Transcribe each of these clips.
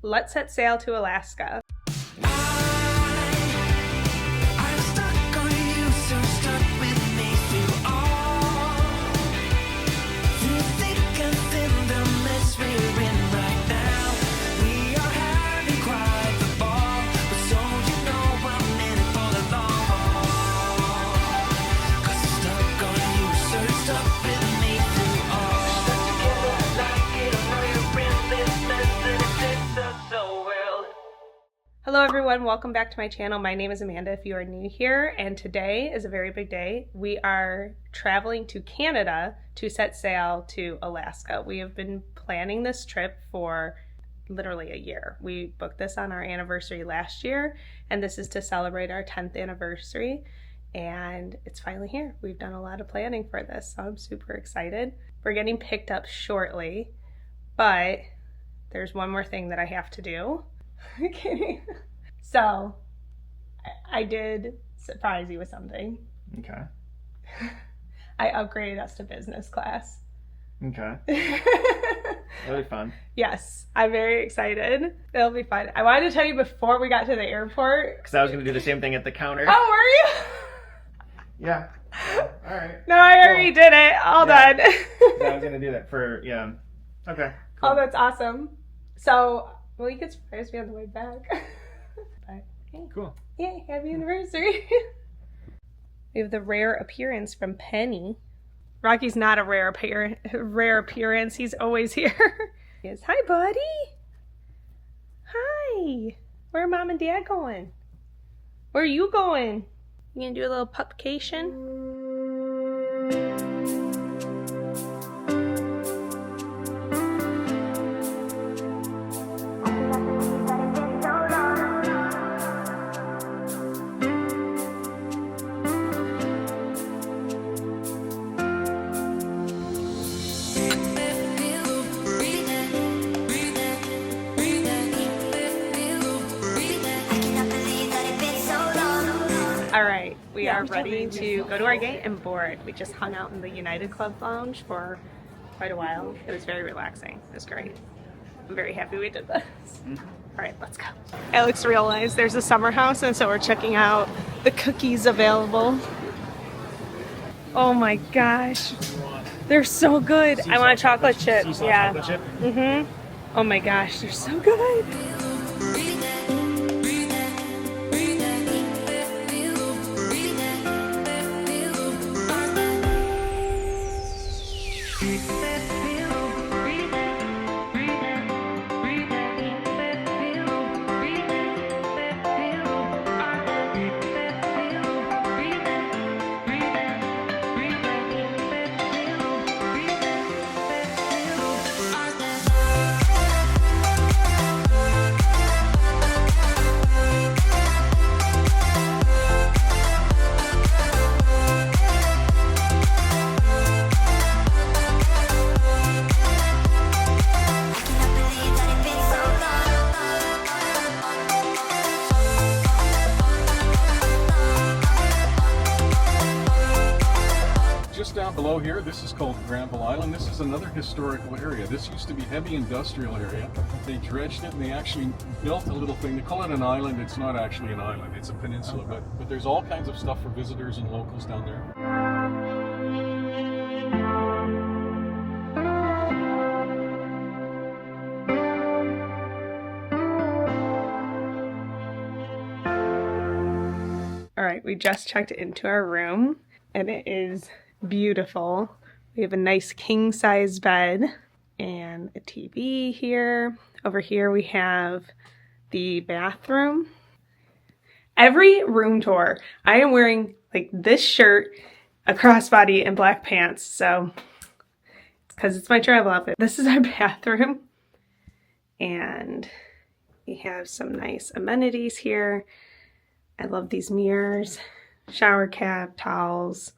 Let's set sail to Alaska. Hello everyone, welcome back to my channel. My name is Amanda if you are new here, and today is a very big day. We are traveling to Canada to set sail to Alaska. We have been planning this trip for literally a year. We booked this on our anniversary last year, and this is to celebrate our 10th anniversary, and it's finally here. We've done a lot of planning for this, so I'm super excited. We're getting picked up shortly, but there's one more thing that I have to do. I'm kidding. So, I did surprise you with something. Okay. I upgraded us to business class. Okay. That'll be fun. Yes, I'm very excited. It'll be fun. I wanted to tell you before we got to the airport. Because I was going to do the same thing at the counter. Oh, were you? Yeah. All right. No, I already did it. All done. Yeah, I was going to do that for, yeah. Okay. Cool. Oh, that's awesome. So, well, you could surprise me on the way back. But, hey. Cool. Yay, happy anniversary. We have the rare appearance from Penny. Rocky's not a rare appearance. He's always here. He is. Hi, buddy. Hi. Where are Mom and Dad going? Where are you going? You gonna do a little pupcation? All right, we are ready to go to our gate and board. We just hung out in the United Club Lounge for quite a while. It was very relaxing. It was great. I'm very happy we did this. All right, let's go. Alex realized there's a summer house, and so we're checking out the cookies available. Oh my gosh. They're so good. I want a chocolate chip. Yeah. Mm-hmm. Oh my gosh, they're so good. Just down below here, this is called Granville Island. This is another historical area. This used to be heavy industrial area. They dredged it and they actually built a little thing. They call it an island. It's not actually an island. It's a peninsula, but there's all kinds of stuff for visitors and locals down there. All right, we just checked into our room and it is beautiful. We have a nice king size bed and a TV here. Over here we have the bathroom. Every room tour, I am wearing like this shirt, a crossbody, and black pants. So it's because it's my travel outfit. This is our bathroom. And we have some nice amenities here. I love these mirrors, shower cap, towels.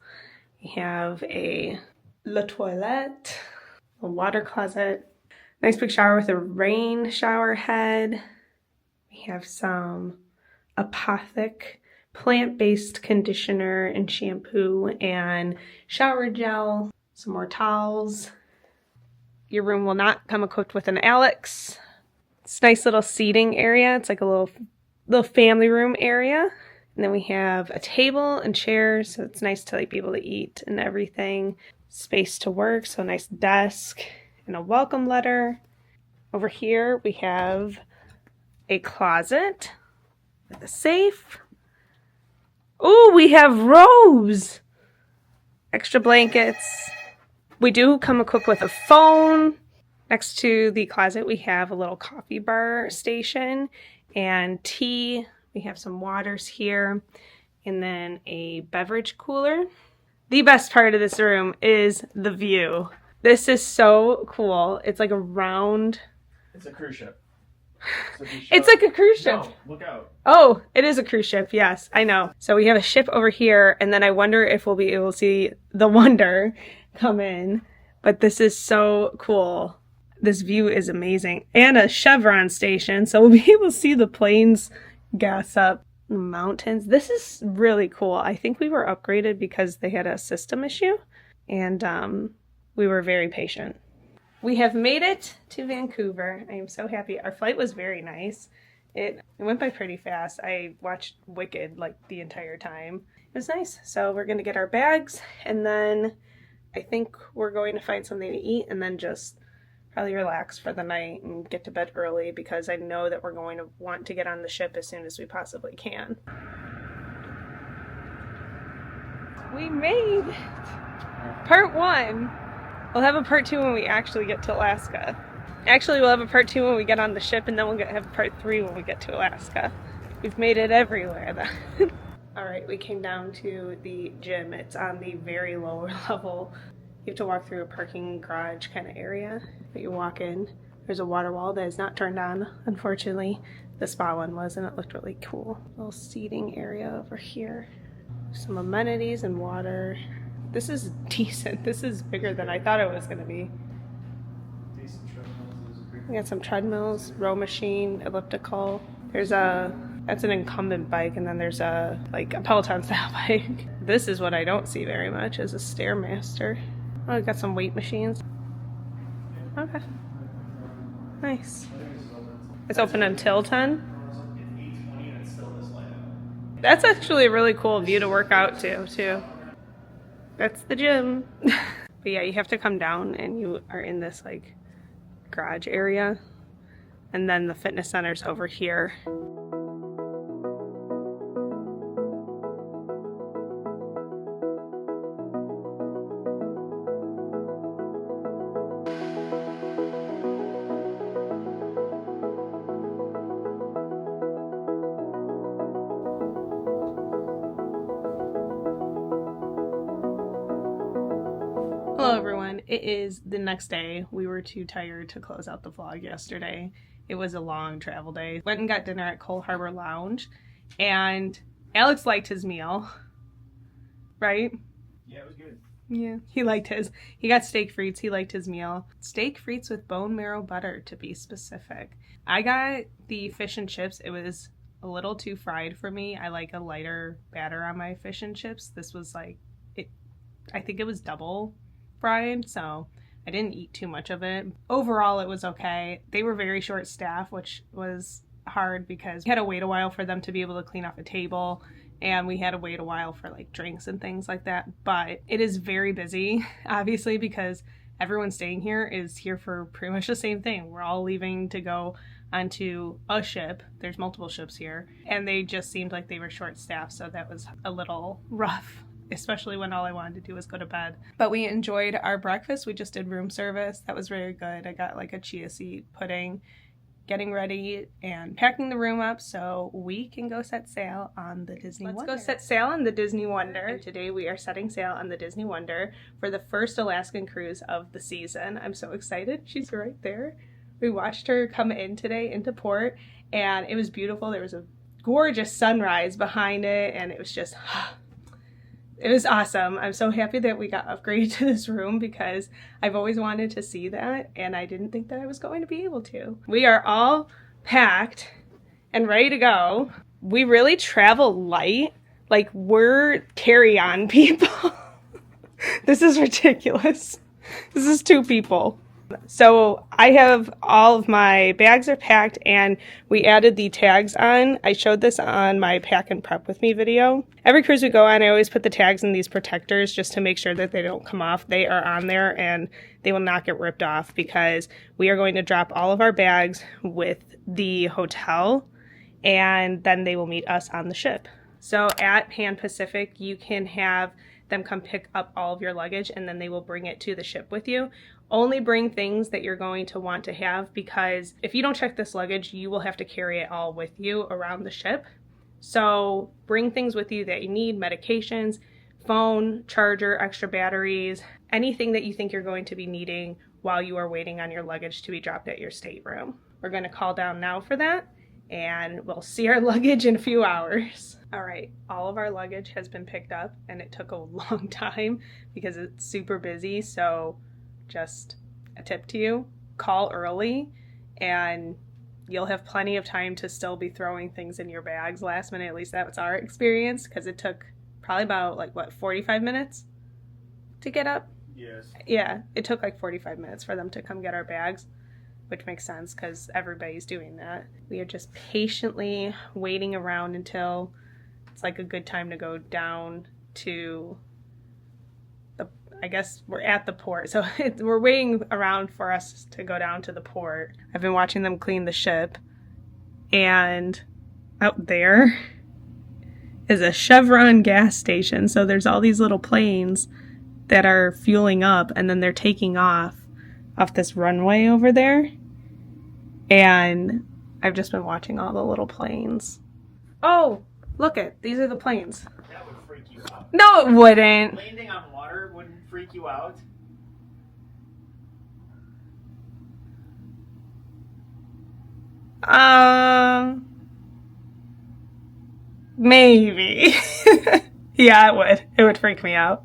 We have a la toilette, a water closet, nice big shower with a rain shower head. We have some Apothic plant-based conditioner and shampoo and shower gel, some more towels. Your room will not come equipped with an Alex, It's a nice little seating area. It's like a little family room area. And then we have a table and chairs, so it's nice to like be able to eat and everything. Space to work, so a nice desk and a welcome letter. Over here we have a closet with a safe. Ooh, we have robes! Extra blankets. We do come equipped with a phone. Next to the closet we have a little coffee bar station and tea. We have some waters here and then a beverage cooler. The best part of this room is the view. This is so cool. It's like a round... It's a cruise ship. So it's like a cruise ship. No, look out. Oh, it is a cruise ship. Yes, I know. So we have a ship over here, and then I wonder if we'll be able to see the Wonder come in. But this is so cool. This view is amazing. And a chevron station, so we'll be able to see the planes gas up mountains. This is really cool. I think we were upgraded because they had a system issue, and we were very patient. We have made it to Vancouver. I am so happy. Our flight was very nice. It went by pretty fast. I watched Wicked like the entire time. It was nice. So we're going to get our bags, and then I think we're going to find something to eat and then just probably relax for the night and get to bed early because I know that we're going to want to get on the ship as soon as we possibly can. We made it! Part 1! We'll have a part 2 when we actually get to Alaska. Actually, we'll have a part 2 when we get on the ship, and then we'll have part 3 when we get to Alaska. We've made it everywhere then. Alright, we came down to the gym. It's on the very lower level. You have to walk through a parking garage kind of area, but you walk in. There's a water wall that is not turned on, unfortunately. The spa one was, and it looked really cool. Little seating area over here. Some amenities and water. This is decent. This is bigger than I thought it was going to be. We got some treadmills, row machine, elliptical. That's an incumbent bike, and then there's a Peloton style bike. This is what I don't see very much, is a Stairmaster. Oh, we got some weight machines. Okay. Nice. It's open until 10? That's actually a really cool view to work out to, too. That's the gym. But yeah, you have to come down and you are in this like garage area. And then the fitness center's over here. Hello everyone, it is the next day. We were too tired to close out the vlog yesterday. It was a long travel day. Went and got dinner at Cole Harbor Lounge, and Alex liked his meal, right? Yeah, it was good. Yeah, he liked his. He got steak frites, he liked his meal. Steak frites with bone marrow butter, to be specific. I got the fish and chips. It was a little too fried for me. I like a lighter batter on my fish and chips. This was like, I think it was double fried, so I didn't eat too much of it. Overall, it was okay. They were very short staffed, which was hard because we had to wait a while for them to be able to clean off a table, and we had to wait a while for like drinks and things like that. But it is very busy, obviously, because everyone staying here is here for pretty much the same thing. We're all leaving to go onto a ship. There's multiple ships here, and they just seemed like they were short staffed, so that was a little rough, especially when all I wanted to do was go to bed. But we enjoyed our breakfast. We just did room service. That was very good. I got like a chia seed pudding, getting ready and packing the room up so we can go set sail on the Disney Wonder. Let's go set sail on the Disney Wonder. And today we are setting sail on the Disney Wonder for the first Alaskan cruise of the season. I'm so excited. She's right there. We watched her come in today into port, and it was beautiful. There was a gorgeous sunrise behind it, and it was just... It was awesome. I'm so happy that we got upgraded to this room because I've always wanted to see that, and I didn't think that I was going to be able to. We are all packed and ready to go. We really travel light. Like, we're carry-on people. This is ridiculous. This is 2 people. So I have all of my bags are packed and we added the tags on. I showed this on my pack and prep with me video. Every cruise we go on, I always put the tags in these protectors just to make sure that they don't come off. They are on there and they will not get ripped off because we are going to drop all of our bags with the hotel and then they will meet us on the ship. So at Pan Pacific, you can have them come pick up all of your luggage and then they will bring it to the ship with you. Only bring things that you're going to want to have because if you don't check this luggage, you will have to carry it all with you around the ship. So bring things with you that you need, medications, phone, charger, extra batteries, anything that you think you're going to be needing while you are waiting on your luggage to be dropped at your stateroom. We're going to call down now for that and we'll see our luggage in a few hours. All right, all of our luggage has been picked up and it took a long time because it's super busy. So just a tip to you, call early and you'll have plenty of time to still be throwing things in your bags last minute. At least that's our experience because it took probably about 45 minutes to get up? Yes. Yeah, it took 45 minutes for them to come get our bags, which makes sense because everybody's doing that. We are just patiently waiting around until it's a good time to go down to the, I guess we're at the port. So we're waiting around for us to go down to the port. I've been watching them clean the ship and out there is a Chevron gas station. So there's all these little planes that are fueling up and then they're taking off this runway over there. And I've just been watching all the little planes. Oh, look it. These are the planes. That would freak you out. No, it wouldn't. Landing on water wouldn't freak you out. Maybe. Yeah, it would. It would freak me out.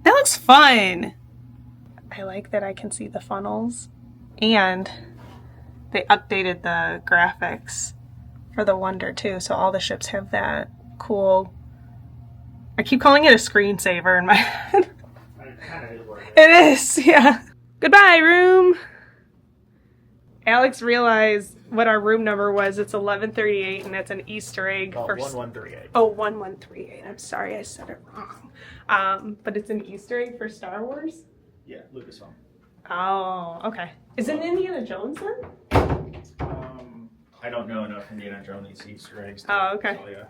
That looks fun. I like that I can see the funnels and they updated the graphics for the Wonder too. So all the ships have that cool, I keep calling it a screensaver in my head. It is, yeah. Goodbye, room. Alex realized what our room number was. It's 1138 and it's an Easter egg for 1138. Oh, 1138. I'm sorry I said it wrong. But it's an Easter egg for Star Wars? Yeah, Lucasfilm. Oh, okay. Is it Indiana Jones then? I don't know enough Indiana Jones Easter eggs. Oh, okay. So, yeah.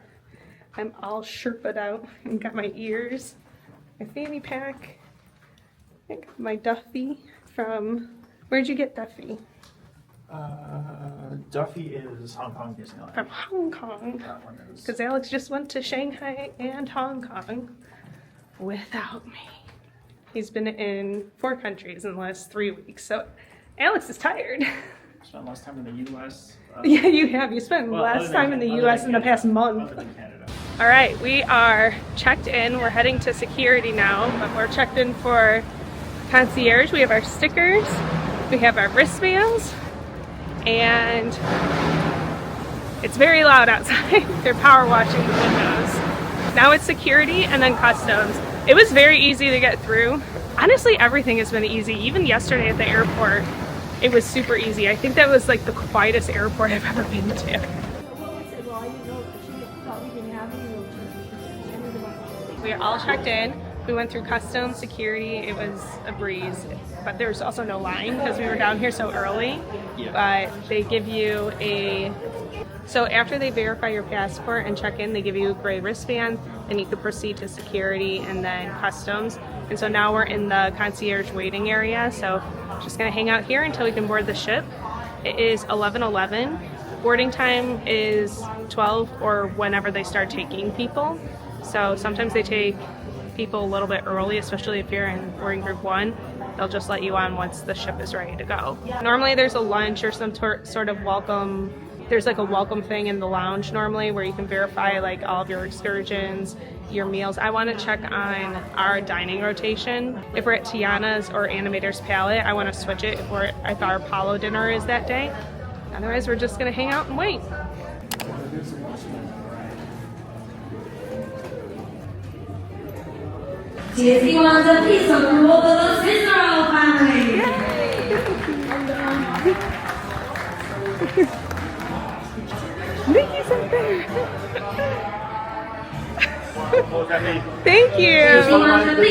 I'm all Sherpa'd out and got my ears, my fanny pack, and got my Duffy from, where'd you get Duffy? Duffy is Hong Kong Disneyland. From Hong Kong. That one is. Because Alex just went to Shanghai and Hong Kong without me. He's been in 4 countries in the last 3 weeks, so Alex is tired. Spent less time in the U.S. Yeah, you have. You spent less time in the U.S. in the past month. Other than Canada. All right, we are checked in. We're heading to security now, but we're checked in for concierge. We have our stickers, we have our wristbands, and it's very loud outside. They're power washing the windows. Now it's security and then customs. It was very easy to get through. Honestly, everything has been easy. Even yesterday at the airport, it was super easy. I think that was the quietest airport I've ever been to. We are all checked in. We went through customs, security. It was a breeze, but there was also no line because we were down here so early. Yeah. But they give you so after they verify your passport and check in, they give you a gray wristband and you can proceed to security and then customs. And so now we're in the concierge waiting area. So just gonna hang out here until we can board the ship. It is 11:11. Boarding time is 12 or whenever they start taking people. So sometimes they take people a little bit early, especially if you're in boarding group 1. They'll just let you on once the ship is ready to go. Normally there's a lunch or some sort of welcome. There's a welcome thing in the lounge normally where you can verify all of your excursions, your meals. I want to check on our dining rotation. If we're at Tiana's or Animator's Palette, I want to switch it if our Apollo dinner is that day. Otherwise, we're just going to hang out and wait. 希望着必胜罗伯的Cicero family. Mickey's up there. Thank you.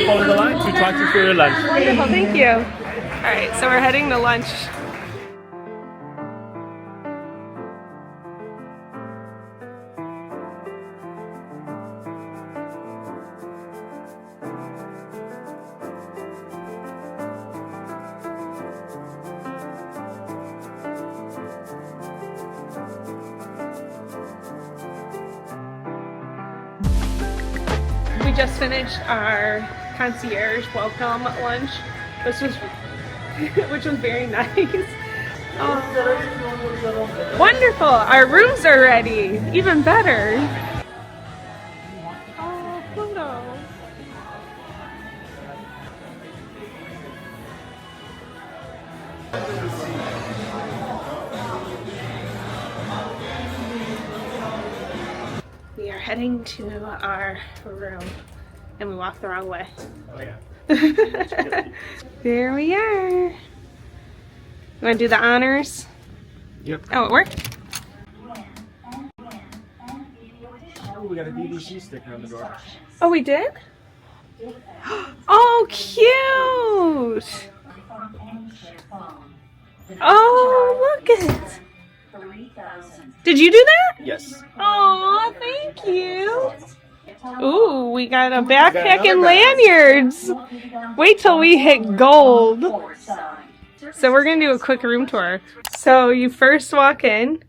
Follow the line to talk to you for your lunch. Wonderful, thank you. All right, so we're heading to lunch. We just finished our concierge welcome lunch, which was very nice. Oh, wonderful! Our rooms are ready. Even better. Oh, Pluto. We are heading to our room, and we walked the wrong way. Oh yeah. There we are. You want to do the honors? Yep. Oh, it worked? Oh, we got a BBC sticker on the door. Oh, we did? Oh, cute! Oh, look at it! Did you do that? Yes. Oh, thank you! Ooh, we got a backpack and lanyards! Wait till we hit gold! So we're gonna do a quick room tour. So you first walk in,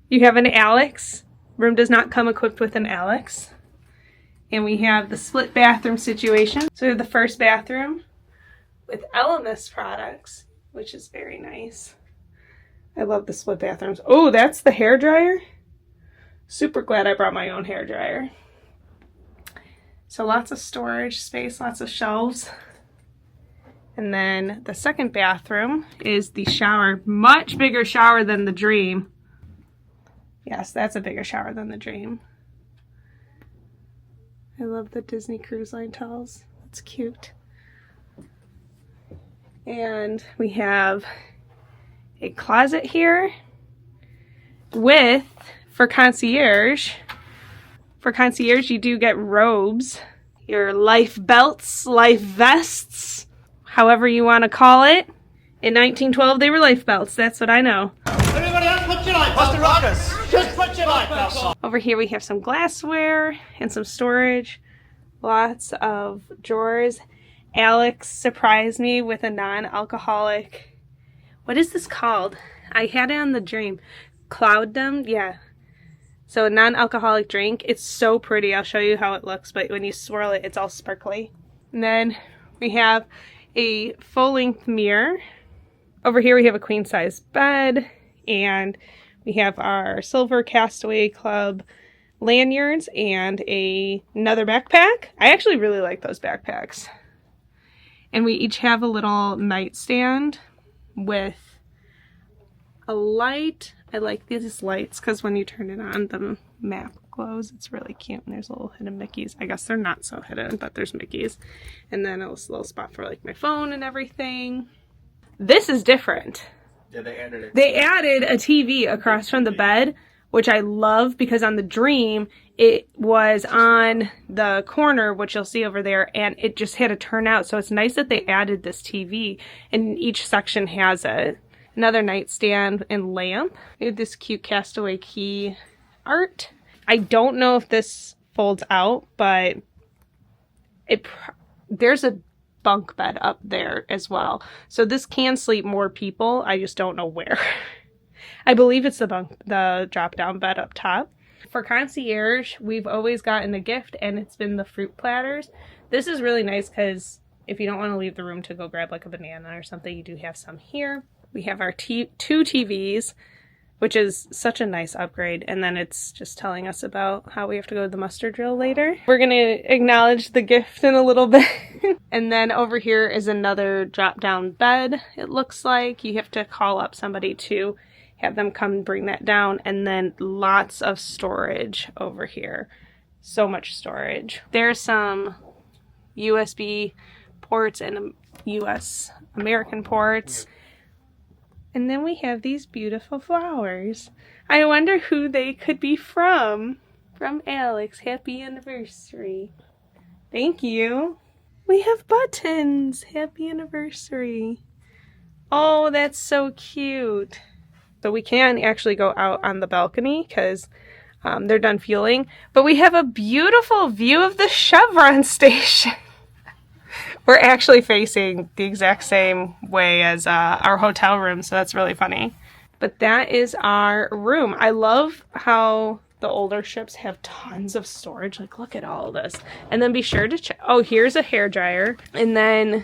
you have an Alex. Room does not come equipped with an Alex. And we have the split bathroom situation. So we have the first bathroom with Elemis products, which is very nice. I love the split bathrooms. Oh, that's the hair dryer. Super glad I brought my own hair dryer. So lots of storage space, lots of shelves. And then the second bathroom is the shower. Much bigger shower than the Dream. Yes, that's a bigger shower than the Dream. I love the Disney Cruise Line towels. That's cute. And we have a closet here with, for concierge, you do get robes, your life belts, life vests, however you want to call it. In 1912, they were life belts. That's what I know. Everybody else, put your life belts on. Just put your life belts on. Over here we have some glassware and some storage. Lots of drawers. Alex surprised me with a non-alcoholic. What is this called? I had it on the Dream. Cloudum? Yeah. So a non-alcoholic drink. It's so pretty. I'll show you how it looks, but when you swirl it, it's all sparkly. And then we have a full-length mirror. Over here we have a queen-size bed, and we have our Silver Castaway Club lanyards and another backpack. I actually really like those backpacks. And we each have a little nightstand with a light. I like these lights because when you turn it on, the map glows. It's really cute. And there's little hidden Mickeys. I guess they're not so hidden, but there's Mickeys. And then a little spot for like my phone and everything. This is different. Yeah, they added it. They added a TV across from the bed, which I love because on the Dream, it was on the corner, which you'll see over there, and it just had to turn out. So it's nice that they added this TV, and each section has another nightstand and lamp. We have this cute Castaway Key art. I don't know if this folds out, but there's a bunk bed up there as well. So this can sleep more people. I just don't know where. I believe it's the drop-down bed up top. For concierge, we've always gotten a gift, and it's been the fruit platters. This is really nice because if you don't want to leave the room to go grab like a banana or something, you do have some here. We have our two TVs, which is such a nice upgrade. And then it's just telling us about how we have to go to the muster drill later. We're going to acknowledge the gift in a little bit. And then over here is another drop-down bed. It looks like you have to call up somebody to have them come bring that down. And then lots of storage over here. So much storage. There's some USB ports and US American ports. And then we have these beautiful flowers. I wonder who they could be from. From Alex. Happy anniversary. Thank you. We have buttons. Happy anniversary. Oh, that's so cute. So we can actually go out on the balcony because they're done fueling. But we have a beautiful view of the Chevron station. We're actually facing the exact same way as our hotel room, so that's really funny. But that is our room. I love how the older ships have tons of storage. Like, look at all this. And then be sure to check. Oh, here's a hairdryer. And then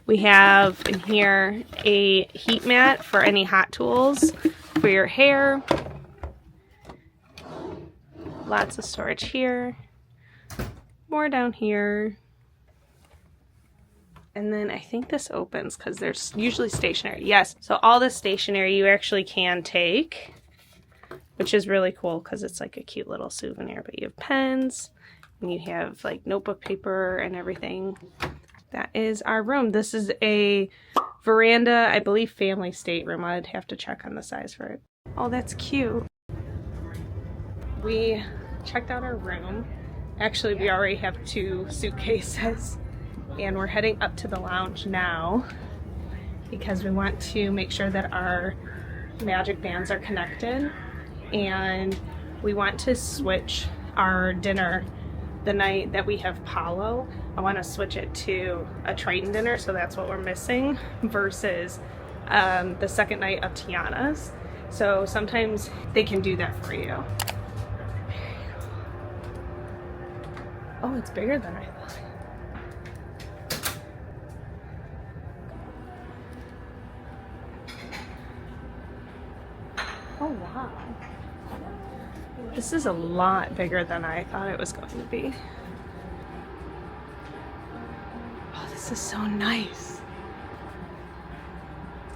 we have in here a heat mat for any hot tools for your hair. Lots of storage here. More down here. And then I think this opens because there's usually stationery. Yes, so all this stationery you actually can take, which is really cool because it's like a cute little souvenir. But you have pens, and you have like notebook paper and everything. That is our room. This is a veranda, I believe family stateroom. I'd have to check on the size for it. Oh, that's cute. We checked out our room. Actually, we already have 2 suitcases. And we're heading up to the lounge now because we want to make sure that our magic bands are connected, and we want to switch our dinner the night that we have Palo. I want to switch it to a Triton dinner, so that's what we're missing, versus the second night of Tiana's. So sometimes they can do that for you. Oh, it's bigger than I thought. Oh wow. This is a lot bigger than I thought it was going to be. Oh, this is so nice.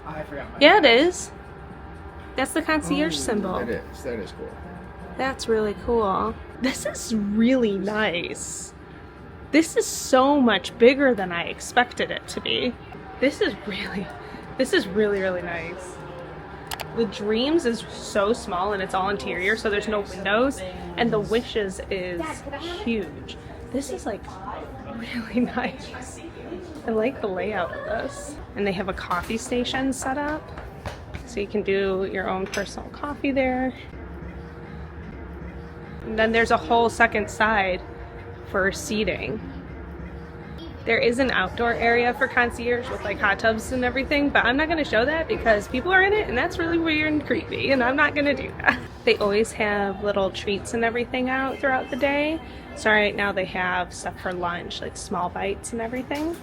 Oh, I forgot my Yeah, it is. That's the concierge symbol. That is cool. That's really cool. This is really nice. This is so much bigger than I expected it to be. This is really, really nice. The Dreams is so small and it's all interior, so there's no windows, and the Wishes is huge. This is like really nice. I like the layout of this. And they have a coffee station set up, so you can do your own personal coffee there. And then there's a whole second side for seating. There is an outdoor area for concierge with like hot tubs and everything, but I'm not going to show that because people are in it and that's really weird and creepy, and I'm not going to do that. They always have little treats and everything out throughout the day. So right now they have stuff for lunch, like small bites and everything.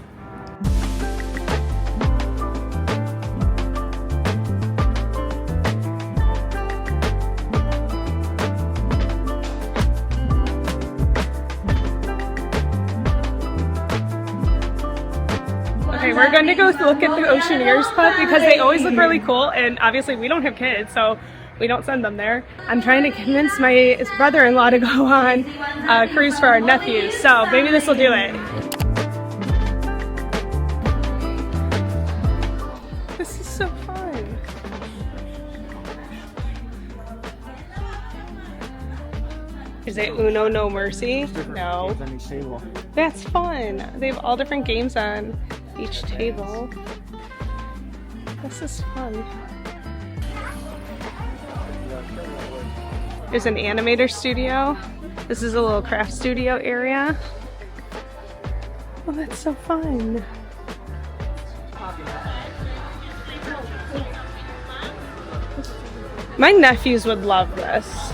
Okay, we're going to go look at the Oceaneers Club because they always look really cool, and obviously we don't have kids, so we don't send them there. I'm trying to convince my brother-in-law to go on a cruise for our nephews, so maybe this will do it. This is so fun. Is it Uno No Mercy? No. That's fun. They have all different games on each table. This is fun. There's an animator studio. This is a little craft studio area. Oh, that's so fun. My nephews would love this.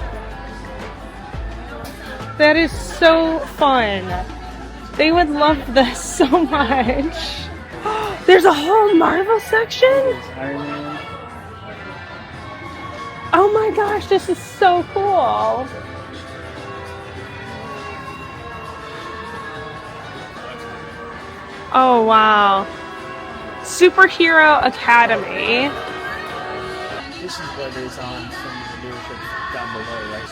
That is so fun. They would love this so much. There's a whole Marvel section? Oh my gosh, this is so cool. Oh wow. Superhero Academy. This is what is on some of the leadership down below, right?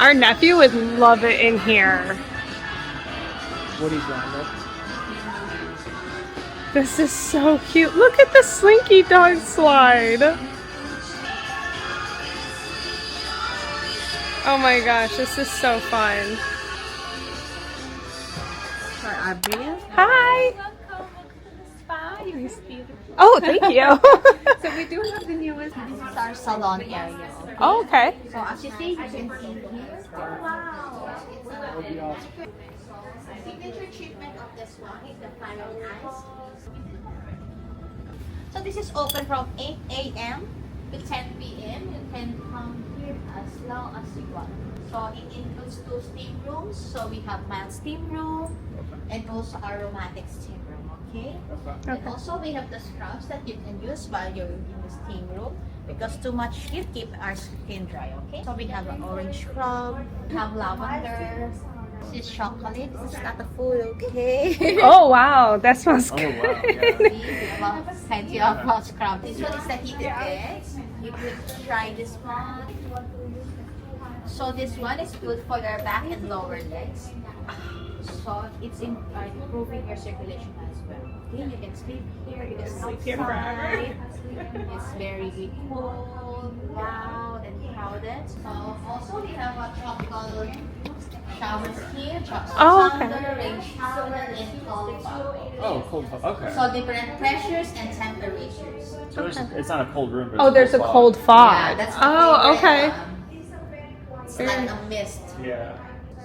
Our nephew would love it in here. Woody's on it. This is so cute. Look at the Slinky Dog slide. Oh my gosh, this is so fun. Hi. Oh, thank you. So we do have the newest. This is our salon area. Oh, okay. So as you see, you can see here. Signature treatment of this one is the final ice. So this is open from 8 a.m. to 10 p.m. You can come here as long as you want. So it includes 2 steam rooms. So we have mild steam room and also aromatic steam room. Okay. And also we have the scrubs that you can use while you're in the steam room because too much heat keep our skin dry. Okay. So we have an orange scrub, we have lavender. This is chocolate. This is not a food. Okay. Oh wow, that smells good. Oh wow, yeah. Plenty of scrub. This one is the heated eggs. You could try this one. So this one is good for your back and lower legs. So it's improving your circulation as well. Okay, you can sleep here. You can sleep here forever. It's very cold, loud, and crowded. So also we have a tropical showers here. Oh, okay. Thunder, rain shower, and cold shower. Oh, cold. Okay. So different pressures and temperatures. So it's not a cold room. But Oh, there's a cold Yeah, fog. that's the Oh, favorite, okay. It's like a mist. Yeah.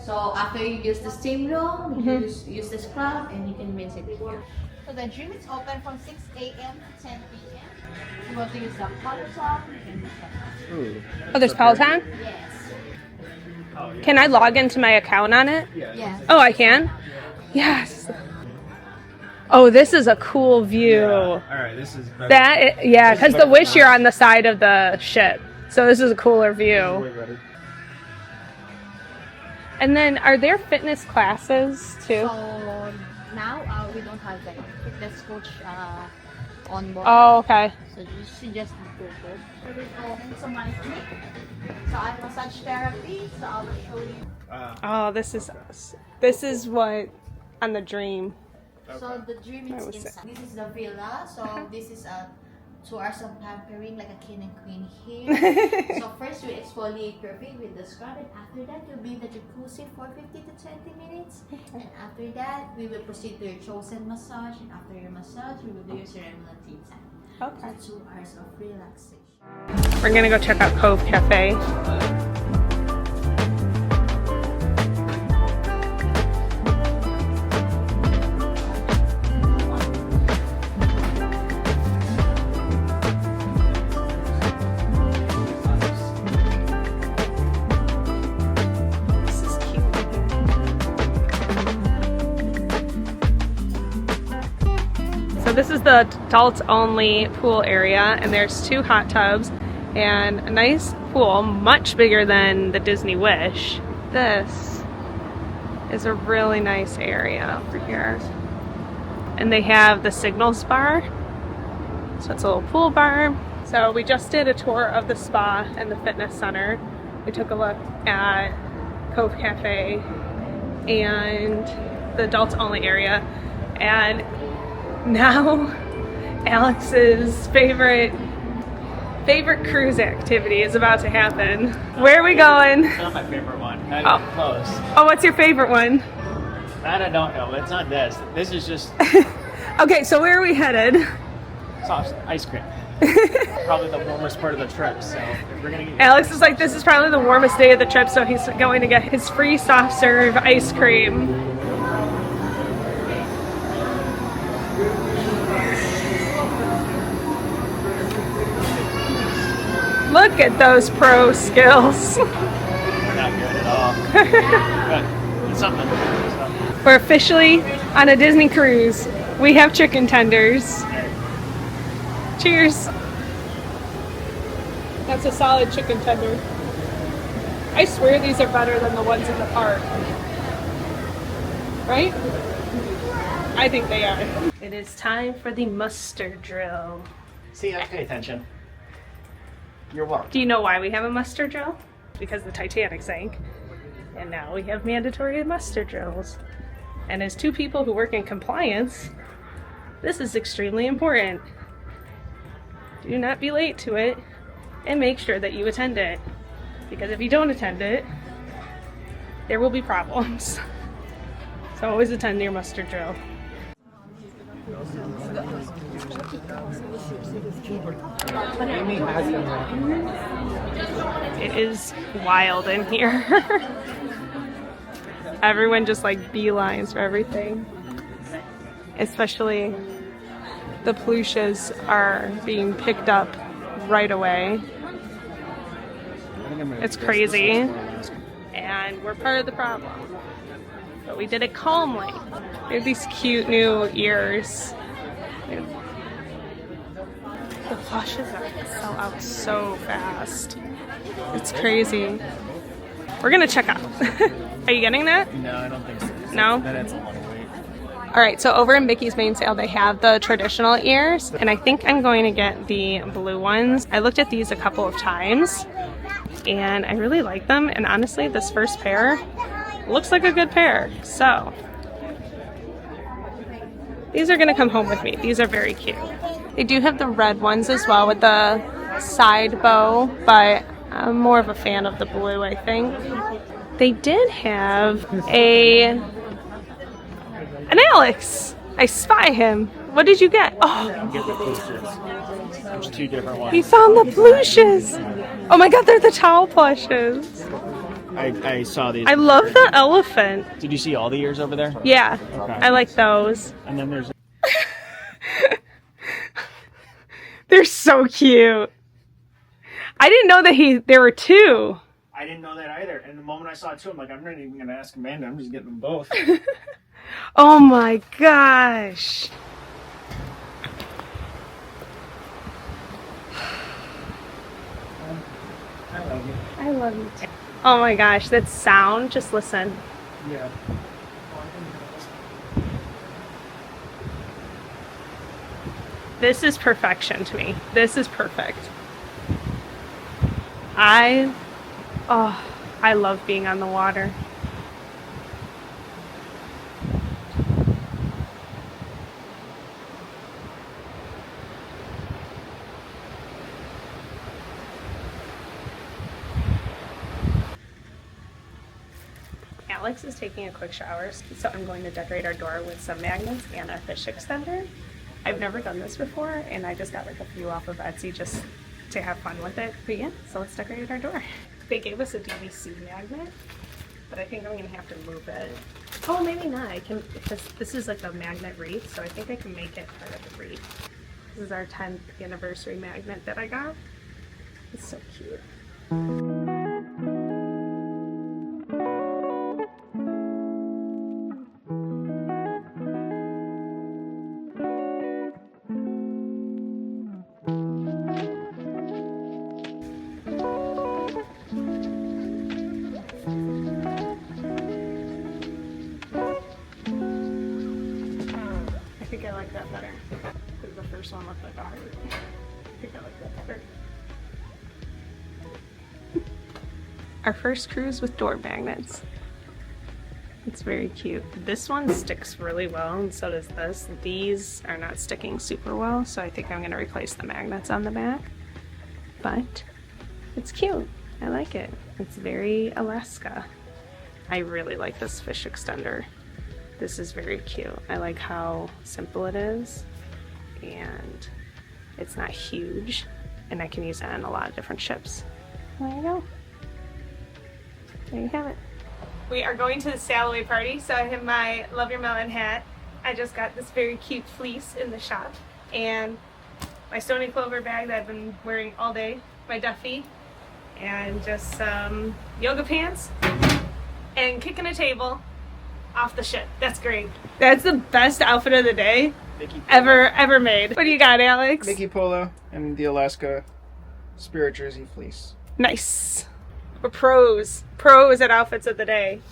So after you use the steam room, you use the scrub and you can rinse it here. So the gym is open from 6 a.m. to 10 p.m. If you want to use the Peloton, you can use that. Ooh. Oh, there's Peloton? Yes. Oh, yeah. Can I log into my account on it? Yes. Oh, I can? Yes. Oh, this is a cool view. All right, this is better. Yeah, This is because the better wish than you're on the side of the ship. So this is a cooler view. Way better. And then are there fitness classes too? So now we don't have like fitness coach on board. Oh, okay. So she just Google. So we go into my clinic. So I massage therapy. So I will show you. Oh, this is what on the dream. So the dream is I was inside. This is the villa. So this is a 2 hours of pampering like a king and queen here. So first we exfoliate your feet with the scrub, and after that you'll be in the jacuzzi for 15 to 20 minutes. And after that we will proceed to your chosen massage, and after your massage we will do your ceremonial tea time. Okay. So 2 hours of relaxation. We're gonna go check out Cove Cafe. This is cute. So this is the adults only pool area, and there's 2 hot tubs and a nice pool, much bigger than the Disney Wish. This is a really nice area over here. And they have the Signals bar. So it's a little pool bar. So we just did a tour of the spa and the fitness center. We took a look at Cove Cafe and the adults only area. And now Alex's favorite cruise activity is about to happen. Where are we going? It's not my favorite one. Not even close. Oh, what's your favorite one? That I don't know, but it's not this. This is just Okay, so where are we headed? soft ice cream. Probably the warmest part of the trip, so if we're gonna get Alex is like, this is probably the warmest day of the trip, so he's going to get his free soft serve ice cream. Look at those pro skills. we're not good at all. But it's something. So. We're officially on a Disney cruise. We have chicken tenders. Cheers. That's a solid chicken tender. I swear these are better than the ones in the park. Right? I think they are. It is time for the muster drill. See, I pay attention. You're welcome. Do you know why we have a muster drill? Because the Titanic sank. And now we have mandatory muster drills. And as two people who work in compliance, this is extremely important. Do not be late to it, and make sure that you attend it. Because if you don't attend it, there will be problems. So always attend your muster drill. It is wild in here. Everyone just like beelines for everything. Especially the pluches are being picked up right away. It's crazy. And we're part of the problem. But we did it calmly. We have these cute new ears. The plushes sell out so fast. It's crazy. We're gonna check out. Are you getting that? No, I don't think so. No? That adds a lot of weight. Alright, so over in Mickey's main sale, they have the traditional ears, and I think I'm going to get the blue ones. I looked at these a couple of times, and I really like them, and honestly, this first pair looks like a good pair. So, these are going to come home with me. These are very cute. They do have the red ones as well with the side bow, but I'm more of a fan of the blue, I think. They did have an Alex. I spy him. What did you get? Oh, Get the pluses. There's two different ones. he found the plushes. Oh my god, they're the towel plushes. I saw these. I love the elephant. Did you see all the ears over there? Yeah, Okay. I like those. And then there's They're so cute. I didn't know that there were two. I didn't know that either. And the moment I saw two, I'm like, I'm not even going to ask Amanda. I'm just getting them both. Oh my gosh. I love you. I love you too. Oh my gosh, that sound, just listen. Yeah. This is perfection to me. This is perfect. I love being on the water. Alex is taking a quick shower, so I'm going to decorate our door with some magnets and a fish extender. I've never done this before, and I just got like a few off of Etsy just to have fun with it. But yeah, so let's decorate our door. They gave us a DVC magnet, but I think I'm gonna have to move it. Oh, maybe not. I can, because this is like a magnet wreath, so I think I can make it part of the wreath. This is our 10th anniversary magnet that I got. It's so cute. I think I like that better, because the first one looked like a heart. I think I like that better. Our first cruise with door magnets. It's very cute. This one sticks really well, and so does this. These are not sticking super well, so I think I'm going to replace the magnets on the back. But it's cute. I like it. It's very Alaska. I really like this fish extender. This is very cute. I like how simple it is, and it's not huge, and I can use it on a lot of different ships. There you go. There you have it. We are going to the Skagway party, so I have my Love Your Melon hat. I just got this very cute fleece in the shop, and my Stony Clover bag that I've been wearing all day, my Duffy, and just some yoga pants, and kicking a table off the ship. That's great. That's the best outfit of the day ever made. What do you got, Alex? Mickey Polo and the Alaska Spirit Jersey fleece. Nice. We're pros at outfits of the day.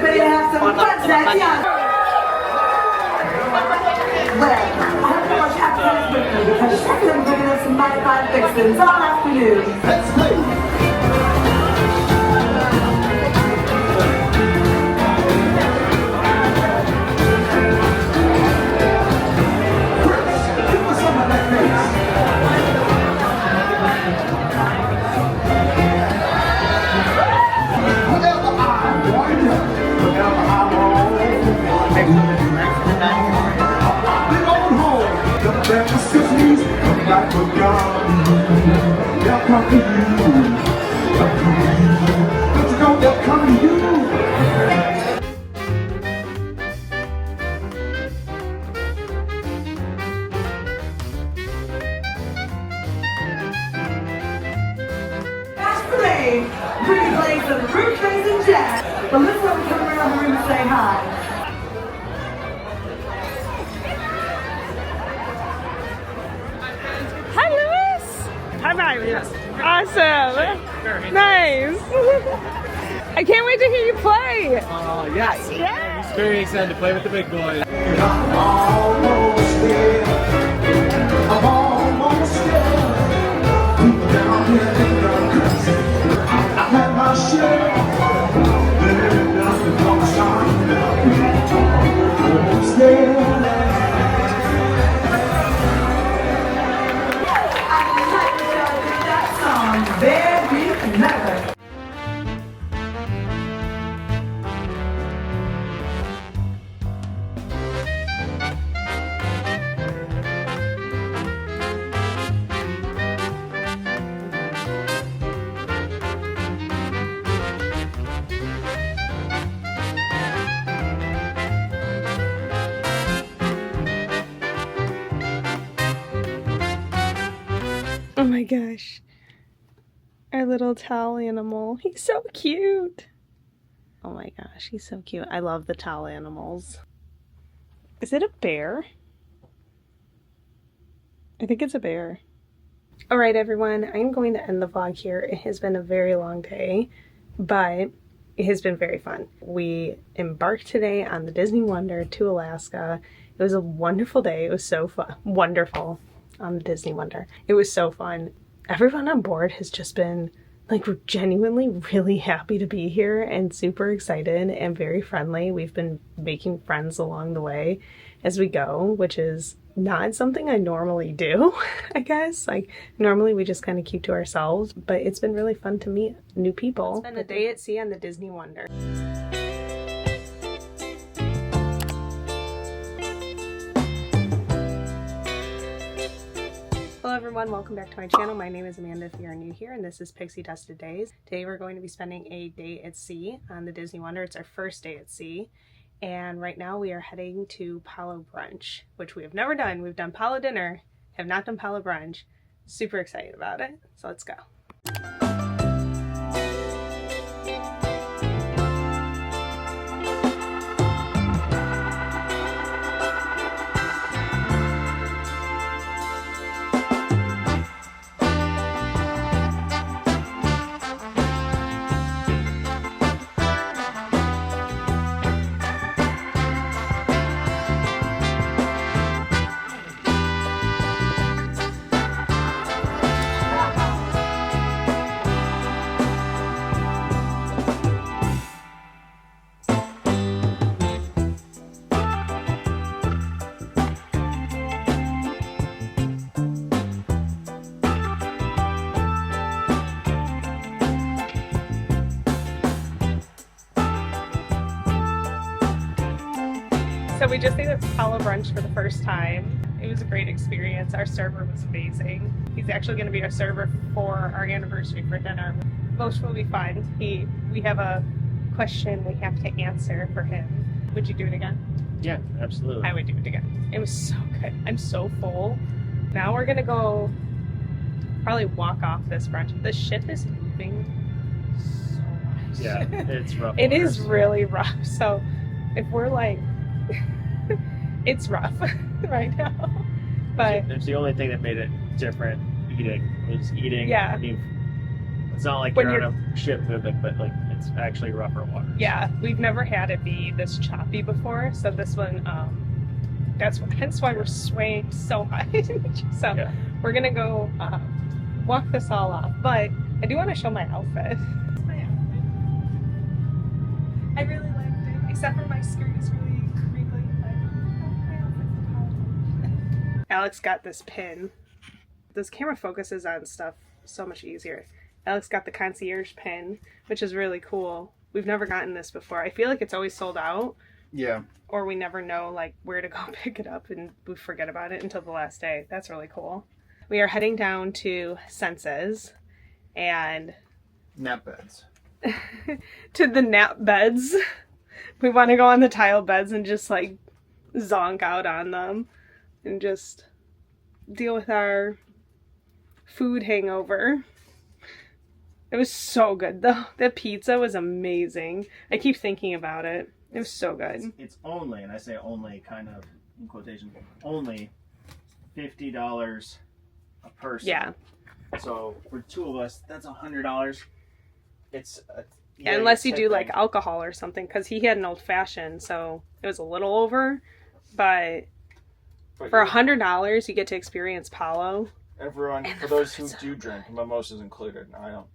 Ready to have some fun, Zach? Yeah. Well, I hope you watch Appetite with me because she's going to be bringing us some mighty fine fixings all afternoon. Let's play. Pretty place of fruit trees and jazz. But let's let me come around the room and say hi. Hi, Lewis. Hi, bye. Yes. Awesome. Nice. I can't wait to hear you play. Yes. Yeah. He's very excited to play with the big boys. I'm almost there. I'm almost there. People down here think I'm crazy. I had my share. There nothing gonna shine now. Almost there. I'd like to show you that song, Baby Never. Oh my gosh. Our little towel animal. He's so cute. Oh my gosh, he's so cute. I love the towel animals. Is it a bear? I think it's a bear. Alright everyone, I'm going to end the vlog here. It has been a very long day, but it has been very fun. We embarked today on the Disney Wonder to Alaska. It was a wonderful day. It was so fun. Wonderful on the Disney Wonder. It was so fun. Everyone on board has just been like genuinely really happy to be here and super excited and very friendly. We've been making friends along the way as we go, which is not something I normally do, I guess. Like normally we just kind of keep to ourselves, but it's been really fun to meet new people. It's been a day at sea on the Disney Wonder. Hello everyone, welcome back to my channel. My name is Amanda if you're new here, and this is Pixie Dusted Days. Today we're going to be spending a day at sea on the Disney Wonder. It's our first day at sea, and right now we are heading to Palo Brunch, which we have never done. We've done Palo Dinner, have not done Palo Brunch. Super excited about it, so let's go. to Palo Brunch for the first time. It was a great experience. Our server was amazing. He's actually going to be our server for our anniversary for dinner, which will be fun. We have a question we have to answer for him. Would you do it again? Yeah, absolutely. I would do it again. It was so good. I'm so full. Now we're going to go probably walk off this brunch. The ship is moving so much. Yeah, it's rough. It is really rough. So if we're like, it's rough right now. But it's the only thing that made it different. Eating. Yeah. I mean, it's not like When you're on a ship moving, but like it's actually rougher water. yeah, we've never had it be this choppy before. So this one, hence why we're swaying so much. So Yeah. we're gonna go walk this all off. But I do want to show my outfit. My outfit. I really liked it, except for my skirt is really wrinkly. But my outfit's Alex got this pin. This camera focuses on stuff so much easier. Alex got the concierge pin, which is really cool. We've never gotten this before. I feel like it's always sold out. Yeah. Or we never know like where to go pick it up and we forget about it until the last day. That's really cool. We are heading down to Senses and Nap beds. to the nap beds. We want to go on the tile beds and just like zonk out on them and just deal with our food hangover. It was so good though. The pizza was amazing. I keep thinking about it. It was so good. It's only, and I say only kind of in quotation, only $50 a person. Yeah. So for two of us, that's $100. It's Unless you do like alcohol or something, because he had an old fashioned, so it was a little over. But for $100, you get to experience Palo. Everyone, for those who do drink, mimosas included. I don't.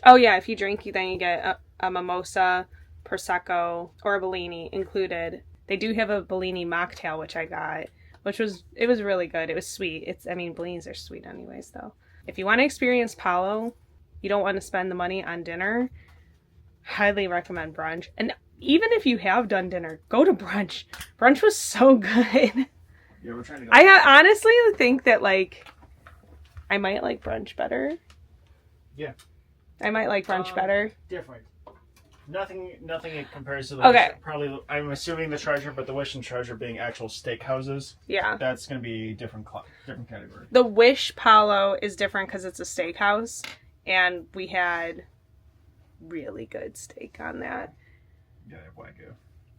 Oh yeah, if you drink, then you get a mimosa, prosecco, or a Bellini included. They do have a Bellini mocktail, which I got, it was really good. It was sweet. Bellinis are sweet anyways, though. If you want to experience Palo, you don't want to spend the money on dinner, highly recommend brunch. And even if you have done dinner, go to brunch. Brunch was so good. Yeah, we're trying to go. I honestly think that like I might like brunch better. Yeah. I might like brunch better. Different. Nothing compares to the Okay. Probably, I'm assuming the Treasure, but the Wish and Treasure being actual steakhouses. Yeah. That's going to be different category. The Wish Palo is different because it's a steakhouse, and we had really good steak on that. Yeah, Wagyu.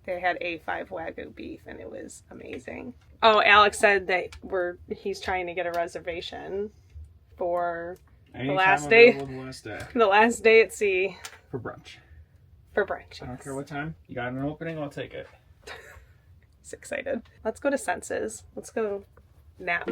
They had A5 Wagyu beef, and it was amazing. Oh, Alex said that he's trying to get a reservation for the last day. The last day at sea. For brunch. For brunch. I don't care what time. You got an opening, I'll take it. He's excited. Let's go to Senses. Let's go nap.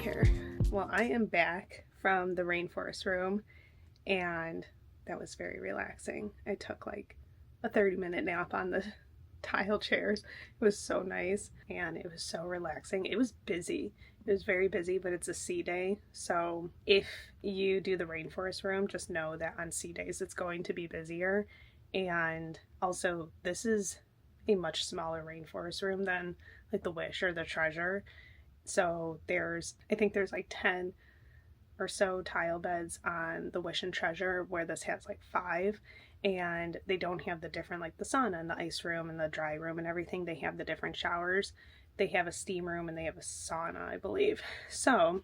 Hair. Well, I am back from the rainforest room and that was very relaxing. I took like a 30-minute nap on the tile chairs. It was so nice and it was so relaxing. It was busy. It was very busy, but it's a sea day. So if you do the rainforest room, just know that on sea days it's going to be busier. And also this is a much smaller rainforest room than like the Wish or the Treasure. So I think there's like 10 or so tile beds on the Wish and Treasure, where this has like 5, and they don't have the different, like the sauna and the ice room and the dry room and everything. They have the different showers. They have a steam room and they have a sauna, I believe. So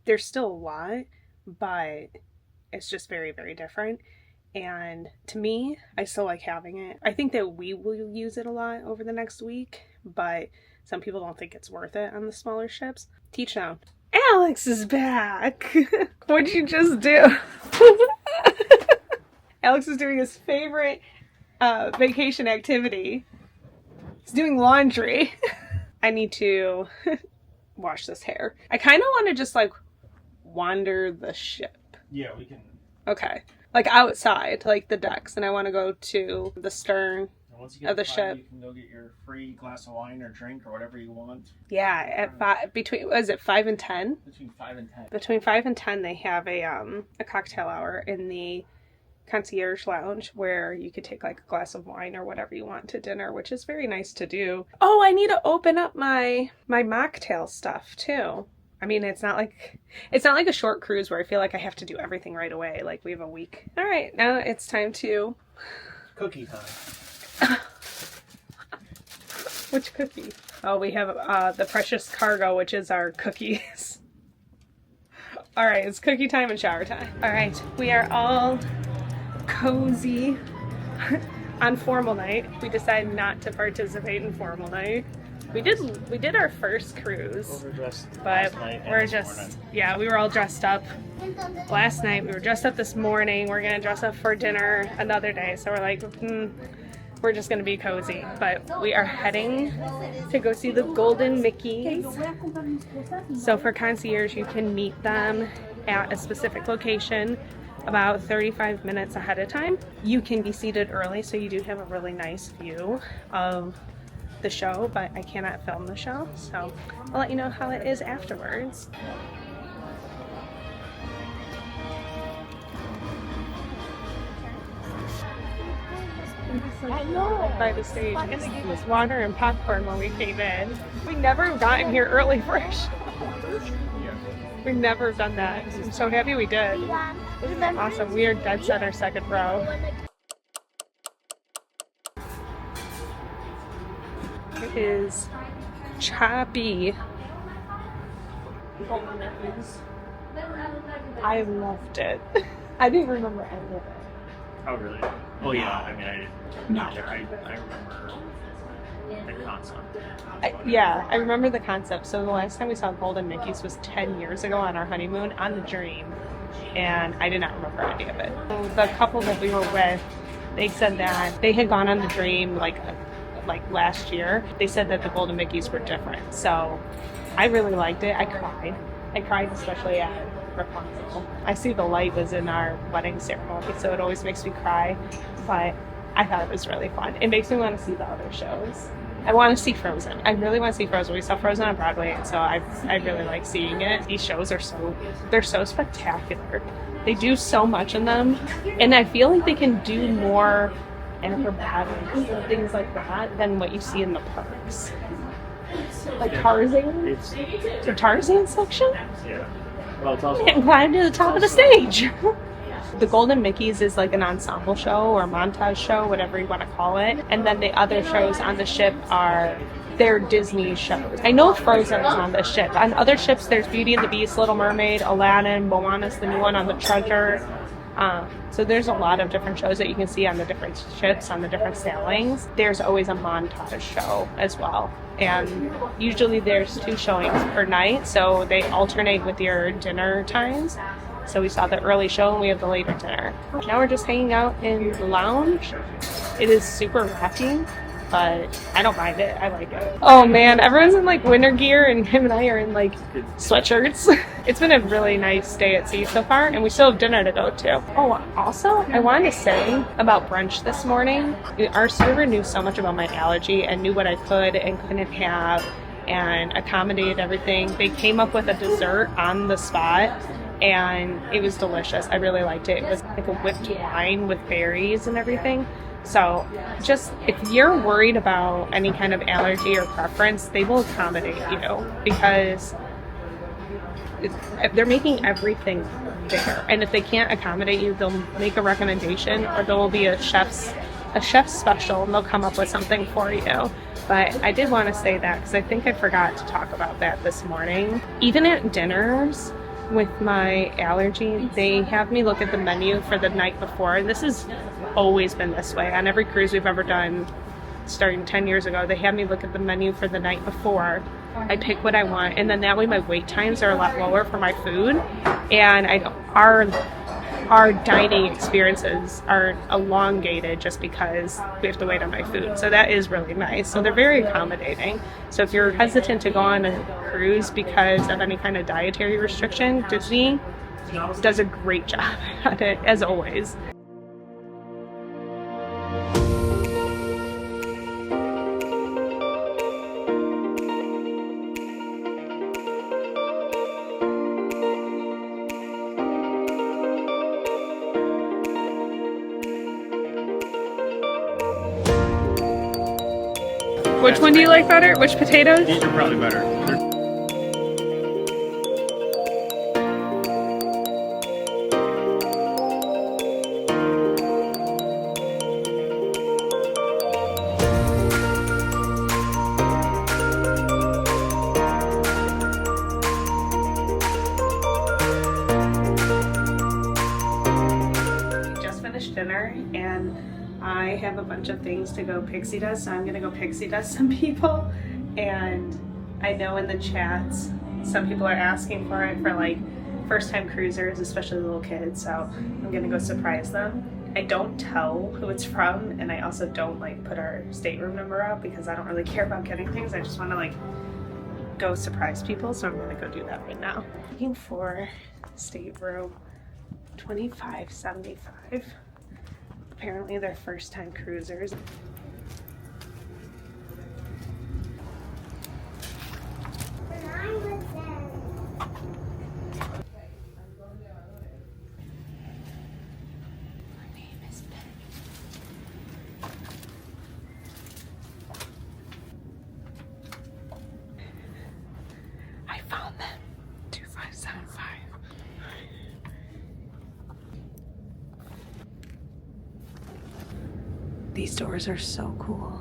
there's still a lot, but it's just very, very different. And to me, I still like having it. I think that we will use it a lot over the next week, but some people don't think it's worth it on the smaller ships. Teach down. Alex is back. What'd you just do? Alex is doing his favorite vacation activity. He's doing laundry. I need to wash this hair. I kind of want to just like wander the ship. Yeah, we can. Okay. Like outside, like the decks, and I want to go to the stern Once you get of the to 5, ship. you can go get your free glass of wine or drink or whatever you want. Yeah, at 5, was it 5 and 10? Between 5 and 10. Between 5 and 10, they have a cocktail hour in the concierge lounge where you could take like a glass of wine or whatever you want to dinner, which is very nice to do. Oh, I need to open up my mocktail stuff too. I mean, it's not like a short cruise where I feel like I have to do everything right away. Like we have a week. All right, now it's time to Cookie time. Which cookie? Oh, we have the precious cargo, which is our cookies. All right, it's cookie time and shower time. All right, we are all cozy on formal night. We decided not to participate in formal night. We did our first cruise, Overdressed but last night and we're this just morning. yeah, we were all dressed up last night. We were dressed up this morning. We're gonna dress up for dinner another day. So we're like, we're just gonna be cozy. But we are heading to go see the Golden Mickeys. So for concierge, you can meet them at a specific location about 35 minutes ahead of time. You can be seated early, so you do have a really nice view of the show, but I cannot film the show, so I'll let you know how it is afterwards. I know. By the stage, and they gave us water and popcorn when we came in. We never have gotten here early for a show. We've never done that. I'm so happy we did. Awesome. We are dead center second row. It is choppy. I loved it. I didn't remember any of it. Oh, really? Oh, yeah. I mean, I didn't. No. I remember the concept. I remember the concept. So the last time we saw Golden Mickeys was 10 years ago on our honeymoon on the Dream, and I did not remember any of it. So the couple that we were with, they said that they had gone on the Dream like last year. They said that the Golden Mickeys were different. So I really liked it. I cried especially at Rapunzel. I see the light was in our wedding ceremony, so it always makes me cry, but I thought it was really fun. It makes me want to see the other shows. I want to see Frozen. I really want to see Frozen. We saw Frozen on Broadway, and so I really like seeing it. These shows are so spectacular. They do so much in them, and I feel like they can do more acrobatics and things like that than what you see in the parks. Like Tarzan? The Tarzan section? Yeah. Well, it's also... And climb to the top of the stage. The Golden Mickeys is like an ensemble show or a montage show, whatever you want to call it. And then the other shows on the ship are their Disney shows. I know Frozen is on this ship. On other ships, there's Beauty and the Beast, Little Mermaid, Aladdin, Moana's the new one on the Treasure. So there's a lot of different shows that you can see on the different ships, on the different sailings. There's always a montage show as well. And usually there's 2 showings per night, so they alternate with your dinner times. So we saw the early show and we have the later dinner. Now we're just hanging out in the lounge. It is super rocky, but I don't mind it. I like it. Oh man, everyone's in like winter gear and him and I are in like sweatshirts. It's been a really nice day at sea so far, and we still have dinner to go to. Oh, also, I wanted to say about brunch this morning. Our server knew so much about my allergy and knew what I could and couldn't have and accommodated everything. They came up with a dessert on the spot, and it was delicious. I really liked it. It was like a whipped wine with berries and everything. So just if you're worried about any kind of allergy or preference, they will accommodate you because they're making everything there. And if they can't accommodate you, they'll make a recommendation, or there will be a chef's special and they'll come up with something for you. But I did want to say that because I think I forgot to talk about that this morning. Even at dinners, with my allergy, they have me look at the menu for the night before. This has always been this way. On every cruise we've ever done, starting 10 years ago, they have me look at the menu for the night before. I pick what I want, and then that way my wait times are a lot lower for my food, and our dining experiences are elongated just because we have to wait on my food. So that is really nice. So they're very accommodating. So if you're hesitant to go on a cruise because of any kind of dietary restriction, Disney does a great job at it, as always. Which one do you like better? Which potatoes? These are probably better. We just finished dinner and I have a bunch of things to go pixie dust, so I'm gonna go pixie dust some people. And I know in the chats some people are asking for it for like first time cruisers, especially little kids, so I'm gonna go surprise them. I don't tell who it's from, and I also don't like put our stateroom number up because I don't really care about getting things. I just want to like go surprise people, so I'm gonna go do that right now. Looking for stateroom 2575. Apparently they're first time cruisers. I found them. 2575. These doors are so cool.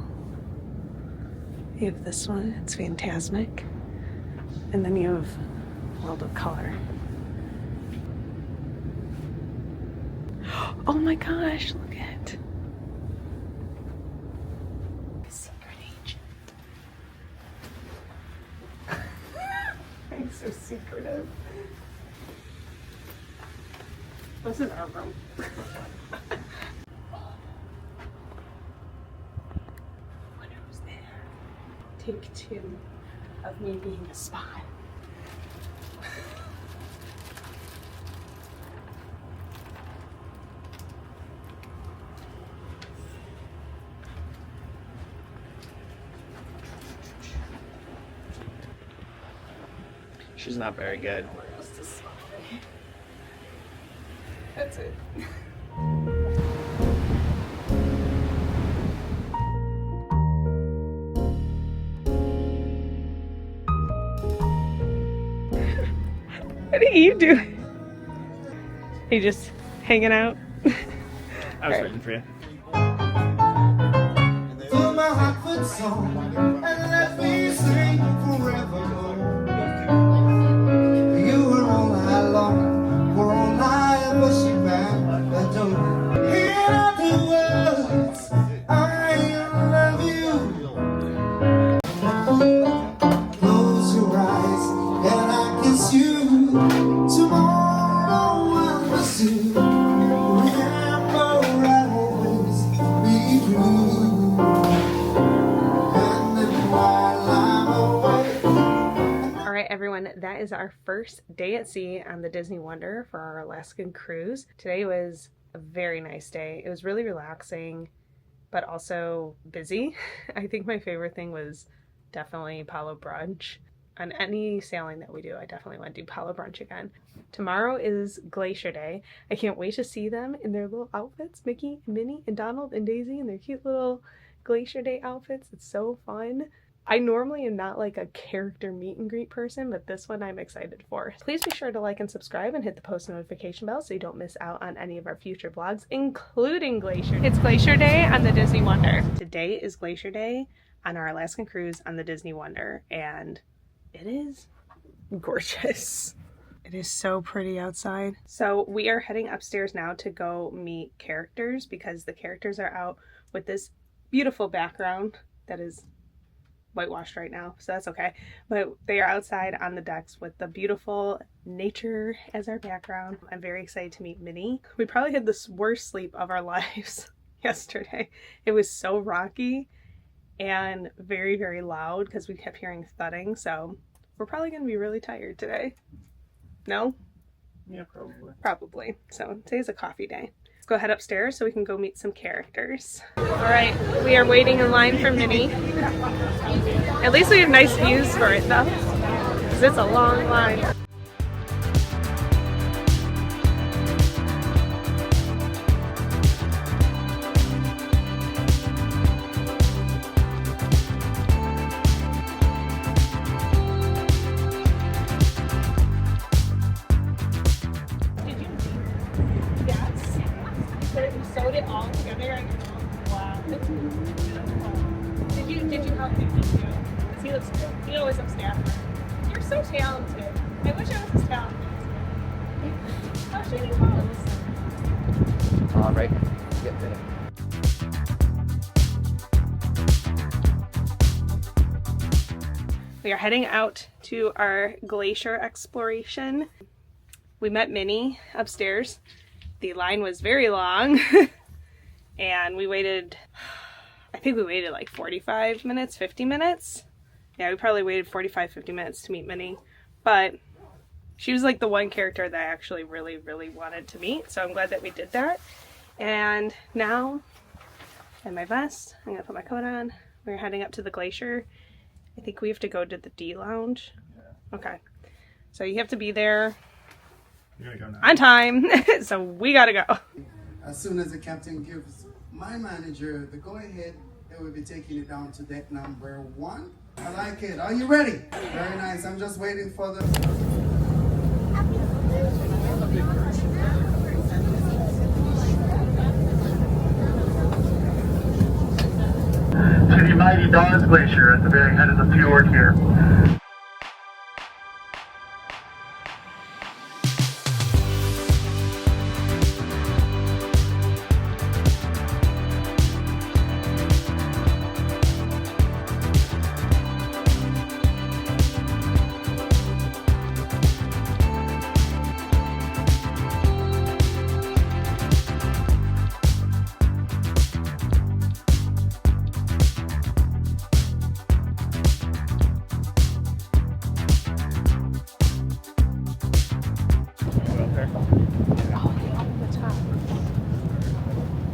You have this one, it's Phantasmic. And then you have World of Color. Oh my gosh, look at Secret Agent. I'm so secretive. This is our room. Take 2 of me being a spy. She's not very good. That's it. What are you doing? Are you just hanging out? I was waiting for you. Fill my heart with song and let me sing forevermore. You were all I long for, all I ever seem and adore. Here are the words I love you. Close your eyes and I kiss you. Tomorrow I'll miss you. Remember I'll always be true. And then while I'm away. All right, everyone, that is our first day at sea on the Disney Wonder for our Alaskan cruise. Today was a very nice day. It was really relaxing, but also busy. I think my favorite thing was definitely Palo Brunch. On any sailing that we do, I definitely want to do Palo Brunch again. Tomorrow is Glacier Day. I can't wait to see them in their little outfits, Mickey and Minnie and Donald and Daisy in their cute little Glacier Day outfits. It's so fun. I normally am not like a character meet and greet person, but this one I'm excited for. Please be sure to like and subscribe and hit the post notification bell so you don't miss out on any of our future vlogs, including Glacier. It's Glacier Day on the Disney Wonder. Today is Glacier Day on our Alaskan cruise on the Disney Wonder, and it is gorgeous. It is so pretty outside. So we are heading upstairs now to go meet characters because the characters are out with this beautiful background that is whitewashed right now, so that's okay. But they are outside on the decks with the beautiful nature as our background. I'm very excited to meet Minnie. We probably had the worst sleep of our lives yesterday. It was so rocky and very, very loud because we kept hearing thudding, so we're probably going to be really tired today. No? Yeah, probably. Probably. So today's a coffee day. Let's go head upstairs so we can go meet some characters. All right, we are waiting in line for Minnie. At least we have nice views for it though, because it's a long line. Sewed it all together. Wow. Did you help him too? Because he always looks after. You're so talented. I wish I was as talented. How should he pose? All right. Get there. We are heading out to our glacier exploration. We met Minnie upstairs. The line was very long and we waited, I think we waited like 45 minutes, 50 minutes. Yeah, we probably waited 45, 50 minutes to meet Minnie, but she was like the one character that I actually really, really wanted to meet. So I'm glad that we did that. And now in my vest, I'm gonna put my coat on. We're heading up to the glacier. I think we have to go to the D lounge. Yeah. Okay. So you have to be there on time, so we gotta go. As soon as the captain gives my manager the go-ahead, they will be taking it down to deck number 1. I like it. Are you ready? Very nice. I'm just waiting for the... To the mighty Dawes Glacier at the very head of the fjord here.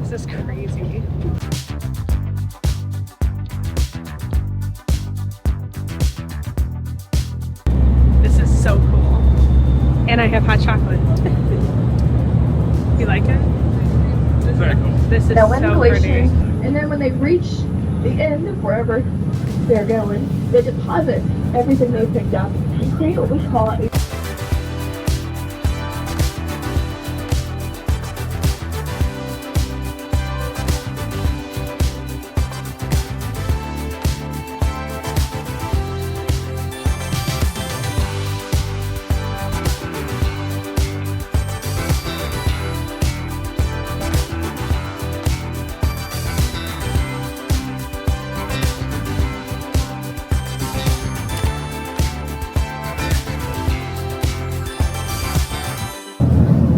This is crazy. This is so cool. And I have hot chocolate. You like it? Very cool. This is now, so pretty. And then when they reach the end of wherever they're going, they deposit everything they picked up and create what we call a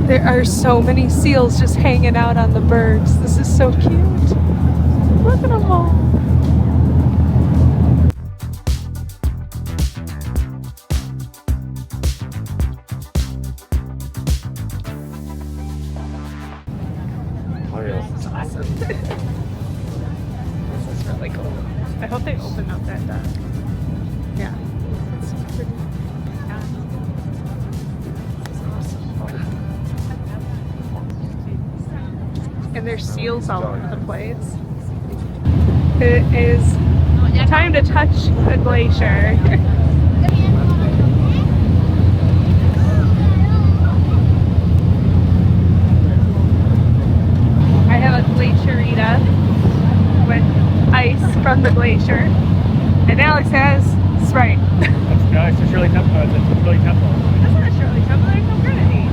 There are so many seals just hanging out on the bergs. This is so cute. Look at them all. This is awesome. This is really cool. I hope they open up that dock. Yeah. It's so pretty. Yeah. This is awesome. And there's seals all over the place. It is time to touch the glacier. I have a glacierita with ice from the glacier, and Alex has Sprite. It's a Shirley Temple. That's not Shirley Temple. There's no grenadine.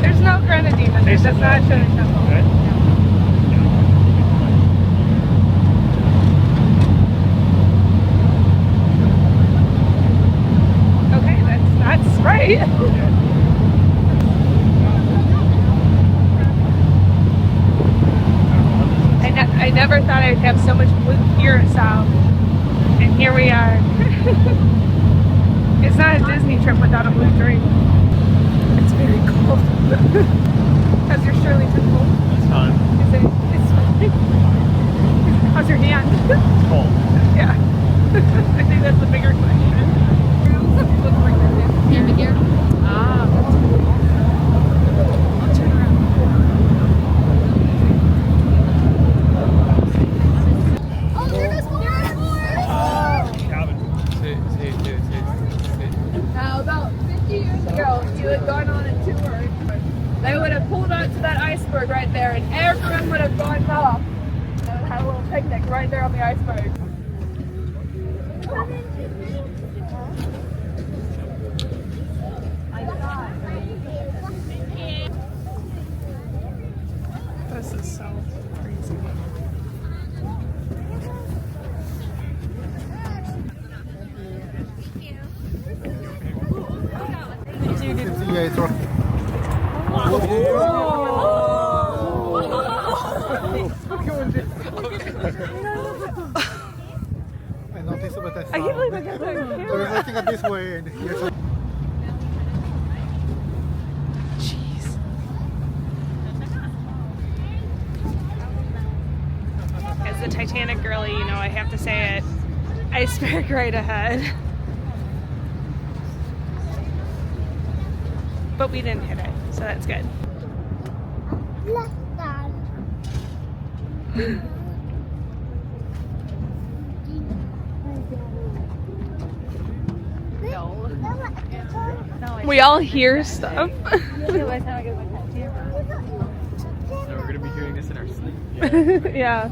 There's no grenadine in this. That's not Shirley Temple. Right? Okay, that's Sprite. I never thought I'd have so much blue curacao, and here we are. It's not a Disney trip without a blue drink. It's very cold. How's your Shirlington cold? It's fine. Is it? It's fine. How's your hand? Cold. Yeah. I think that's the bigger question. Ah. I'll turn around. Oh, there goes more! Now, about 50 years ago, if you had gone on a tour, they would have pulled onto that iceberg right there, and everyone would have gone off. They would have a little picnic right there on the iceberg. This is so crazy. I can't believe I got that on camera. I was looking at this way and here's a... Jeez. As the Titanic girly, you know, I have to say it. Iceberg right ahead. But we didn't hit it, so that's good. We all hear stuff. So we're gonna be doing this in our sleep. Yeah.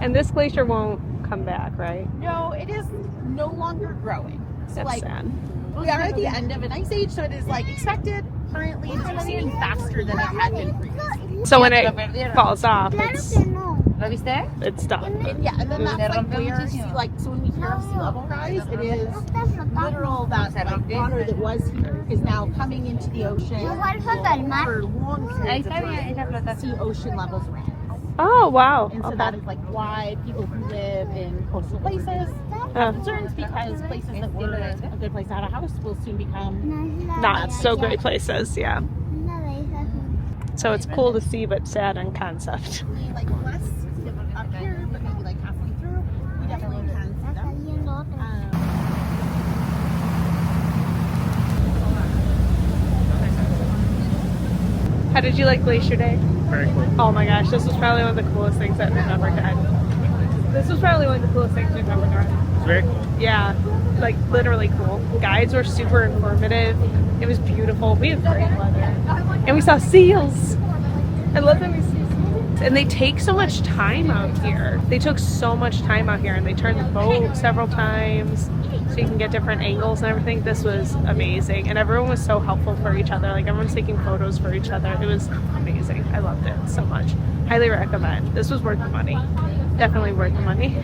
And this glacier won't come back, right? No, it is no longer growing. So That's sad. We are at the end of an ice age, so it is like expected. Currently, it's proceeding faster than it had been previously. So when it falls off, it's done. Yeah, and then that's like where sea, like, so when we hear of sea level rise, it is literal that like water that was here is now coming into the ocean for long periods of time. See ocean levels rise. Oh, wow. And so that is like why people who live in coastal places have concerns, because places that were a good place to have a house will soon become not so great places, yeah. So it's cool to see, but sad in concept. Like less up here, but maybe like halfway through, we definitely can see them. How did you like Glacier Day? Very cool. Oh my gosh, this was probably one of the coolest things that we've ever done. This was probably one of the coolest things we've ever done. It's very cool. Yeah, like literally cool. Guides were super informative. It was beautiful. We had great weather. And we saw seals. I love that we see seals. And they take so much time out here. They took so much time out here, and they turned the boat several times so you can get different angles and everything. This was amazing. And everyone was so helpful for each other. Like, everyone's taking photos for each other. It was amazing. I loved it so much. Highly recommend. This was worth the money. Definitely worth the money.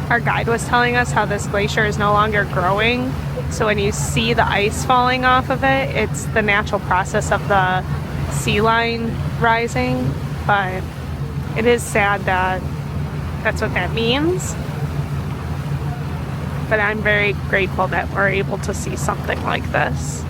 Our guide was telling us how this glacier is no longer growing. So when you see the ice falling off of it, it's the natural process of the sea line rising. But it is sad that that's what that means. But I'm very grateful that we're able to see something like this.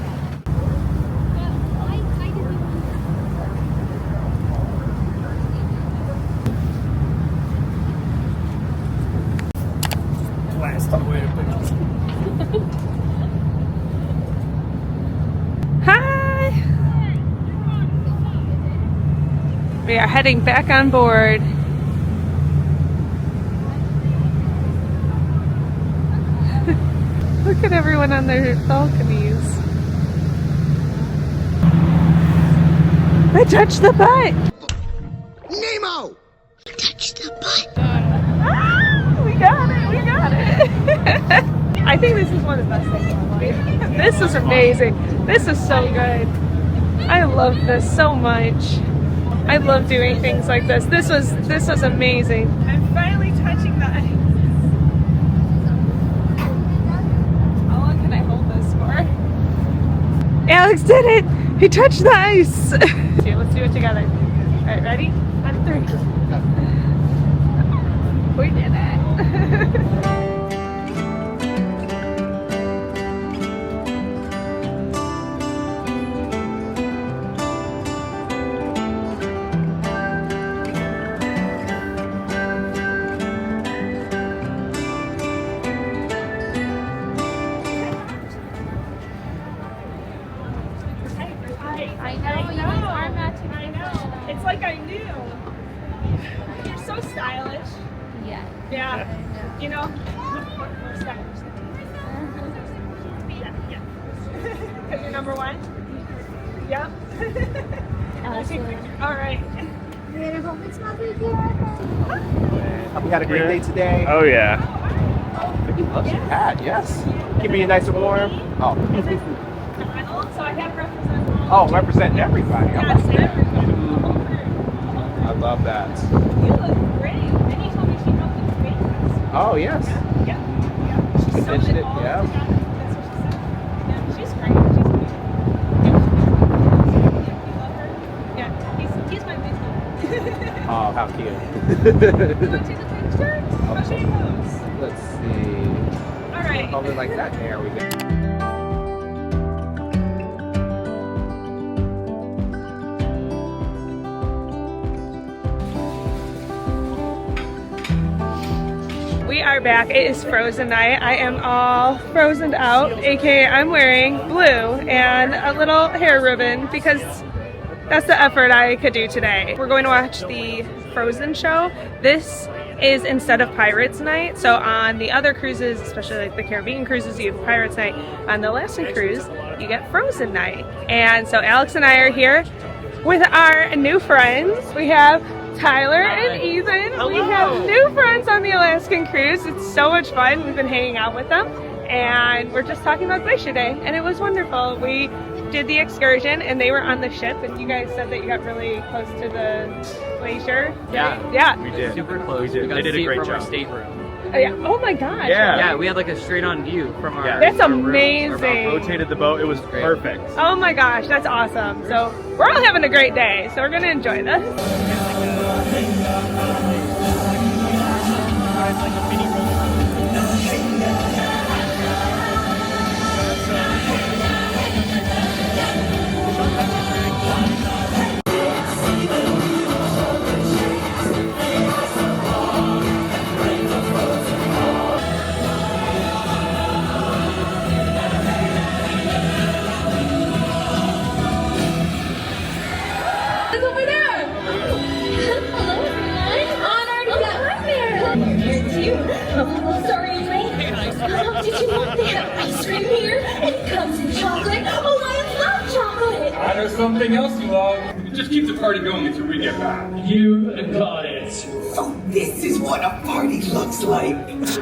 Hi! We are heading back on board. Look at everyone on their balconies. I touched the butt! Nemo! Touch the butt. Ah, we got it! We got it! I think this is one of the best things in life. This is amazing. This is so good. I love this so much. I love doing things like this. This was amazing. I'm finally touching the ice. How long can I hold this for? Alex did it! He touched the ice! Okay, let's do it together. Alright, ready? On 3. We did it! I know. You guys are matching. I know. It's like I knew. You're so stylish. Yeah. Yeah. You know, more stylish. Yeah. Because you're number one? Yep. All right. You're gonna go mix my food here? Hope you had a great day today. Oh yeah. Vicky loves your hat, yes. Keeping you nice and warm. Oh. So I have represent. Oh, represent everybody. Yes, everybody. I love that. You look great. And you told me she helped with spaces. Oh, yes. Yeah. She's She so mentioned it, involved. yeah. That's what she said. Yeah, she's great. She's great. You love her? Yeah, he's my big one. Oh, how cute. You want to take a picture? I'll show you those. Let's see. All right. Hold it like that. There we go. We are back. It is frozen night. I am all frozen out, aka I'm wearing blue and a little hair ribbon because that's the effort I could do today. We're going to watch the Frozen show. This is instead of Pirates Night. So on the other cruises, especially like the Caribbean cruises, you have Pirates Night. On the Alaskan cruise, you get Frozen Night. And so Alex and I are here with our new friends. We have Tyler and Ethan. Hello. We have new friends on the Alaskan cruise. It's so much fun. We've been hanging out with them and we're just talking about Glacier Day and it was wonderful. We did the excursion and they were on the ship and you guys said that you got really close to the glacier. Yeah. Yeah. We did. Super close. We did. got They to did a see it great from our job. stateroom. Yeah. Oh my gosh. Yeah. Yeah, we had like a straight on view from our. Yeah. That's our room. amazing. Rotated the boat. It was perfect. Oh my gosh, that's awesome. So we're all having a great day, so we're gonna enjoy this. It's over there! Hello, everyone! Oh, I already got there! Here's you. Oh, sorry, Elaine. Oh, did you want they have ice cream here? It comes in chocolate. Oh, I love chocolate! I know something else you love. Just keep the party going until we get back. You got it. So this is what a party looks like.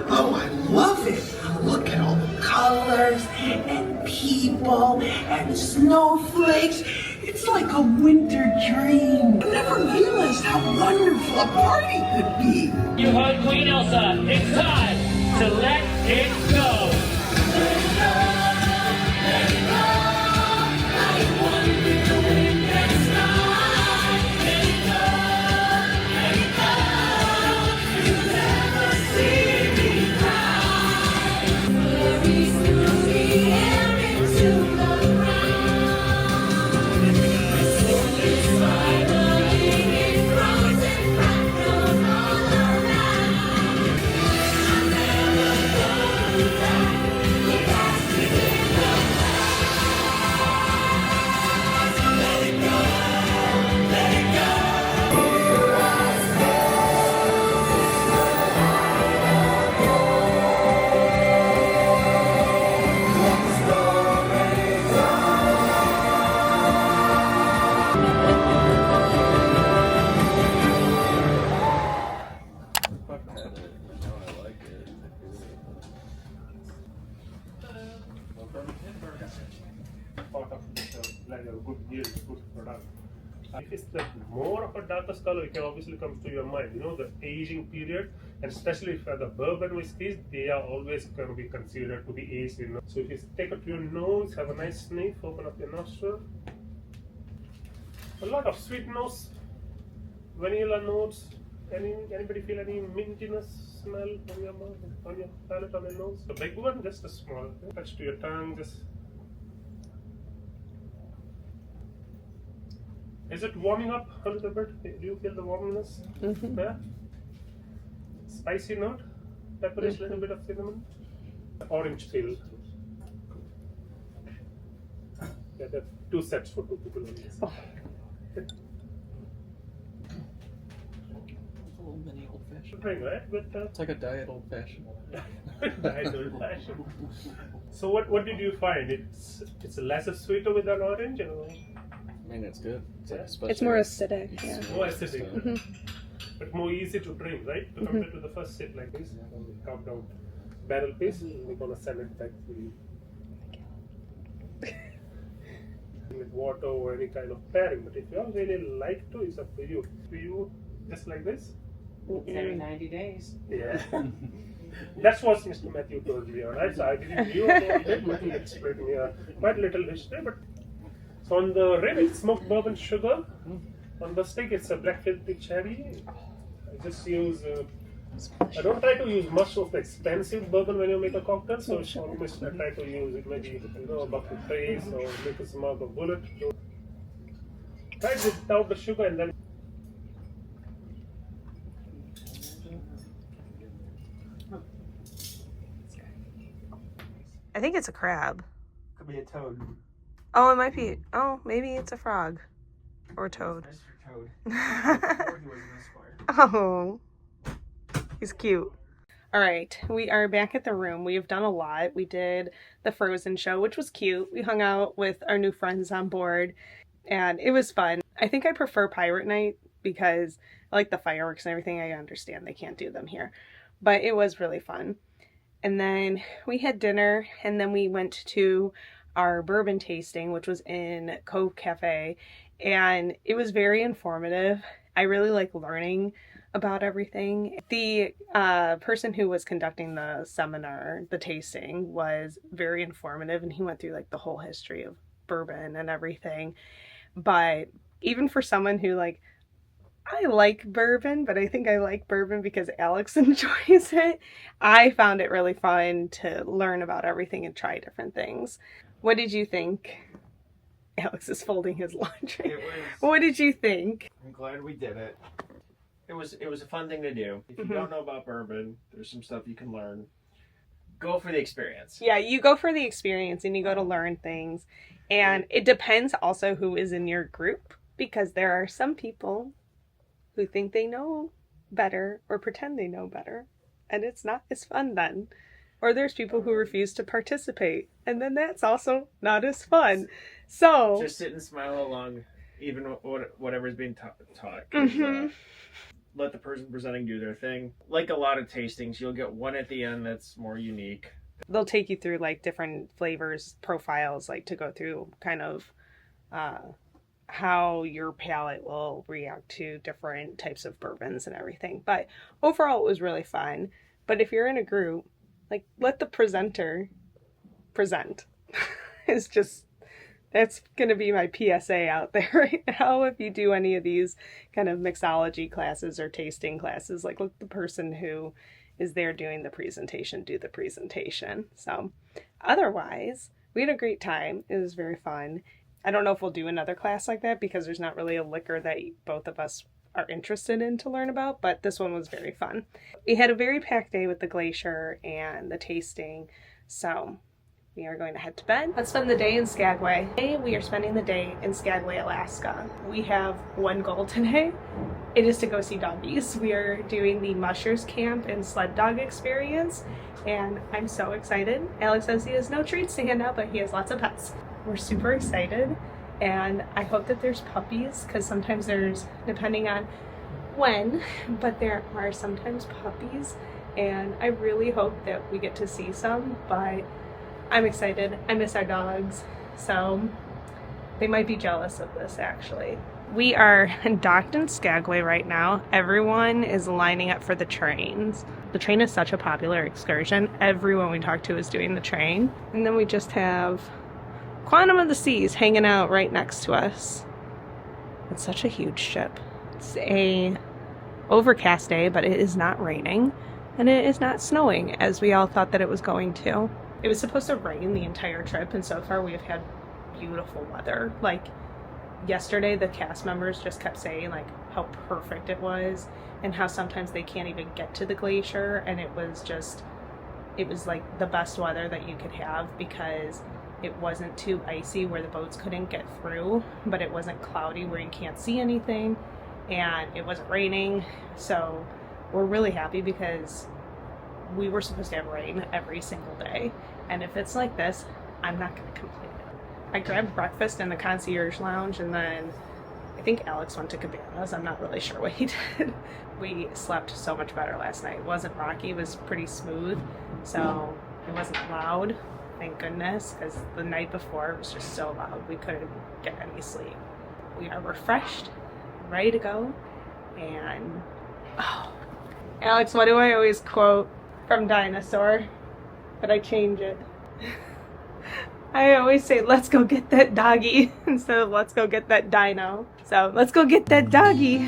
Oh, I love it. Look at all the colors and people and snowflakes. It's like a winter dream. I never realized how wonderful a party could be. You heard Queen Elsa. It's time to let it go. If it's like more of a darkest color, it can obviously come to your mind. You know, the aging period, and especially for the bourbon whiskeys, they are always going to be considered to be aged. You know? So if you take it to your nose, have a nice sniff, open up your nostril. A lot of sweet notes, vanilla notes. Anybody feel any mintiness smell on your mouth, on your palate, on your nose? The big one, just a small. Touch to your tongue, just. Is it warming up a little bit? Do you feel the warmness? Mm-hmm. Yeah. Spicy note, pepperish, little bit of cinnamon. Orange peel. Yeah, there are 2 sets for 2 people only. Oh. It's a little mini old fashioned. Drink, right? But, it's like a diet old fashioned. diet old fashioned. So what did you find? It's lesser sweeter with that orange, or? I mean, it's good. It's like a special. It's more acidic. Yeah. More acidic. But more easy to drink, right? To compare to the first sip like this, we carve down barrel piece, and we're gonna send it back to you. With water or any kind of pairing, but if you all really like to, it's up to you. Do you just like this? Every 90 days. Yeah. That's what Mr. Matthew told me, alright? So I didn't knew about it, but he explained me quite little history. But so on the rib, it's smoked bourbon sugar. On the stick, it's a black filthy cherry. I just use. I don't try to use much of the expensive bourbon when you make a cocktail. So it's almost I try to use it maybe a buck of trace or make a small of bullet. Try it without the sugar and then. I think it's a crab. Could be a toad. Oh, it might be. Oh, maybe it's a frog. Or a toad. Mr. Toad. Before he was an esquire. Oh. He's cute. All right, we are back at the room. We have done a lot. We did the Frozen show, which was cute. We hung out with our new friends on board, and it was fun. I think I prefer Pirate Night because I like the fireworks and everything. I understand they can't do them here, but it was really fun. And then we had dinner, and then we went to our bourbon tasting, which was in Cove Cafe, and it was very informative. I really like learning about everything. The person who was conducting the seminar, the tasting, was very informative, and he went through like the whole history of bourbon and everything. But even for someone who like, I like bourbon, but I think I like bourbon because Alex enjoys it, I found it really fun to learn about everything and try different things. What did you think? Alex is folding his laundry. What did you think? I'm glad we did it. It was a fun thing to do. If you don't know about bourbon, there's some stuff you can learn. Go for the experience. Yeah, you go for the experience and you go to learn things. And it depends also who is in your group, because there are some people who think they know better or pretend they know better, and it's not as fun then. Or there's people who refuse to participate, and then that's also not as fun. So just sit and smile along, even whatever's being taught. Let the person presenting do their thing. Like a lot of tastings, you'll get one at the end that's more unique. They'll take you through like different flavors, profiles, like to go through kind of how your palate will react to different types of bourbons and everything. But overall, it was really fun. But if you're in a group, like, let the presenter present. It's just, that's going to be my PSA out there right now. If you do any of these kind of mixology classes or tasting classes, like, let the person who is there doing the presentation do the presentation. So otherwise, we had a great time. It was very fun. I don't know if we'll do another class like that because there's not really a liquor that both of us are interested in to learn about, but this one was very fun. We had a very packed day with the Glacier and the tasting, so we are going to head to bed. Let's spend the day in Skagway. Today we are spending the day in Skagway, Alaska. We have one goal today. It is to go see doggies. We are doing the Mushers Camp and Sled Dog Experience, and I'm so excited. Alex says he has no treats to hand out, but he has lots of pets. We're super excited, and I hope that there's puppies, because sometimes there's, depending on when, but there are sometimes puppies, and I really hope that we get to see some, but I'm excited. I miss our dogs, so they might be jealous of this, actually. We are docked in Skagway right now. Everyone is lining up for the trains. The train is such a popular excursion. Everyone we talk to is doing the train. And then we just have Quantum of the Seas hanging out right next to us. It's such a huge ship. It's a overcast day, but it is not raining, and it is not snowing as we all thought that it was going to. It was supposed to rain the entire trip, and so far we have had beautiful weather. Like yesterday, the cast members just kept saying like how perfect it was and how sometimes they can't even get to the glacier, and it was like the best weather that you could have because it wasn't too icy where the boats couldn't get through, but it wasn't cloudy where you can't see anything, and it wasn't raining. So we're really happy because we were supposed to have rain every single day, and if it's like this, I'm not going to complain. I grabbed breakfast in the concierge lounge, and then I think Alex went to Cabanas. I'm not really sure what he did. We slept so much better last night. It wasn't rocky, it was pretty smooth, so it wasn't loud, thank goodness, because the night before it was just so loud we couldn't get any sleep. We are refreshed, ready to go, and oh, Alex, what do I always quote from Dinosaur? But I change it. I always say, let's go get that doggy instead of let's go get that dino. So let's go get that doggy.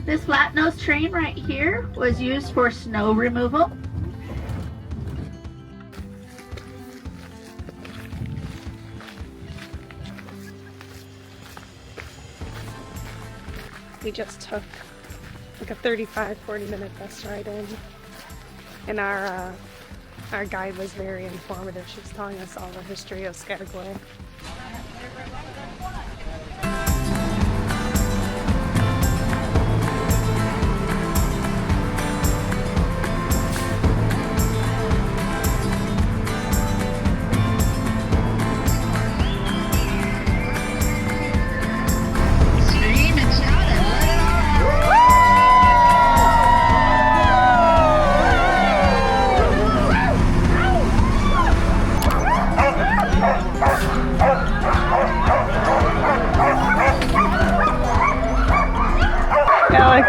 This flat-nosed train right here was used for snow removal. We just took like a 35-40 minute bus ride in, and our guide was very informative. She was telling us all the history of Skagway. Alex,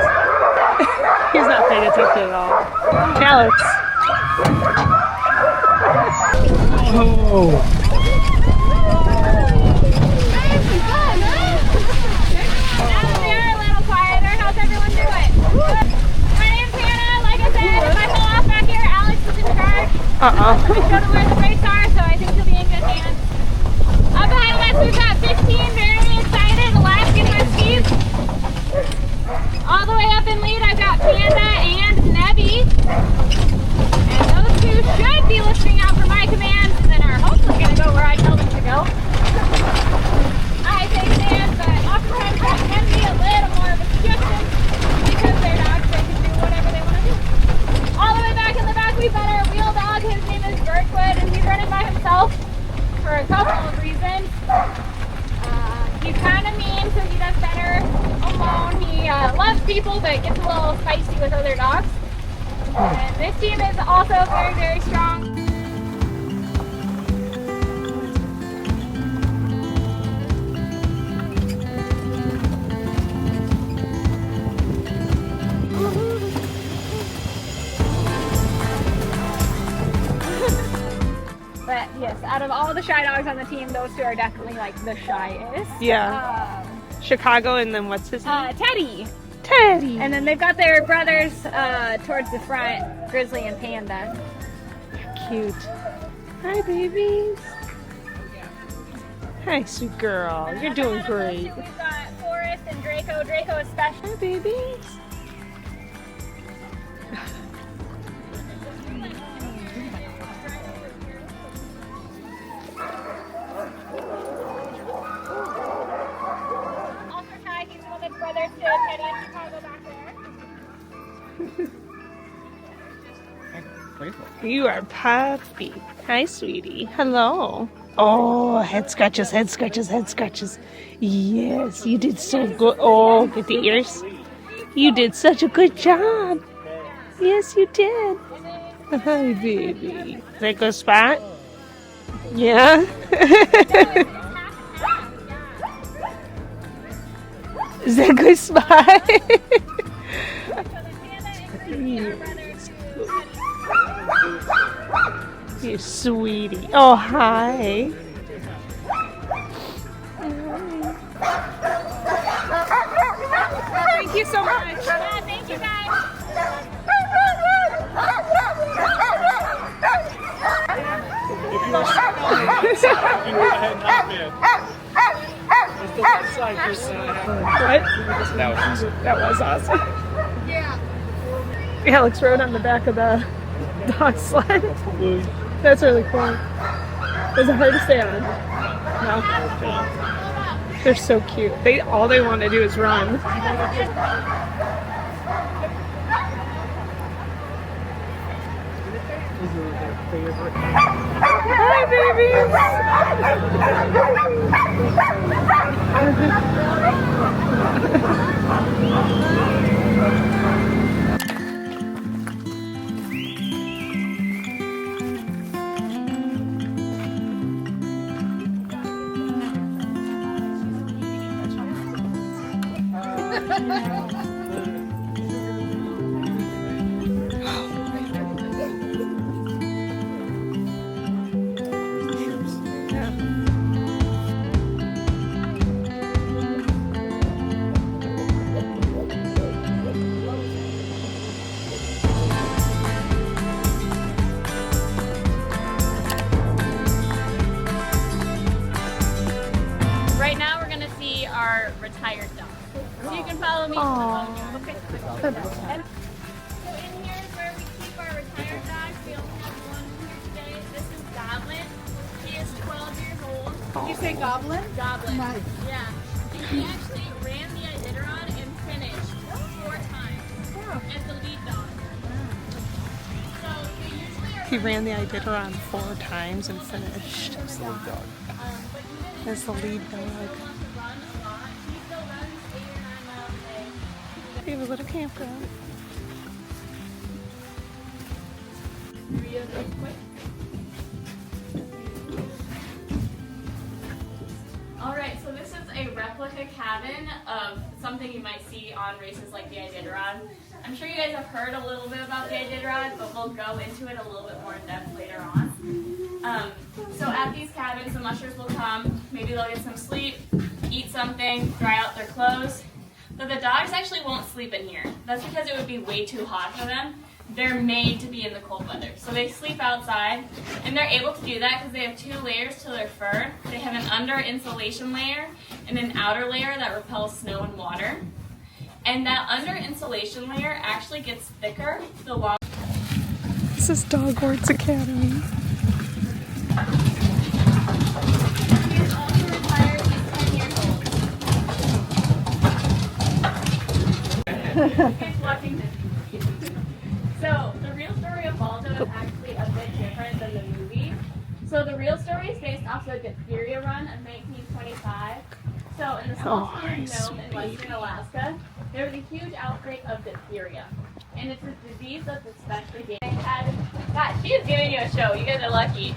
he's not paying attention at all. Alex. Oh. They're a little quieter. How's everyone doing? My name's Hannah. Like I said, if I fall off back here, Alex is in charge. We go to where the brakes are, so I think he'll be in good hands. Up ahead of us, we've got 15 very excited Alaskan Huskies. All the way up in lead, I've got Panda and Nebby. And those two should be listening out for my commands and then are hopefully going to go where I tell them to go. I take stand, but oftentimes that can be a little more of a suggestion because they're dogs, they can do whatever they want to do. All the way back in the back, we've got our wheel dog. His name is Birkwood, and he's running by himself for a couple of reasons. He's kind of mean, so he does better alone. He loves people, but gets a little spicy with other dogs. And this team is also very, very strong. But yes, out of all the shy dogs on the team, those two are definitely like the shyest. Yeah. Chicago, and then what's his name? Teddy. Teddy. And then they've got their brothers towards the front, Grizzly and Panda. Cute. Hi, babies. Hi, sweet girl. You're doing great. We've got Forrest and Draco. Draco is special. Hi, babies. Brothers to Teddy and Chicago back there. You are puppy. Hi, sweetie. Hello. Oh, head scratches, head scratches, head scratches. Yes, you did so good. Oh, with the ears. You did such a good job. Yes, you did. Hi, baby. Is that a good spot? Yeah. Is that a good spot? You sweetie. Oh, hi. Thank you so much. Yeah, thank you guys. What? That was awesome. Alex rode on the back of the dog sled. That's really cool. Is it hard to stay on? No. They're so cute. All they want to do is run. Hi, babies! Right now we're gonna see our retired dog. So you can follow me. Okay. So in here is where we keep our retired dogs. We only have one here today. This is Goblin. He is 12 years old. Did you say Goblin? Goblin. Nice. Yeah. He actually ran the Iditarod and finished 4 times as the lead dog. So they usually are. He ran the Iditarod 4 times and finished. That's the lead dog. As the lead dog. We have a little campground. Alright, so this is a replica cabin of something you might see on races like the Iditarod. I'm sure you guys have heard a little bit about the Iditarod, but we'll go into it a little bit more in depth later on. So at these cabins, the mushers will come, maybe they'll get some sleep, eat something, dry out their clothes. But the dogs actually won't sleep in here. That's because it would be way too hot for them. They're made to be in the cold weather. So they sleep outside, and they're able to do that because they have 2 layers to their fur. They have an under insulation layer and an outer layer that repels snow and water. And that under insulation layer actually gets thicker the longer. This is Dog Arts Academy. He is also retired. He's 10 years old. He's watching this. So the real story of Balto is actually a bit different than the movie. So the real story is based off the diphtheria run of 1925. So in the small town of Juneau in western Alaska, there was a huge outbreak of diphtheria. And it's a disease that's especially dangerous. God, she is giving you a show. You guys are lucky.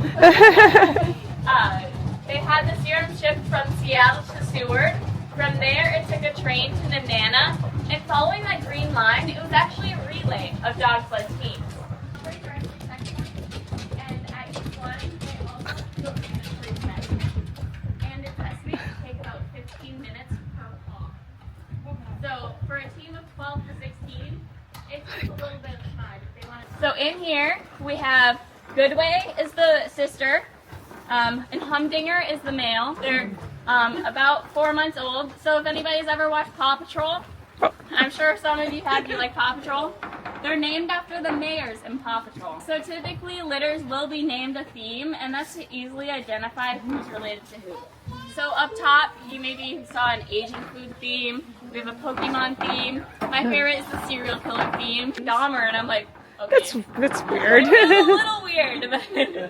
They had the serum shipped from Seattle to Seward. From there, it took a train to Nenana. And following that green line, it was actually a relay of dog sled teams. And at each one, they also took mandatory medicine. And it's estimated to take about 15 minutes per call. So for a team of 12 to 16, it takes a little bit of time if they want to. So in here, we have Goodway is the sister, and Humdinger is the male. They're about 4 months old. So if anybody's ever watched Paw Patrol, I'm sure some of you have. You like Paw Patrol? They're named after the mayors in Paw Patrol. So typically litters will be named a theme, and that's to easily identify who's related to who. So up top, you maybe saw an Asian food theme. We have a Pokemon theme. My favorite is the serial killer theme, Dahmer, and I'm like, okay. That's weird. It's a little weird.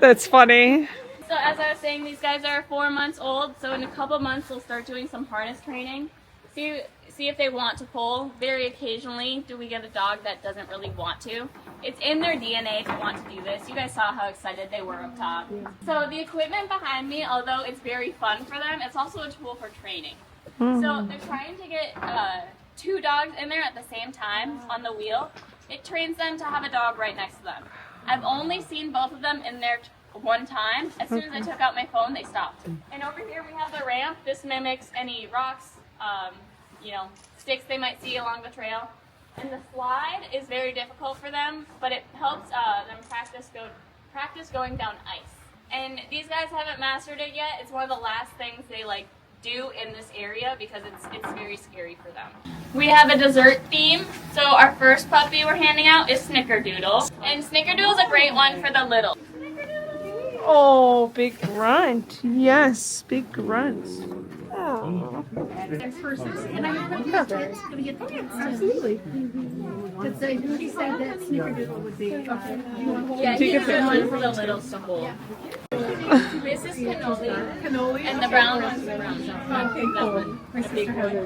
That's funny. So as I was saying, these guys are 4 months old, so in a couple months we'll start doing some harness training. See if they want to pull. Very occasionally do we get a dog that doesn't really want to. It's in their DNA to want to do this. You guys saw how excited they were up top. So the equipment behind me, although it's very fun for them, it's also a tool for training. So they're trying to get 2 dogs in there at the same time on the wheel. It trains them to have a dog right next to them. I've only seen both of them in there one time. As soon as I took out my phone, they stopped. And over here we have the ramp. This mimics any rocks, sticks they might see along the trail. And the slide is very difficult for them, but it helps them practice going down ice. And these guys haven't mastered it yet. It's one of the last things they do in this area because it's very scary for them. We have a dessert theme. So our first puppy we're handing out is Snickerdoodle. And Snickerdoodle's a great one for the little. Oh, big grunt. Yes, big grunt. Oh. Absolutely. Because they already said that Snickerdoodle would be. Okay. Yeah, he's the one for the little symbol. This is cannoli. And the brown one's the brown. Okay, cool.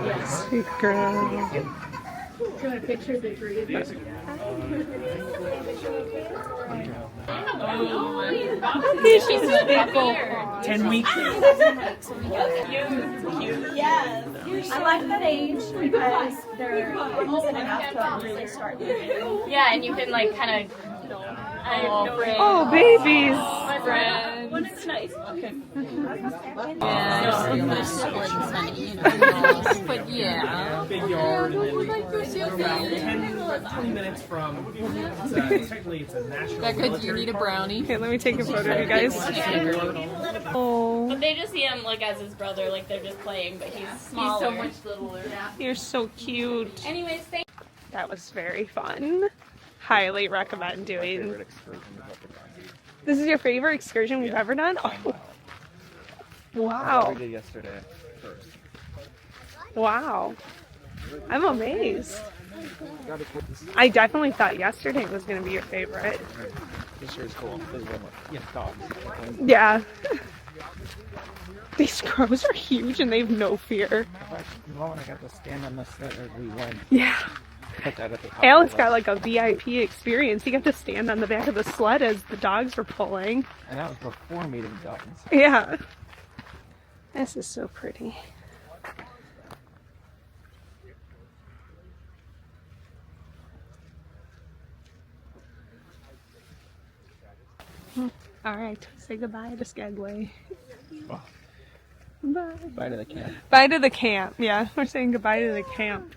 Yes. Big girl. Do you want a picture of the three of you? She's so big. 10 weeks. Yes. I like that age because they're almost enough to really start moving. Yeah, and you can like kind of. Oh, babies. My friend. One is nice. Okay. But yeah. Big yard and then around 20 minutes from, technically it's a national military. You need a brownie. Okay, let me take a photo of you guys. Oh. But they just see him like as his brother, like they're just playing, but he's smaller. He's so much littler. You're so cute. Anyways, That was very fun. Highly recommend doing. This is your favorite excursion we've ever done? Oh. Wow. We did yesterday first. Wow. I'm amazed. I definitely thought yesterday was going to be your favorite. This year is cool. This is one more. Dogs. Yeah. These crows are huge and they have no fear. I got to stand on the sled as we went. Yeah. Put that at the top. Alex got like a VIP experience. He got to stand on the back of the sled as the dogs were pulling. And that was before meeting dogs. Yeah. This is so pretty. All right, say goodbye to Skagway. Bye. Bye to the camp. Bye to the camp. Yeah, we're saying goodbye to the camp.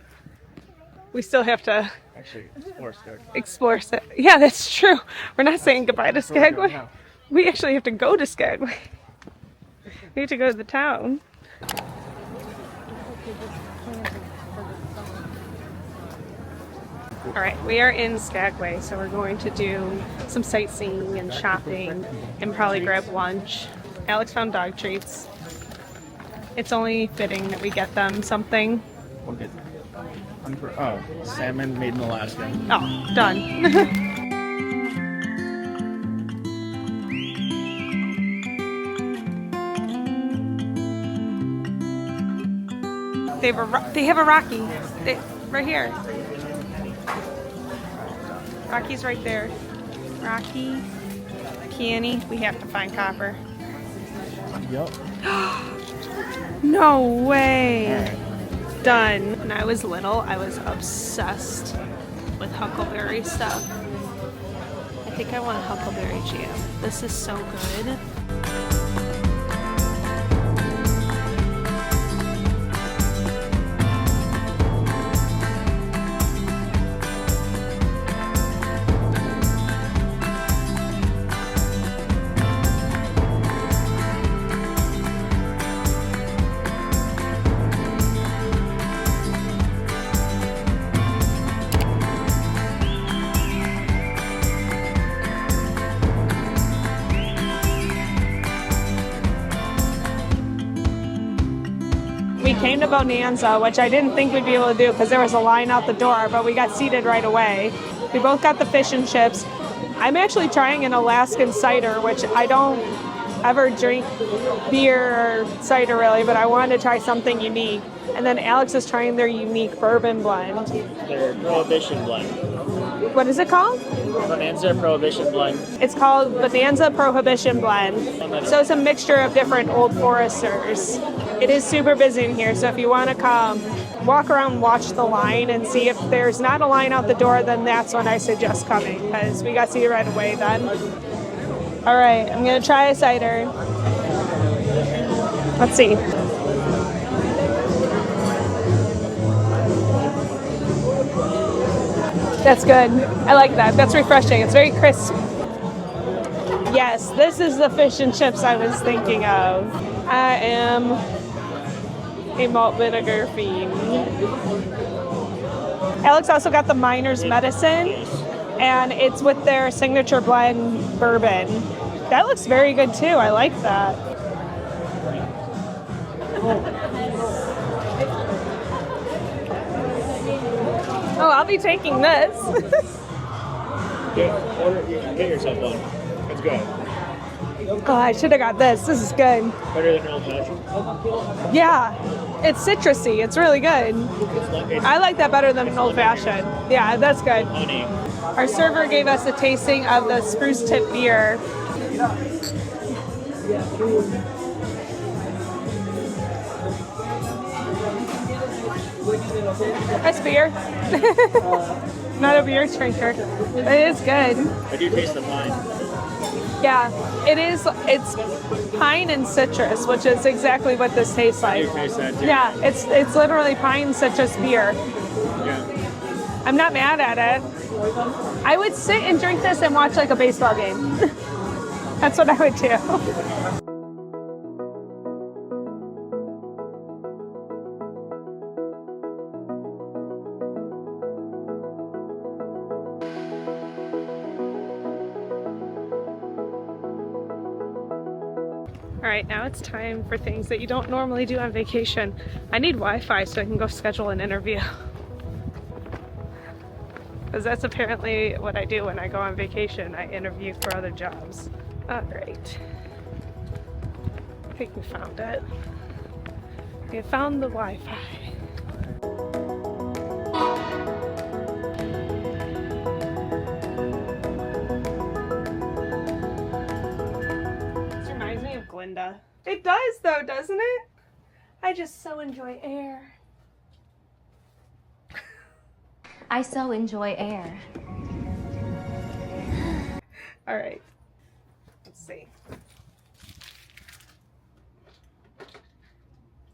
We still have to actually explore Skagway. Explore. Yeah, that's true. We're not saying goodbye to Skagway. We actually have to go to Skagway. We have to go to the town. All right, we are in Skagway, so we're going to do some sightseeing and shopping and probably grab lunch. Alex found dog treats. It's only fitting that we get them something. We'll get salmon made in Alaska. Oh, done. They have a Rocky. Right here. Rocky's right there. Rocky, Peony. We have to find Copper. Yep. No way. Done. When I was little, I was obsessed with Huckleberry stuff. I think I want a Huckleberry jam. This is so good. We came to Bonanza, which I didn't think we'd be able to do because there was a line out the door, but we got seated right away. We both got the fish and chips. I'm actually trying an Alaskan cider, which I don't ever drink beer or cider really, but I wanted to try something unique. And then Alex is trying their unique bourbon blend. Their Prohibition blend. What is it called? Bonanza Prohibition blend. It's called Bonanza Prohibition Blend. So it's a mixture of different Old Foresters. It is super busy in here, so if you want to come, walk around, watch the line, and see if there's not a line out the door, then that's when I suggest coming, because we got to see it right away then. All right, I'm going to try a cider. Let's see. That's good. I like that. That's refreshing. It's very crisp. Yes, this is the fish and chips I was thinking of. I am a malt vinegar fiend. Alex also got the Miner's Medicine, and it's with their signature blend bourbon. That looks very good too. I like that. Oh, I'll be taking this. Get yourself one. That's good. Oh, I should have got this. This is good. Better than old fashioned. Yeah, it's citrusy. It's really good. I like that better than an old fashioned. Yeah, that's good. Honey. Our server gave us a tasting of the Spruce Tip beer. That's beer. Not a beer drinker. It is good. I do taste the pine. Yeah, it is. It's pine and citrus, which is exactly what this tastes like. I do taste that too. Yeah, it's literally pine citrus beer. Yeah. I'm not mad at it. I would sit and drink this and watch like a baseball game. That's what I would do. Alright, now it's time for things that you don't normally do on vacation. I need Wi-Fi so I can go schedule an interview. Because that's apparently what I do when I go on vacation. I interview for other jobs. Alright. I think we found it. We have found the Wi-Fi. Glinda. It does though, doesn't it? I just so enjoy air. I so enjoy air. All right. Let's see.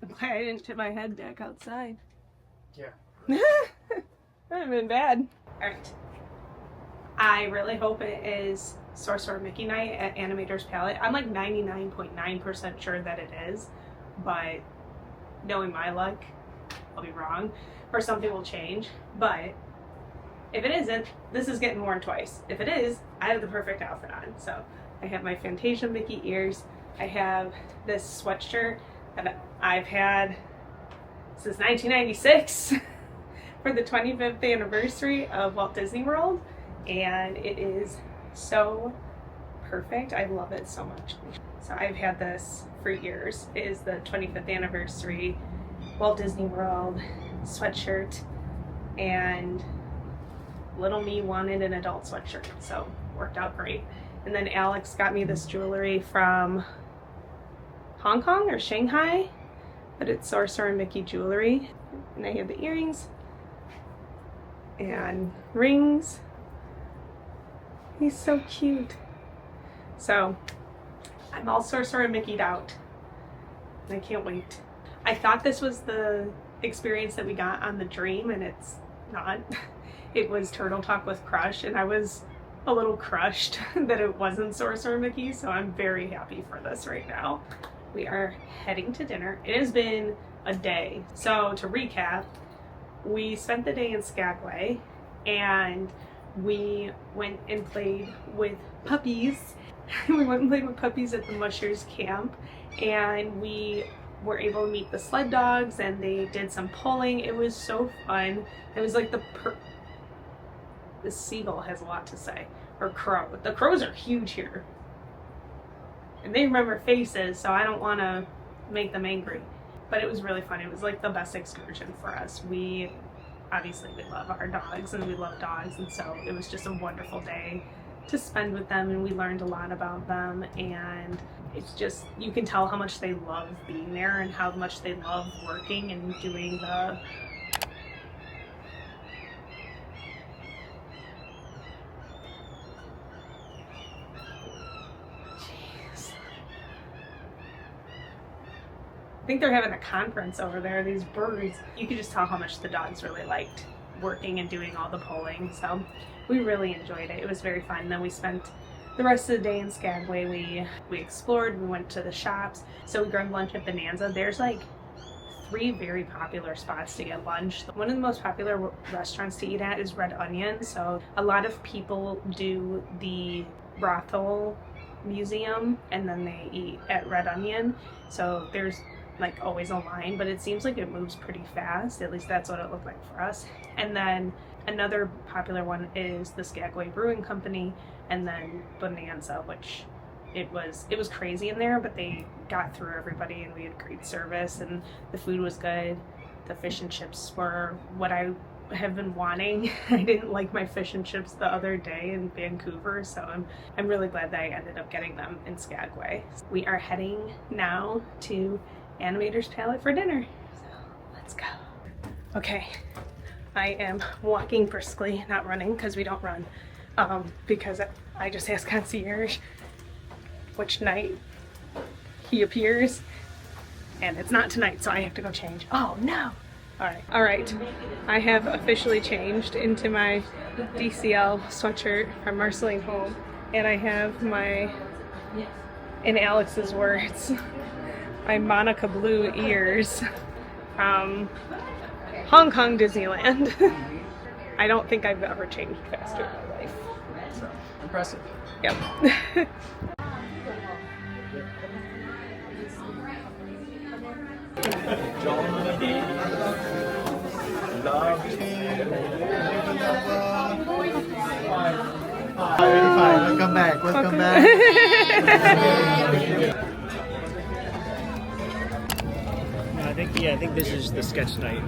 I'm glad I didn't tip my head back outside. Yeah. That would have been bad. All right. I really hope it is Sorcerer Mickey Night at Animator's Palette. I'm like 99.9% sure that it is, but knowing my luck, I'll be wrong, or something will change. But if it isn't, this is getting worn twice. If it is, I have the perfect outfit on. So I have my Fantasia Mickey ears. I have this sweatshirt that I've had since 1996 for the 25th anniversary of Walt Disney World, and it is so perfect. I love it so much. So I've had this for years. It is the 25th anniversary Walt Disney World sweatshirt, and little me wanted an adult sweatshirt, so worked out great. And then Alex got me this jewelry from Hong Kong or Shanghai, but it's Sorcerer Mickey jewelry. And I have the earrings and rings. He's so cute. So I'm all Sorcerer Mickey'd out, and I can't wait. I thought this was the experience that we got on the Dream, and it's not. It was Turtle Talk with Crush, and I was a little crushed that it wasn't Sorcerer Mickey, so I'm very happy for this right now. We are heading to dinner. It has been a day. So to recap, we spent the day in Skagway, and we went and played with puppies. We went and played with puppies at the Mushers camp, and we were able to meet the sled dogs, and they did some pulling. It was so fun. It was like the seagull has a lot to say, or crow. The crows are huge here, and they remember faces, so I don't want to make them angry. But it was really fun. It was like the best excursion for us. Obviously we love our dogs, and we love dogs, and so it was just a wonderful day to spend with them, and we learned a lot about them, and it's just, you can tell how much they love being there and how much they love working and doing the I think they're having a conference over there, these birds. You could just tell how much the dogs really liked working and doing all the pulling. So we really enjoyed it. It was very fun. And then we spent the rest of the day in Skagway, we explored, we went to the shops. So we grabbed lunch at Bonanza. There's like 3 very popular spots to get lunch. One of the most popular restaurants to eat at is Red Onion. So a lot of people do the brothel museum and then they eat at Red Onion. So there's like always a line, but it seems like it moves pretty fast. At least that's what it looked like for us. And then another popular one is the Skagway Brewing Company, and then Bonanza, which it was crazy in there, but they got through everybody and we had great service and the food was good. The fish and chips were what I have been wanting. I didn't like my fish and chips the other day in Vancouver, so I'm really glad that I ended up getting them in Skagway. We are heading now to Animator's Palette for dinner, so let's go. Okay, I am walking briskly, not running because we don't run, because I just asked concierge which night he appears, and it's not tonight, so I have to go change. Oh no! All right. I have officially changed into my DCL sweatshirt from Marceline Home, and I have my, in Alex's words, my Monica Blue ears from Hong Kong Disneyland. I don't think I've ever changed faster in my life. So. Impressive. Yep. Welcome back. Welcome back. I think this is the sketch night.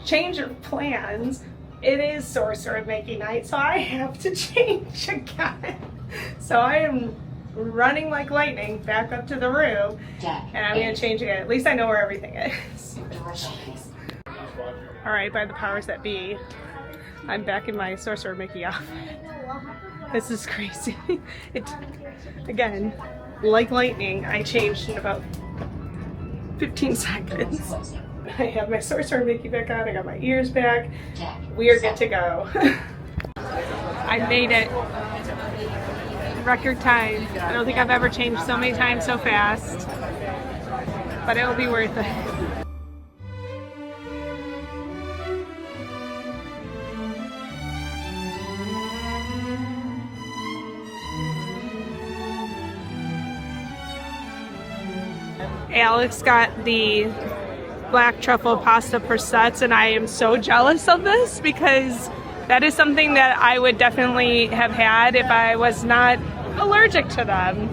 Change of plans. It is sorcerer making night, so I have to change again. So I am running like lightning back up to the room, and I'm gonna change again. At least I know where everything is. All right, by the powers that be, I'm back in my sorcerer Mickey outfit. This is crazy. Again, like lightning, I changed in about 15 seconds. I have my sorcerer Mickey back on, I got my ears back. We are good to go. I made it. Record time. I don't think I've ever changed so many times so fast, but it'll be worth it. Alex got the black truffle pasta per sets, and I am so jealous of this because that is something that I would definitely have had if I was not allergic to them.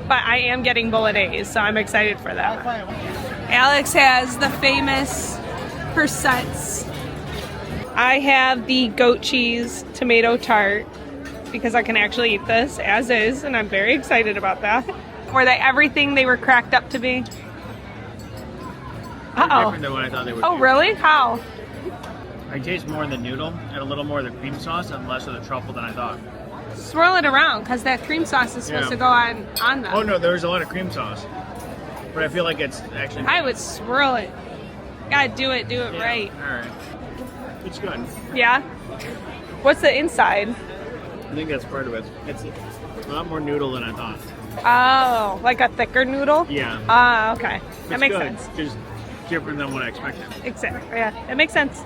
But I am getting bolognese, so I'm excited for that. Alex has the famous per sets. I have the goat cheese tomato tart because I can actually eat this as is, and I'm very excited about that. Were they everything they were cracked up to be? Different than what I thought they would Oh, be. really? How? I taste more of the noodle and a little more of the cream sauce and less of the truffle than I thought. Swirl it around, because that cream sauce is supposed to go on them. Oh no, there was a lot of cream sauce. But I feel like it's actually... I would swirl it. Gotta do it right. Alright. It's good. Yeah? What's the inside? I think that's part of it. It's a lot more noodle than I thought. Oh, like a thicker noodle? Yeah. Ah, okay. That It's makes good. sense. Just different than what I expected. Exactly. Yeah, it makes sense.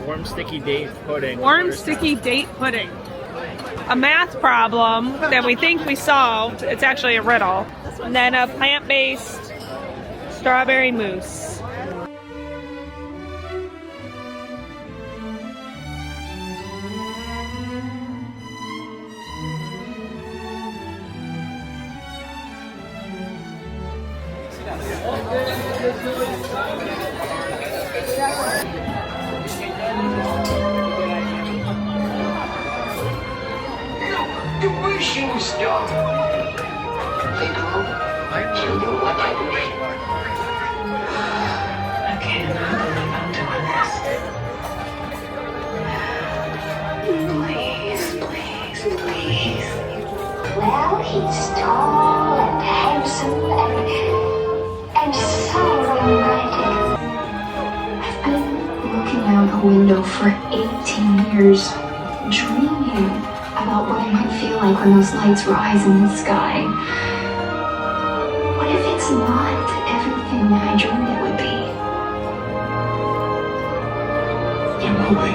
Warm sticky date pudding. Warm sticky date pudding. A math problem that we think we solved. It's actually a riddle. And then a plant-based strawberry mousse. The wishing star. Little, you know what I wish. I cannot believe I'm doing this. Please, please, please. Well, he's tall and handsome and so romantic. I've been looking out a window for 18 years, dreaming about what it might feel like when those lights rise in the sky. What if it's not everything I dreamed it would be? It will be.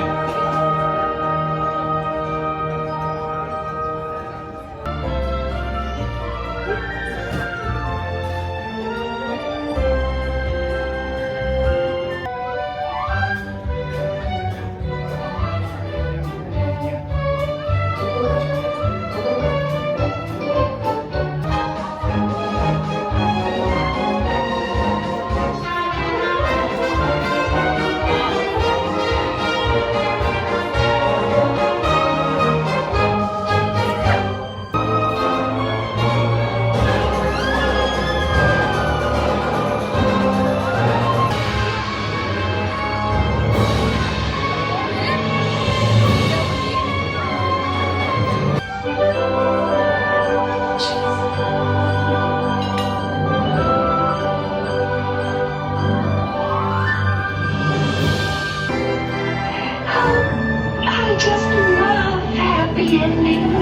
I just love happy endings.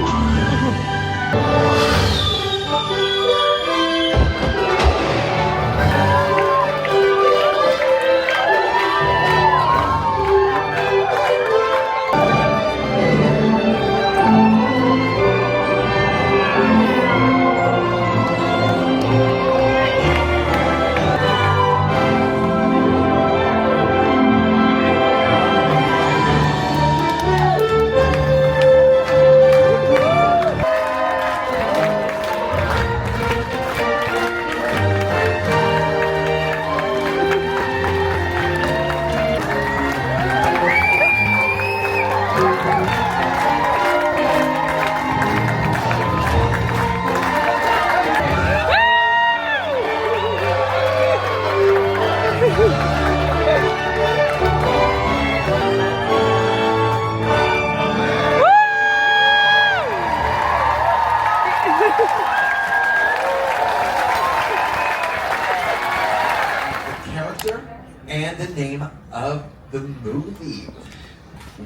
And the name of the movie.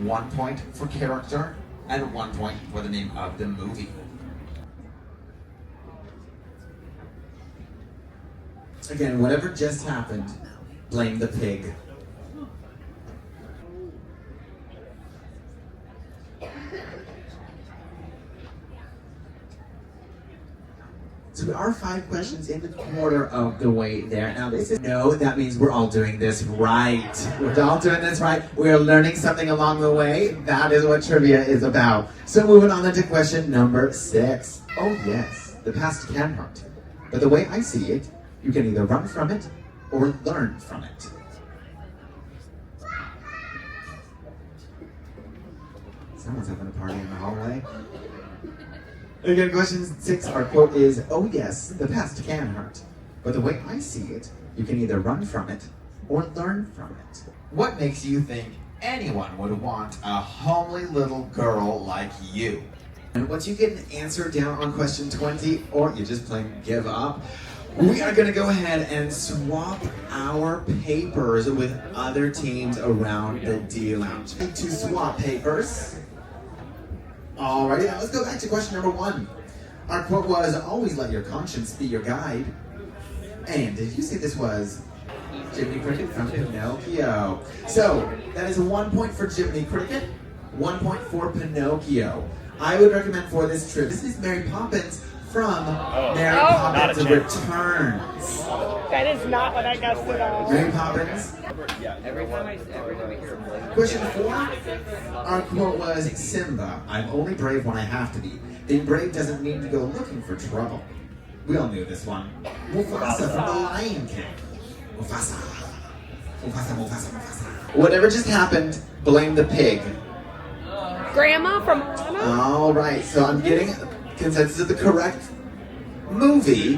1 point for character and 1 point for the name of the movie. Again, whatever just happened, blame the pig. So we are 5 questions in the quarter of the way there. Now this is no, that means we're all doing this right. We're all doing this right. We're learning something along the way. That is what trivia is about. So moving on to question number 6. Oh yes, the past can hurt. But the way I see it, you can either run from it or learn from it. Someone's having a party in the hallway. Again, question 6, our quote is, oh yes, the past can hurt. But the way I see it, you can either run from it or learn from it. What makes you think anyone would want a homely little girl like you? And once you get an answer down on question 20, or you just plain give up, we are going to go ahead and swap our papers with other teams around the D Lounge. To swap papers. Alrighty, now let's go back to question number 1. Our quote was, always let your conscience be your guide. And did you say this was Jiminy Cricket from Pinocchio? So, that is 1 point for Jiminy Cricket, 1 point for Pinocchio. I would recommend for this trip, this is Mary Poppins from Mary Poppins Returns. That is not what I guessed at all. Mary Poppins. Every time I hear him play. Question 4, our quote was, Simba, I'm only brave when I have to be. Being brave doesn't mean to go looking for trouble. We all knew this one. Mufasa from The Lion King. Mufasa. Mufasa, Mufasa, Mufasa. Whatever just happened, blame the pig. Grandma from Moana? All right, so I'm getting consensus of the correct movie,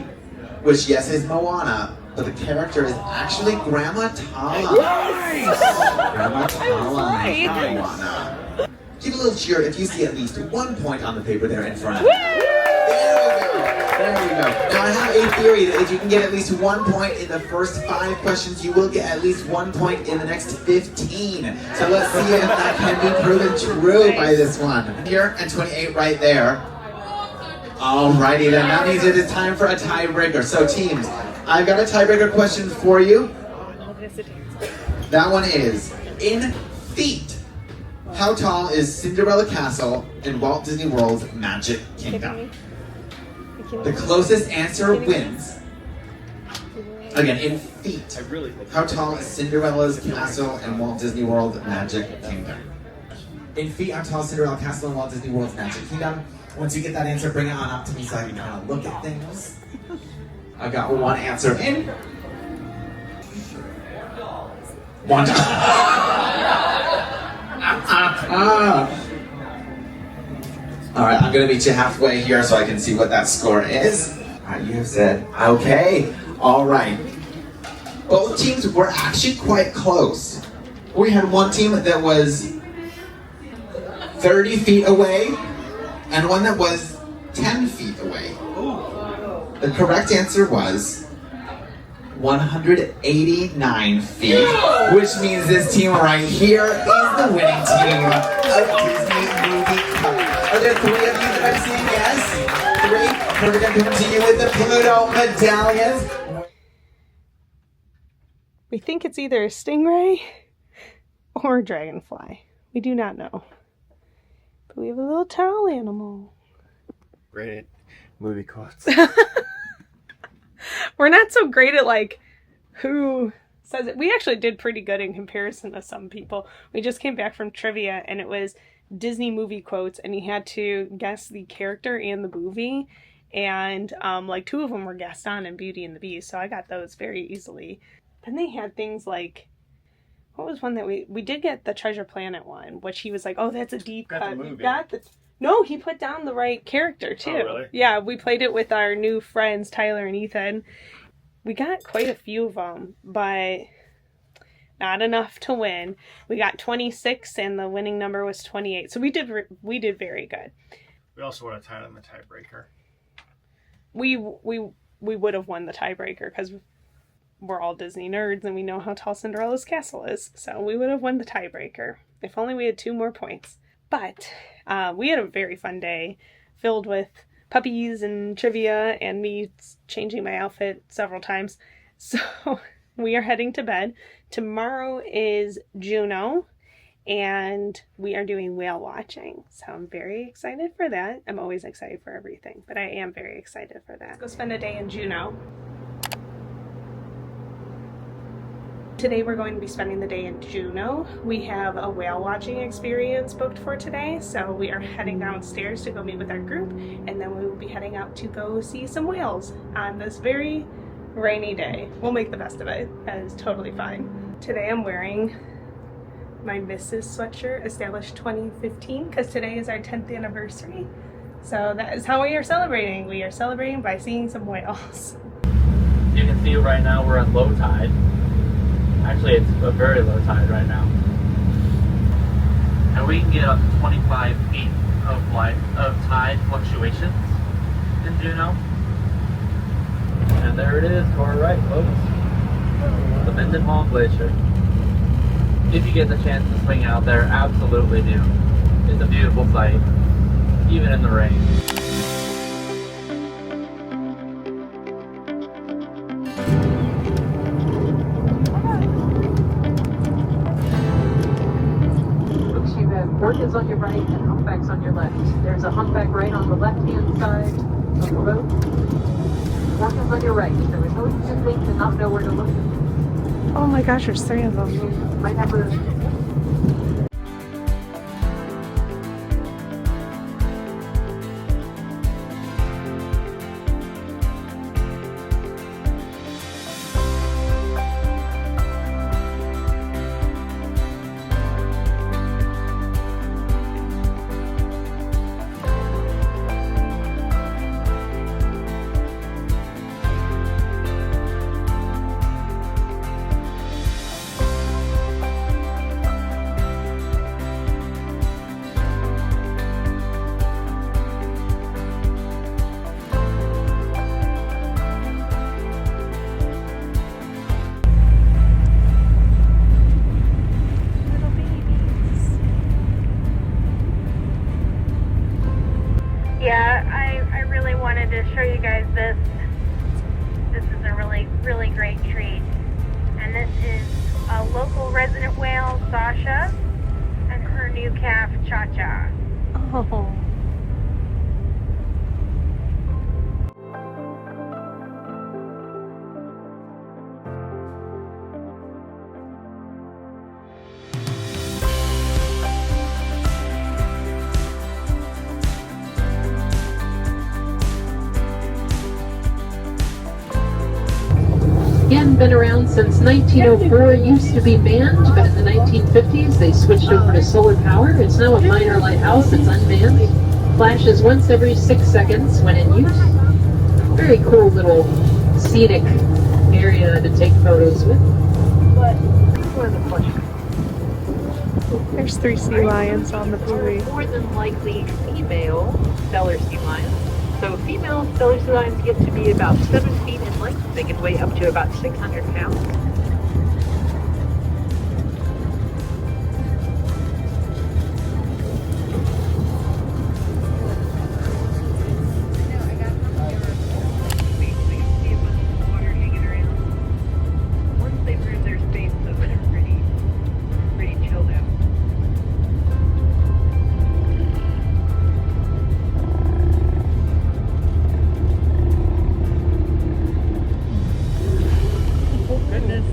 which, yes, is Moana, but the character is actually Grandma Tala. Grandma Tala in Moana. Give a little cheer if you see at least 1 point on the paper there in front of you. There we go. Now I have a theory that if you can get at least 1 point in the first 5 questions, you will get at least 1 point in the next 15. So let's see if that can be proven true by this one. Here and 28 right there. Alrighty then, that means it is time for a tiebreaker. So teams, I've got a tiebreaker question for you. That one is, in feet, how tall is Cinderella Castle in Walt Disney World's Magic Kingdom? The closest answer wins. Again, in feet, how tall is Cinderella's castle in Walt Disney World's Magic Kingdom? In feet, how tall is Cinderella Castle in Walt Disney World's Magic Kingdom? Once you get that answer, bring it on up to me so I can kind of look at things. I got one answer in. One. All right, I'm gonna meet you halfway here so I can see what that score is. All right, you have said, okay. All right. Both teams were actually quite close. We had one team that was 30 feet away and one that was 10 feet away. The correct answer was 189 feet, which means this team right here is the winning team of Disney Movie Cup. Are there 3 of you that I'm seeing yes? 3? We're going to come to you with the Pluto medallions. We think it's either a stingray or a dragonfly. We do not know. But we have a little towel animal. Great movie quotes. We're not so great at like who says it. We actually did pretty good in comparison to some people. We just came back from trivia and it was Disney movie quotes and you had to guess the character and the movie. And like 2 of them were guessed on in Beauty and the Beast, so I got those very easily. Then they had things like, what was one that we did get the Treasure Planet one, which he was like, oh, that's a deep cut. No, he put down the right character too. Oh, really? Yeah, we played it with our new friends, Tyler and Ethan. We got quite a few of them, but not enough to win. We got 26 and the winning number was 28. So we did very good. We also would have tied on the tiebreaker. We would have won the tiebreaker because we're all Disney nerds and we know how tall Cinderella's castle is. So we would have won the tiebreaker. If only we had 2 more points. But we had a very fun day filled with puppies and trivia and me changing my outfit several times. So we are heading to bed. Tomorrow is Juneau and we are doing whale watching. So I'm very excited for that. I'm always excited for everything, but I am very excited for that. Let's go spend a day in Juneau. Today we're going to be spending the day in Juneau. We have a whale watching experience booked for today, so we are heading downstairs to go meet with our group, and then we will be heading out to go see some whales on this very rainy day. We'll make the best of it. That is totally fine. Today I'm wearing my Mrs. sweatshirt, established 2015, because today is our 10th anniversary. So that is how we are celebrating. We are celebrating by seeing some whales. You can see right now we're at low tide. Actually, it's a very low tide right now. And we can get up to 25 feet of tide fluctuations in Juneau. And there it is to our right, folks. The Mendenhall Glacier. If you get the chance to swing out there, absolutely do. It's a beautiful sight, even in the rain. Orchids on your right and humpbacks on your left. There's a humpback right on the left-hand side of the road. Orchids on your right. There was no reason to not know where to look. Oh my gosh, there's 3 of them. You might have a local resident whale, Sasha, and her new calf, Cha-Cha. Oh. Again, been around since 1904. Used to be manned, but in the 1950s they switched over to solar power. It's now a minor lighthouse. It's unmanned. Flashes once every 6 seconds when in use. Very cool little scenic area to take photos with. But for the pleasure. There's 3 sea lions on the buoy. More than likely female Steller sea lions. So female Steller sea lions get to be about 7 feet in length. They can weigh up to about 600 pounds. Once they prove their space, so they're pretty chilled out. Goodness.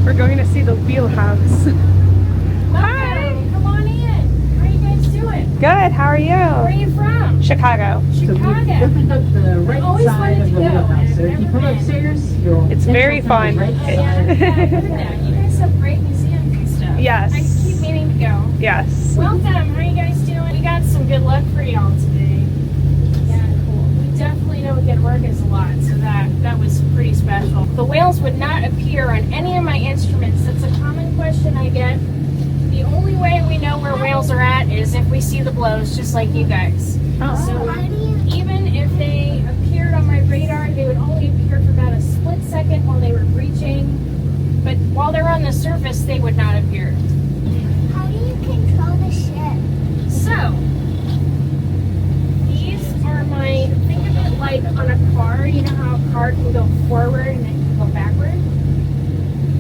We're going to see the wheelhouse. Hi. Come on in. How are you guys doing? Good. How are you? Where are you from? Chicago. Chicago. Opened up the right Always side wanted of to the go. wheelhouse. So if I've you never come been. upstairs, you'll It's very fun. Yeah, I've heard that. You guys have great museums and stuff. Yes. I keep meaning to go. Yes. Welcome. How are you guys doing? We got some good luck for y'all today. Yeah, cool. We definitely know good work is a lot, so that was pretty special. The whales would not appear on any of my instruments. That's a common question I get. The only way we know where whales are at is if we see the blows, just like you guys. Oh. So even if they appeared on my radar, they would only appear for about a split second while they were breaching. But while they're on the surface, they would not appear. How do you control the ship? So, these are my, think of it like on a car. You know how a car can go forward and then can go backward?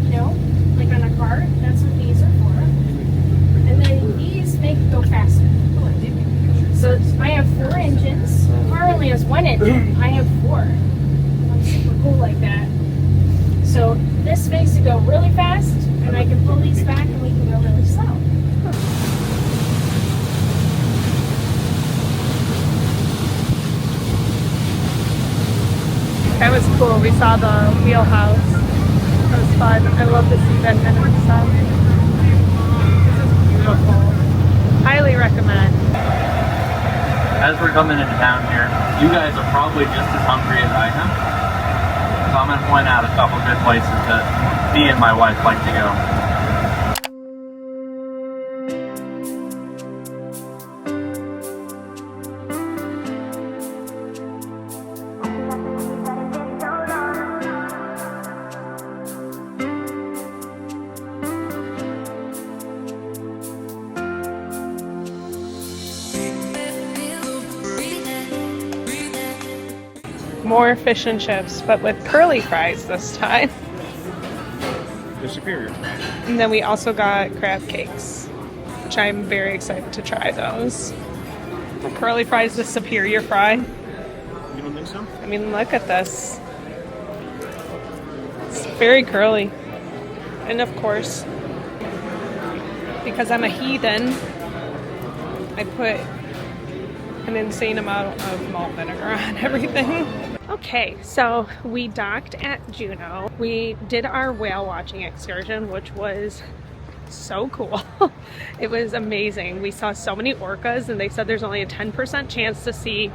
You know, like on a car, that's what these are for. And then these make it go faster. So I have 4 engines. The car only has 1 engine. I have 4. I'm super cool like that. So this makes it go really fast, and I can pull these back and we can go really slow. That was cool. We saw the wheelhouse. That was fun. I love the sea vent and stuff. This is beautiful. Highly recommend. As we're coming into town here, you guys are probably just as hungry as I am. So I'm going to point out a couple good places that me and my wife like to go. More fish and chips, but with curly fries this time. They're superior. And then we also got crab cakes, which I'm very excited to try those. The curly fry is the superior fry. You don't think so? I mean, look at this. It's very curly. And of course, because I'm a heathen, I put an insane amount of malt vinegar on everything. Okay, so we docked at Juneau. We did our whale watching excursion, which was so cool. It was amazing. We saw so many orcas, and they said there's only a 10% chance to see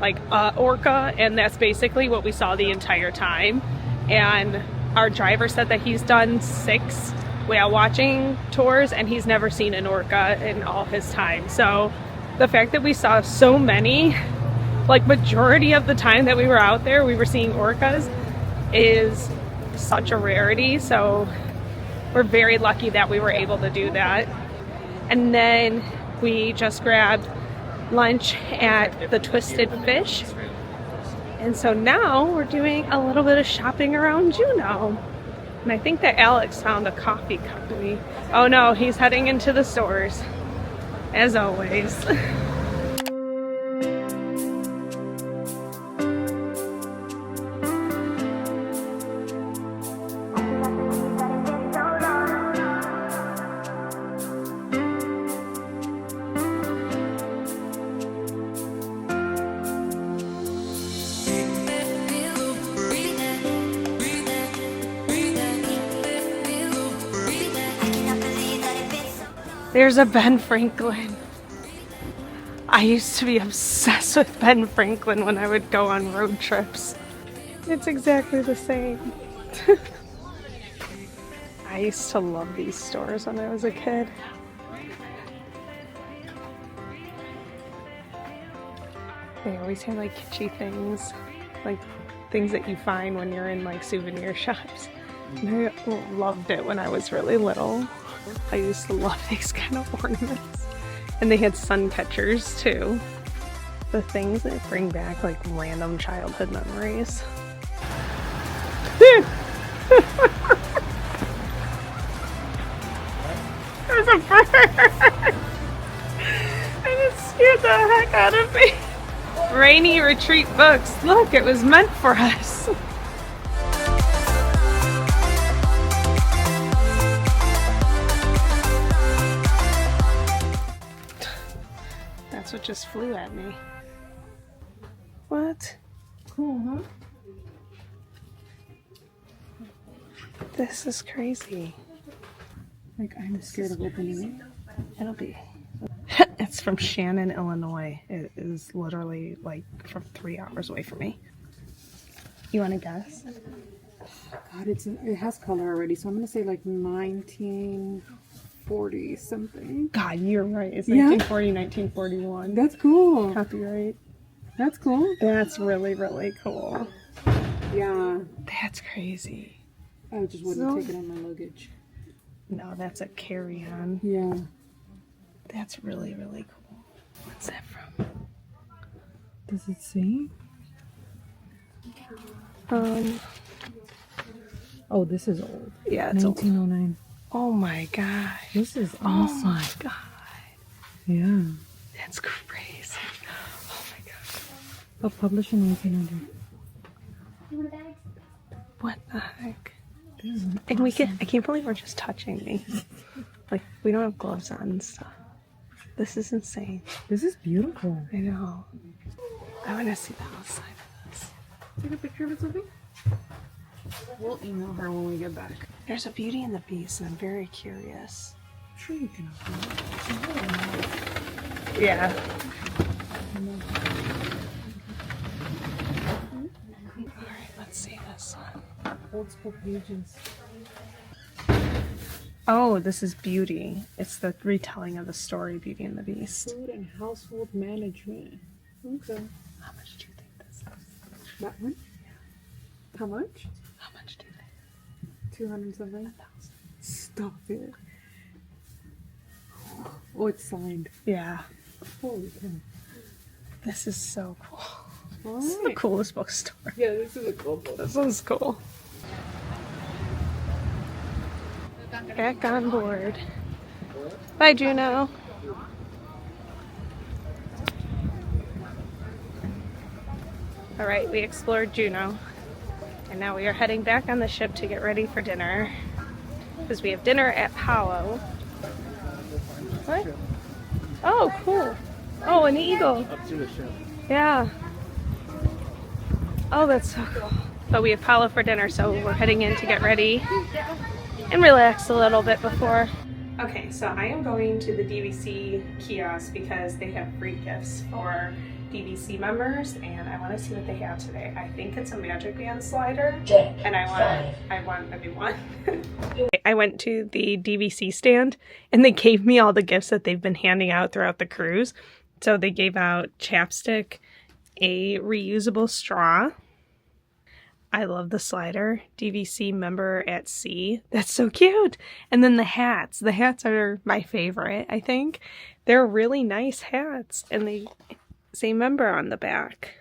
like a orca, and that's basically what we saw the entire time. And our driver said that he's done 6 whale watching tours and he's never seen an orca in all his time. So the fact that we saw so many, like majority of the time that we were out there, we were seeing orcas, is such a rarity. So we're very lucky that we were able to do that. And then we just grabbed lunch at the Twisted Fish. And so now we're doing a little bit of shopping around Juneau. And I think that Alex found a coffee company. Oh no, he's heading into the stores, as always. There's a Ben Franklin. I used to be obsessed with Ben Franklin when I would go on road trips. It's exactly the same. I used to love these stores when I was a kid. They always have like kitschy things, like things that you find when you're in like souvenir shops. And I loved it when I was really little. I used to love these kind of ornaments. And they had sun catchers too. The things that bring back like random childhood memories. There's a bird! And it scared the heck out of me. Rainy Retreat Books. Look, it was meant for us. That's what just flew at me. What? Cool, huh? This is crazy. Like, I'm scared of opening it. It'll be. It's from Shannon, Illinois. It is literally like from 3 hours away from me. You want to guess? God, it has color already, so I'm gonna say like 1940 something. God, you're right. It's 1940, 1941. That's cool. Copyright. That's cool. That's really, really cool. Yeah. That's crazy. I just wouldn't take it on my luggage. No, that's a carry-on. Yeah. That's really, really cool. What's that from? Does it say? Oh, this is old. Yeah, it's 1909. Oh my god. This is awesome. Oh my god. Yeah. That's crazy. Oh my god. Oh, published in 1900. What the heck? And we can, I can't believe we're just touching these. Like, we don't have gloves on and stuff. This is insane. This is beautiful. I know. I want to see the outside of this. Take a picture of it, Sophie? We'll email her when we get back. There's a Beauty and the Beast, and I'm very curious. I'm sure you can open it. Yeah. Alright, let's see this one. Old school pages. Oh, this is Beauty. It's the retelling of the story Beauty and the Beast. Food and household management. Okay. How much do you think this is? That one? Yeah. How much? How much do you think? 200 something? 1,000. Stop it. Oh, it's signed. Yeah. Holy cow. This is so cool. All This is the coolest bookstore. Yeah, this is a cool book. This one's cool. Back on board. Bye, Juneau. All right, we explored Juneau, and now we are heading back on the ship to get ready for dinner, because we have dinner at Powell. What? Oh, cool. Oh, an eagle. Up to the ship. Yeah. Oh, that's so cool. But we have Powell for dinner, so we're heading in to get ready and relax a little bit before. Okay, so I am going to the DVC kiosk because they have free gifts for DVC members, and I want to see what they have today. I think it's a Magic Band slider, and I want a new one. I went to the DVC stand, and they gave me all the gifts that they've been handing out throughout the cruise. So they gave out chapstick, a reusable straw. I love the slider. DVC member at sea. That's so cute. And then the hats. The hats are my favorite, I think. They're really nice hats. And they say member on the back.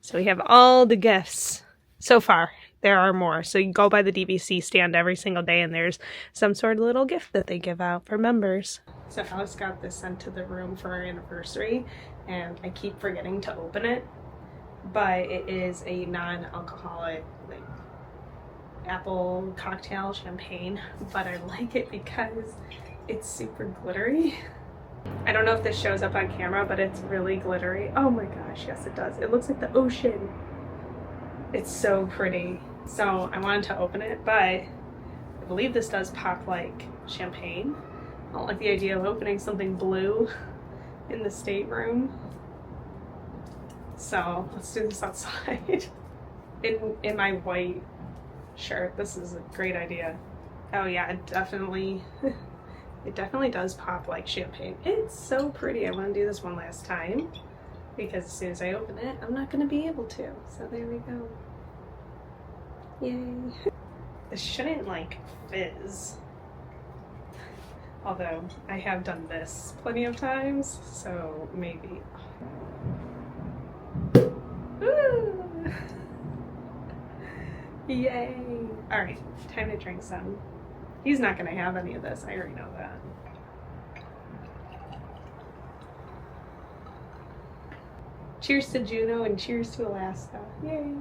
So we have all the gifts so far. There are more. So you go by the DVC stand every single day and there's some sort of little gift that they give out for members. So Alice got this sent to the room for our anniversary and I keep forgetting to open it. But it is a non-alcoholic like apple cocktail champagne. But I like it because it's super glittery. I don't know if this shows up on camera, but it's really glittery. Oh my gosh, yes it does. It looks like the ocean. It's so pretty. So I wanted to open it, but I believe this does pop like champagne. I don't like the idea of opening something blue in the stateroom. So let's do this outside. in my white shirt. This is a great idea. Oh yeah, it definitely does pop like champagne. It's so pretty. I want to do this one last time because as soon as I open it, I'm not going to be able to. So there we go. Yay. This shouldn't like fizz. Although I have done this plenty of times, so maybe. Woo! Yay! Alright, time to drink some. He's not gonna have any of this, I already know that. Cheers to Juneau and cheers to Alaska. Yay!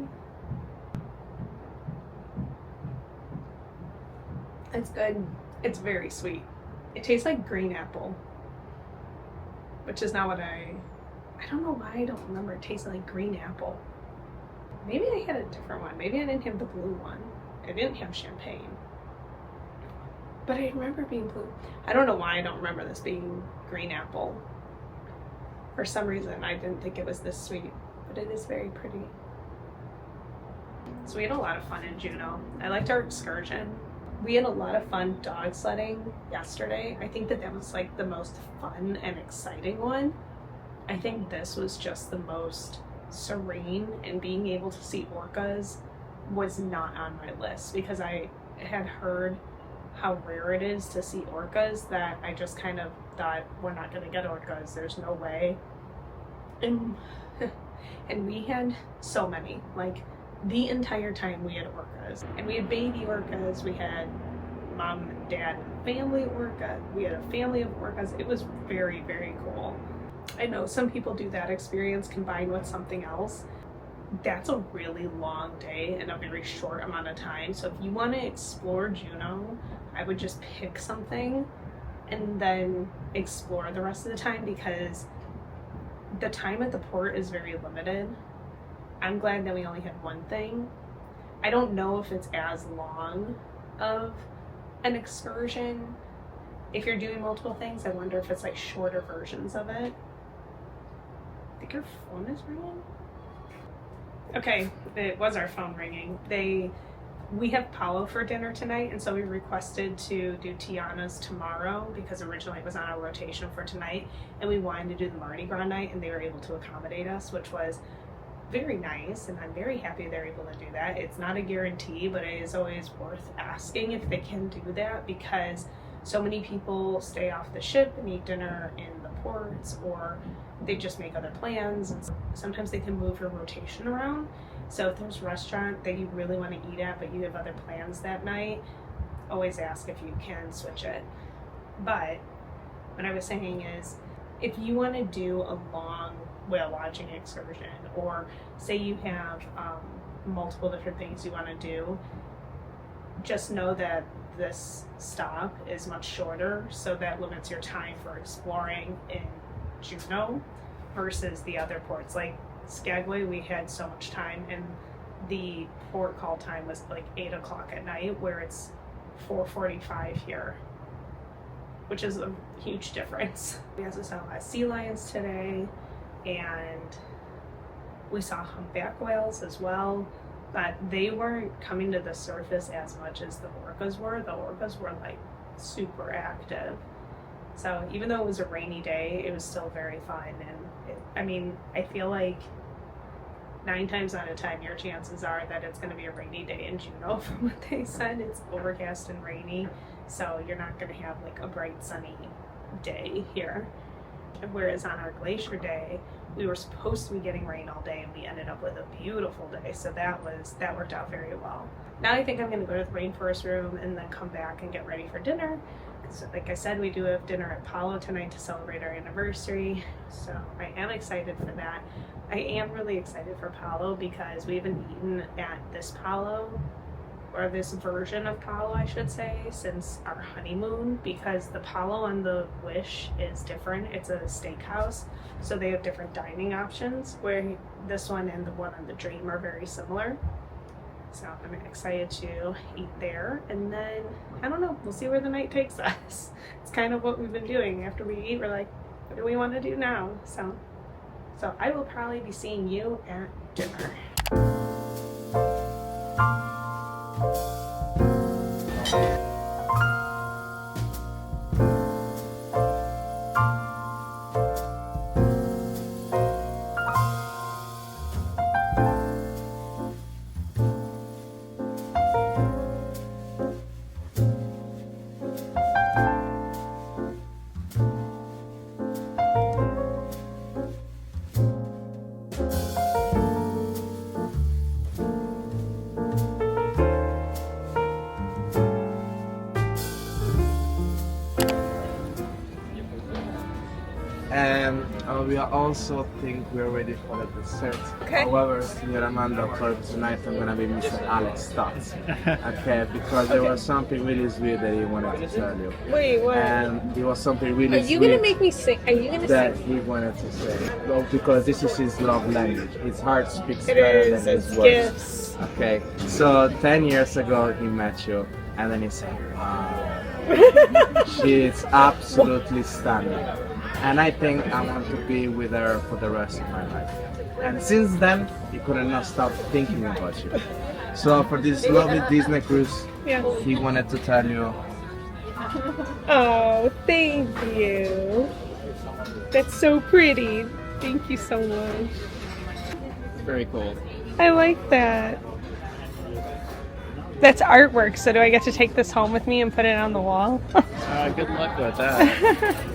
It's good. It's very sweet. It tastes like green apple, which is not what I don't know why I don't remember it tasting like green apple. Maybe I had a different one. Maybe I didn't have the blue one. I didn't have champagne. But I remember it being blue. I don't know why I don't remember this being green apple. For some reason, I didn't think it was this sweet, but it is very pretty. So we had a lot of fun in Juneau. I liked our excursion. We had a lot of fun dog sledding yesterday. I think that was like the most fun and exciting one. I think this was just the most serene, and being able to see orcas was not on my list because I had heard how rare it is to see orcas that I just kind of thought we're not going to get orcas. There's no way. And we had so many, like the entire time we had orcas, and we had baby orcas, we had mom and dad and family orca, we had a family of orcas. It was very, very cool. I know some people do that experience combined with something else. That's a really long day in a very short amount of time. So if you want to explore Juneau, I would just pick something and then explore the rest of the time because the time at the port is very limited. I'm glad that we only had one thing. I don't know if it's as long of an excursion. If you're doing multiple things, I wonder if it's like shorter versions of it. I think your phone is ringing. Okay, it was our phone ringing. We have Paulo for dinner tonight, and so we requested to do Tiana's tomorrow because originally it was on our rotation for tonight, and we wanted to do the Mardi Gras night, and they were able to accommodate us, which was very nice, and I'm very happy they're able to do that. It's not a guarantee, but it is always worth asking if they can do that because so many people stay off the ship and eat dinner in the ports, or they just make other plans, and sometimes they can move your rotation around. So if there's a restaurant that you really want to eat at but you have other plans that night, always ask if you can switch it. But what I was saying is, if you want to do a long whale watching excursion, or say you have multiple different things you want to do, just know that this stop is much shorter, so that limits your time for exploring in Juneau versus the other ports. Like Skagway, we had so much time, and the port call time was like 8 o'clock at night, where it's 4:45 here, which is a huge difference. We also saw sea lions today, and we saw humpback whales as well, but they weren't coming to the surface as much as the orcas were. The orcas were like super active, So even though it was a rainy day, it was still very fun. And I feel like 9 times out of 10, your chances are that it's going to be a rainy day in Juneau. From what they said, it's overcast and rainy, so you're not going to have like a bright sunny day here. Whereas on our Glacier day, we were supposed to be getting rain all day, and we ended up with a beautiful day. So that worked out very well. Now I think I'm going to go to the rainforest room and then come back and get ready for dinner. So like I said, we do have dinner at Palo tonight to celebrate our anniversary. So I am excited for that. I am really excited for Palo because we haven't eaten at this Palo, or this version of Palo, I should say, since our honeymoon, because the Palo on the Wish is different. It's a steakhouse, so they have different dining options, where this one and the one on the Dream are very similar. So I'm excited to eat there, and then, I don't know, we'll see where the night takes us. It's kind of what we've been doing. After we eat, we're like, what do we want to do now? So I will probably be seeing you at dinner. We also think we're ready for the dessert. Okay. However, Senor Amanda, for tonight I'm gonna be Mr. Alex Stotts. Okay, because there was something really sweet that he wanted to tell you. Wait, what? And it was something really Are you sweet gonna make me sing? Are you gonna that sing? he wanted to say. Well, because this is his love language. His heart speaks It better is, than his it's words. gifts. Okay, so 10 years ago he met you, and then he said, wow, she's absolutely stunning. And I think I want to be with her for the rest of my life. And since then, he couldn't not stop thinking about you. So for this lovely Disney cruise, he wanted to tell you. Oh, thank you. That's so pretty. Thank you so much. Very cool. I like that. That's artwork, so do I get to take this home with me and put it on the wall? Good luck with that.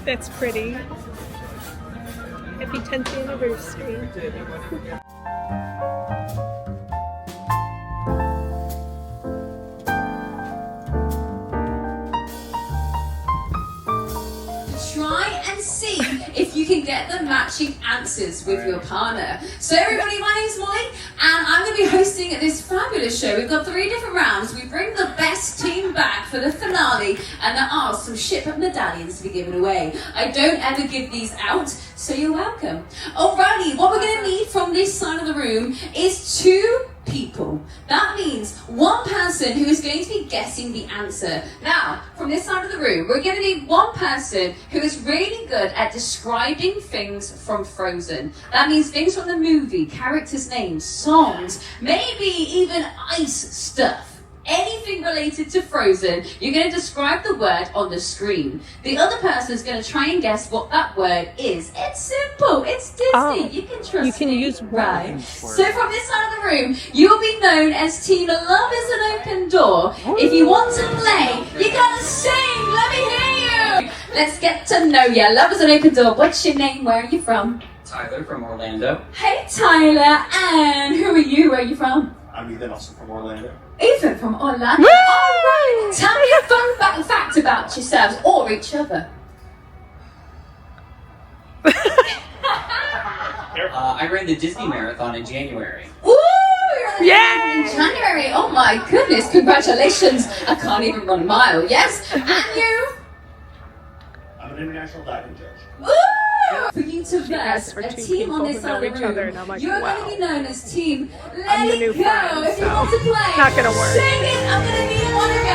That's pretty. Happy 10th anniversary. Try and see if you can get the matching answers with your partner. So everybody, my name's Molly, and I'm going to be hosting this fabulous show. We've got 3 different rounds. We bring the best team back for the finale, and there are some ship medallions to be given away. I don't ever give these out, so you're welcome. Alrighty, what we're going to need from this side of the room is 2 people. That means 1 person who is going to be guessing the answer. Now, from this side of the room, we're going to need 1 person who is really good at describing things from Frozen. That means things from the movie, characters' names, songs, maybe even ice stuff. Anything related to Frozen, you're going to describe the word on the screen. The other person is going to try and guess what that word is. It's simple. It's Disney. Oh, you can trust me. you can use right. words. So from this side of the room, you will be known as Team Love is an Open Door. If you want to play, you got to sing. Let me hear you. Let's get to know you. Love is an Open Door. What's your name? Where are you from? Tyler from Orlando. Hey, Tyler. And who are you? Where are you from? I'm Ethan, also from Orlando. Ethan from Orlando. All right. Tell me a fun fact about yourselves or each other. I ran the Disney Marathon in January. Ooh, you're on the in January. Oh my goodness, congratulations. I can't even run a mile. Yes. And you? I'm an international diving judge. Ooh! For you to verse a team on this side of the room, you're going to be known as Team Let It Go. If you want to play, not gonna work. Sing it. I'm going to need one of you to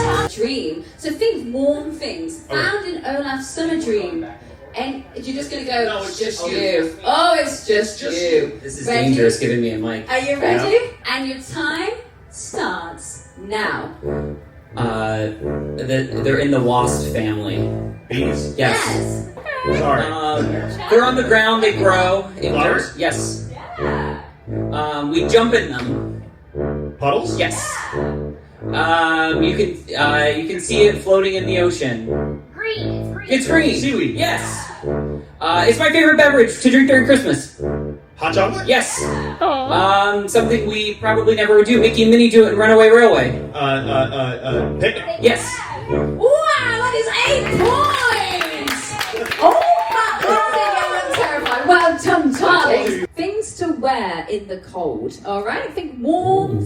tell dream. So think warm things found in Olaf's summer dream. And you're just going to go, no, it's just you. Oh, it's just you. This is Ready? dangerous giving me a mic. Are you ready? And your time starts now. They're in the wasp family. Bees? Yes. Sorry. They're on the ground, they grow. Flowers? Yes. We jump in them. Puddles? Yes. You can see it floating in the ocean. Green. It's green. Seaweed? Yes. It's my favorite beverage to drink during Christmas. Hot chocolate? Yes. Something we probably never would do. Mickey and Minnie do it in Runaway Railway. Picnic? Yes. Wow, that is 8 points! Oh my god, I'm terrified. Well done, darling. Things to wear in the cold, alright? Think warm,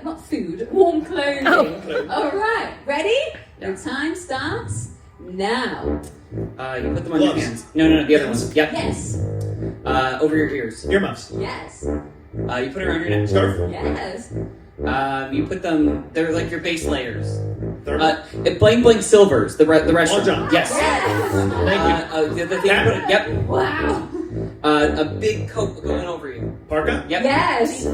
not food, warm clothing. Alright, ready? Your time starts now. You put them on your hands. No, the other ones. Yep. Yes. Over your ears. Earmuffs? Yes. You put it around your neck. Scarf? Yes. You put them, they're like your base layers. Blank silvers, the rest. Long john. Yes. Thank you. The thing you put it, yep. Wow. A big coat going over you. Parka? Yep. Yes.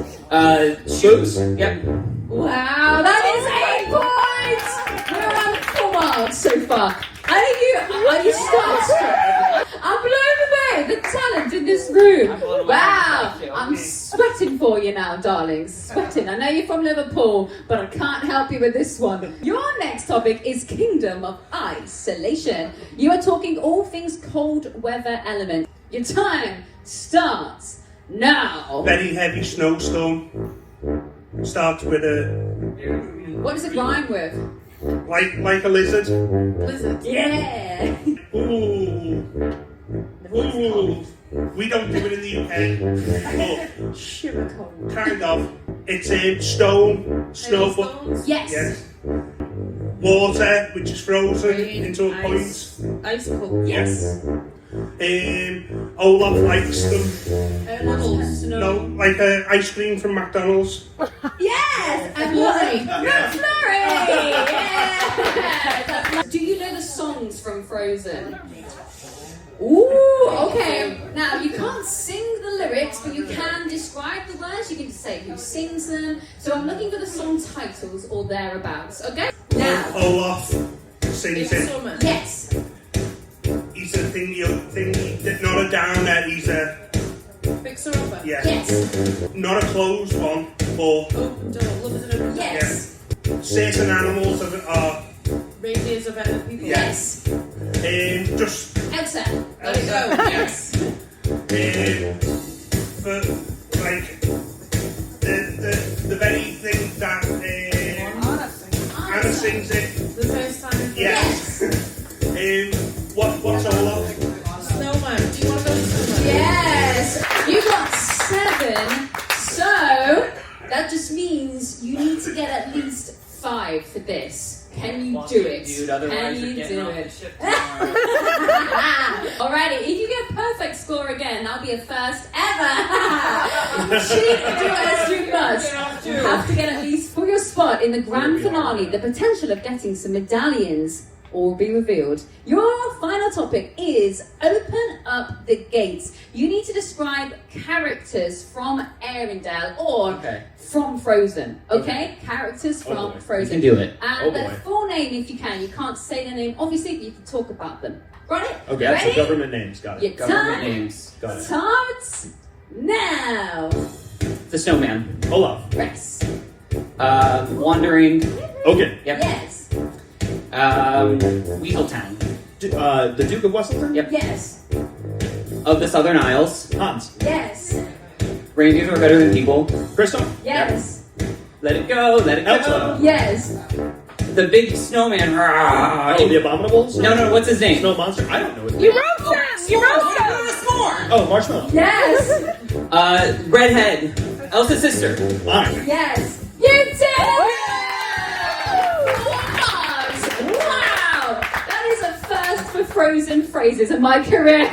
Shoes? Yep. Wow, that is 8 points! We're on the full marks so far. Are you starstruck? I'm blown away, the talent in this room. Wow, I'm sweating for you now, darling. Sweating. I know you're from Liverpool, but I can't help you with this one. Your next topic is Kingdom of Isolation. You are talking all things cold weather element. Your time starts now. Very heavy snowstorm. Starts with a... What does it rhyme with? Like a lizard. Lizard. Yeah. Ooh. We don't do it in the UK. But Sugar cold. kind of. It's stone, snow, but Yes. water, which is frozen into a point. Ice cold. Yes. Olaf likes them. No, like ice cream from McDonald's. Yes! And Flurry. McFlurry! Yeah! Do you know the songs from Frozen? Ooh, okay. Now, you can't sing the lyrics, but you can describe the words. You can just say who sings them. So I'm looking for the song titles or thereabouts, okay? Now. Olaf sings it. Yes. He's a not a downer, he's a... Fixer upper. Yeah. Yes. Not a closed one, but... Open door. Love is an open door. Yes. Yeah. Certain animals are... Reindeers are better than people. Yes. Just... Elsa. Let it go. Yes. For, like, the very thing that... Anna sings it. The first time in Yes. What's Olaf? Snowman. Do you want to go to snowman? Yes. You got 7. So, that just means you need to get at least 5 for this. Can you do it? Dude, otherwise Can you're you getting do off the it? ship tomorrow. Alrighty, if you get a perfect score again, that'll be a first ever. Cheat do as you must. You have to get at least for your spot in the grand finale, the potential of getting some medallions will be revealed. Your final topic is open up the gates. You need to describe characters from Arendelle or from Frozen. Okay? Characters from Frozen. You can do it. And their full name if you can. You can't say their name, obviously, but you can talk about them. Got it? Okay, Ready? so government names. Got it. Your Government time names. Got it. starts now. The snowman. Olaf. Yes. Wandering. Okay. Yep. Yes. Weaseltown. The Duke of Wesselton? Yep. Yes. Of the Southern Isles. Hans. Yes. Reindeers are better than people. Crystal? Yes. Let it go, let it go. Elsa. Yes. The big snowman. Oh, the Abominables? No, what's his name? Snow Monster? I don't know his name. You wrote them! You wrote them! Oh, Marshmallow. Yes. Redhead. Elsa's sister. Anna. Yes. You did it! Wow! That is a first for Frozen phrases in my career.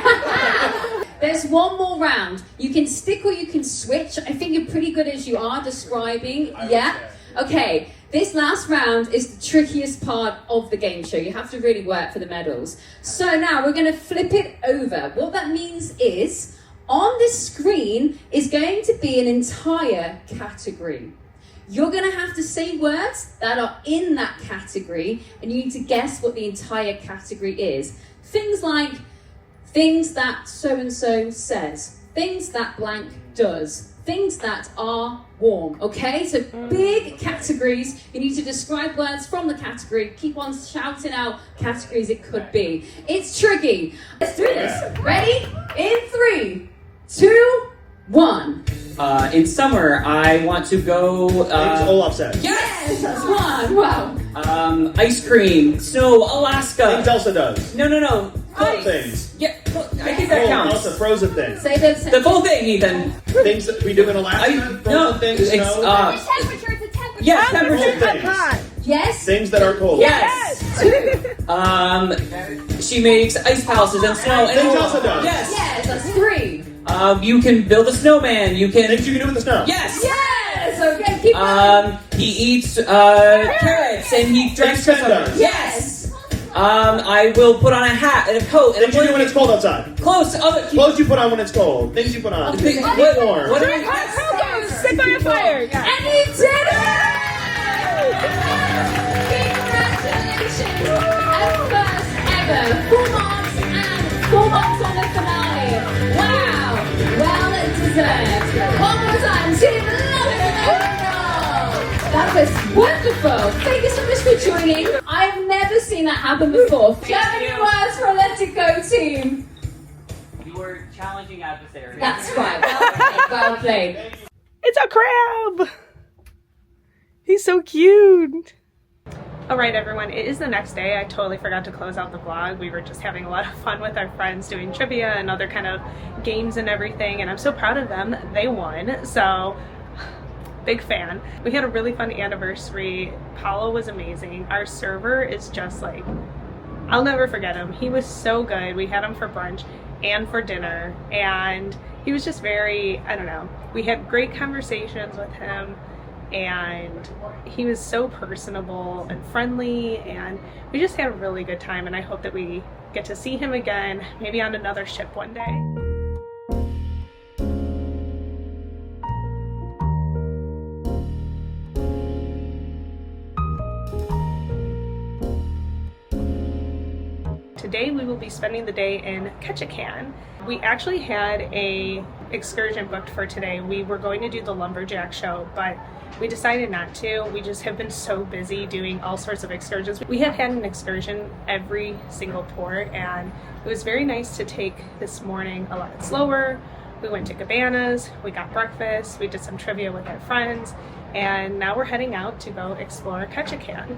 There's one more round. You can stick or you can switch. I think you're pretty good as you are describing. Yeah? Okay. This last round is the trickiest part of the game show. You have to really work for the medals. So now we're going to flip it over. What that means is on this screen is going to be an entire category. You're gonna have to say words that are in that category, and you need to guess what the entire category is. Things like, things that so-and-so says, things that blank does, things that are warm, okay? So big categories. You need to describe words from the category. Keep on shouting out categories it could be. It's tricky. Let's do this. Ready? In 3, 2, 1. In summer, I want to go. Things Olaf said. Yes, that's one. Wow. Ice cream, snow, Alaska. Things Elsa does. No. Cold things. Yeah, I think that counts. Elsa, frozen things. Say that. The full thing, Ethan. Things that we do in Alaska. Frozen things. It's Snow. Temperature, it's a temperature. Yes, Cold temperature. things. Yes. Things that are cold. Yes. She makes ice palaces and snow. And Things Elsa does. Yes. Yes, that's 3. You can build a snowman. You can. Things you can do with the snow. Yes. Okay, keep going. He eats carrots and he drinks Things Ken does. Yes. I will put on a hat and a coat and Things you do when it's cold outside. Close. Clothes you put on when it's cold. Things you put on. Things- Keep what- warm. what- Drink hot cocoa, sit by a fire. Yeah. And you did it! Congratulations! And first ever, 4 marks and 4 marks on the finale. Wow! Well deserved. One more time, Team Love It. That was wonderful. Thank you so much for joining. I've never seen that happen before. Do you have any words for a Let It Go team? You were challenging adversaries. That's right. Well played. It's a crab! He's so cute! Alright everyone, it is the next day. I totally forgot to close out the vlog. We were just having a lot of fun with our friends doing trivia and other kind of games and everything, and I'm so proud of them. They won, so big fan. We had a really fun anniversary. Paulo was amazing. Our server is just like, I'll never forget him. He was so good. We had him for brunch and for dinner, and he was just very, I don't know, we had great conversations with him, and he was so personable and friendly, and we just had a really good time, and I hope that we get to see him again, maybe on another ship one day. Today we will be spending the day in Ketchikan. We actually had a excursion booked for today. We were going to do the lumberjack show, but we decided not to. We just have been so busy doing all sorts of excursions. We have had an excursion every single port, and it was very nice to take this morning a lot slower. We went to Cabanas, we got breakfast, we did some trivia with our friends, and now we're heading out to go explore Ketchikan.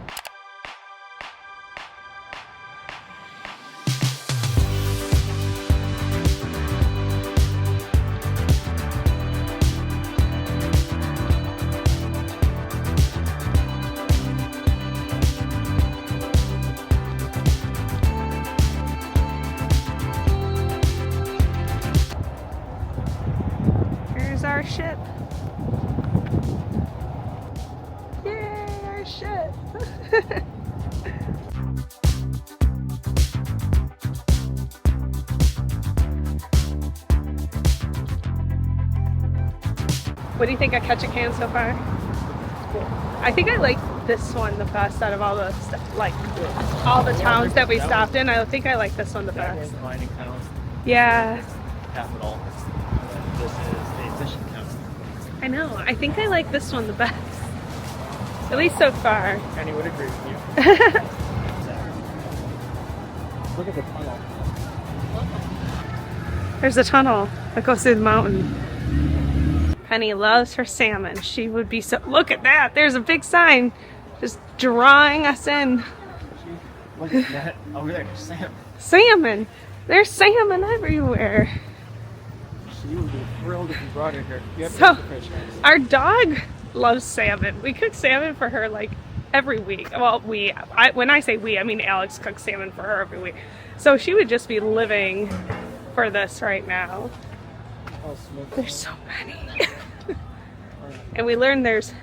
Our ship. Yay, our ship. What do you think of Ketchikan so far? I think I like this one the best out of all the all the towns that we stopped in. I think I like this one the best. Yeah. Capital. This is a fishing capital. I know. I think I like this one the best. At least so far. Penny would agree with you. Look at the tunnel. There's a tunnel that goes through the mountain. Penny loves her salmon. She would be so... Look at that! There's a big sign just drawing us in. Look at that. Over there, salmon. Salmon! There's salmon everywhere. She would be thrilled if you brought her here. You have So, to fish. our dog loves salmon. We cook salmon for her like every week. Well, when I say we, I mean Alex cooks salmon for her every week. So she would just be living for this right now. There's so many. And we learned there's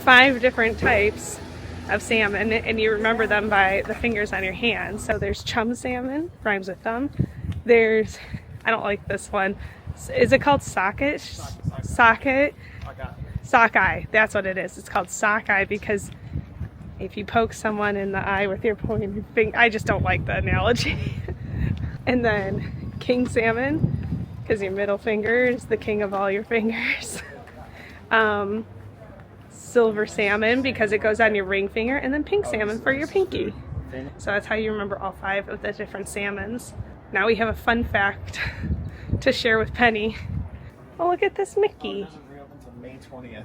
5 different types of salmon, and you remember them by the fingers on your hand. So there's chum salmon, rhymes with thumb. There's, I don't like this one. Is it called socket? Socket. Sockeye, that's what it is. It's called sockeye because if you poke someone in the eye with your pointed finger, I just don't like the analogy. And then king salmon, because your middle finger is the king of all your fingers. Silver salmon, because it goes on your ring finger, and then pink salmon for your pinky. So that's how you remember all 5 of the different salmons. Now we have a fun fact to share with Penny. Oh, look at this Mickey. It doesn't reopen until May 20th.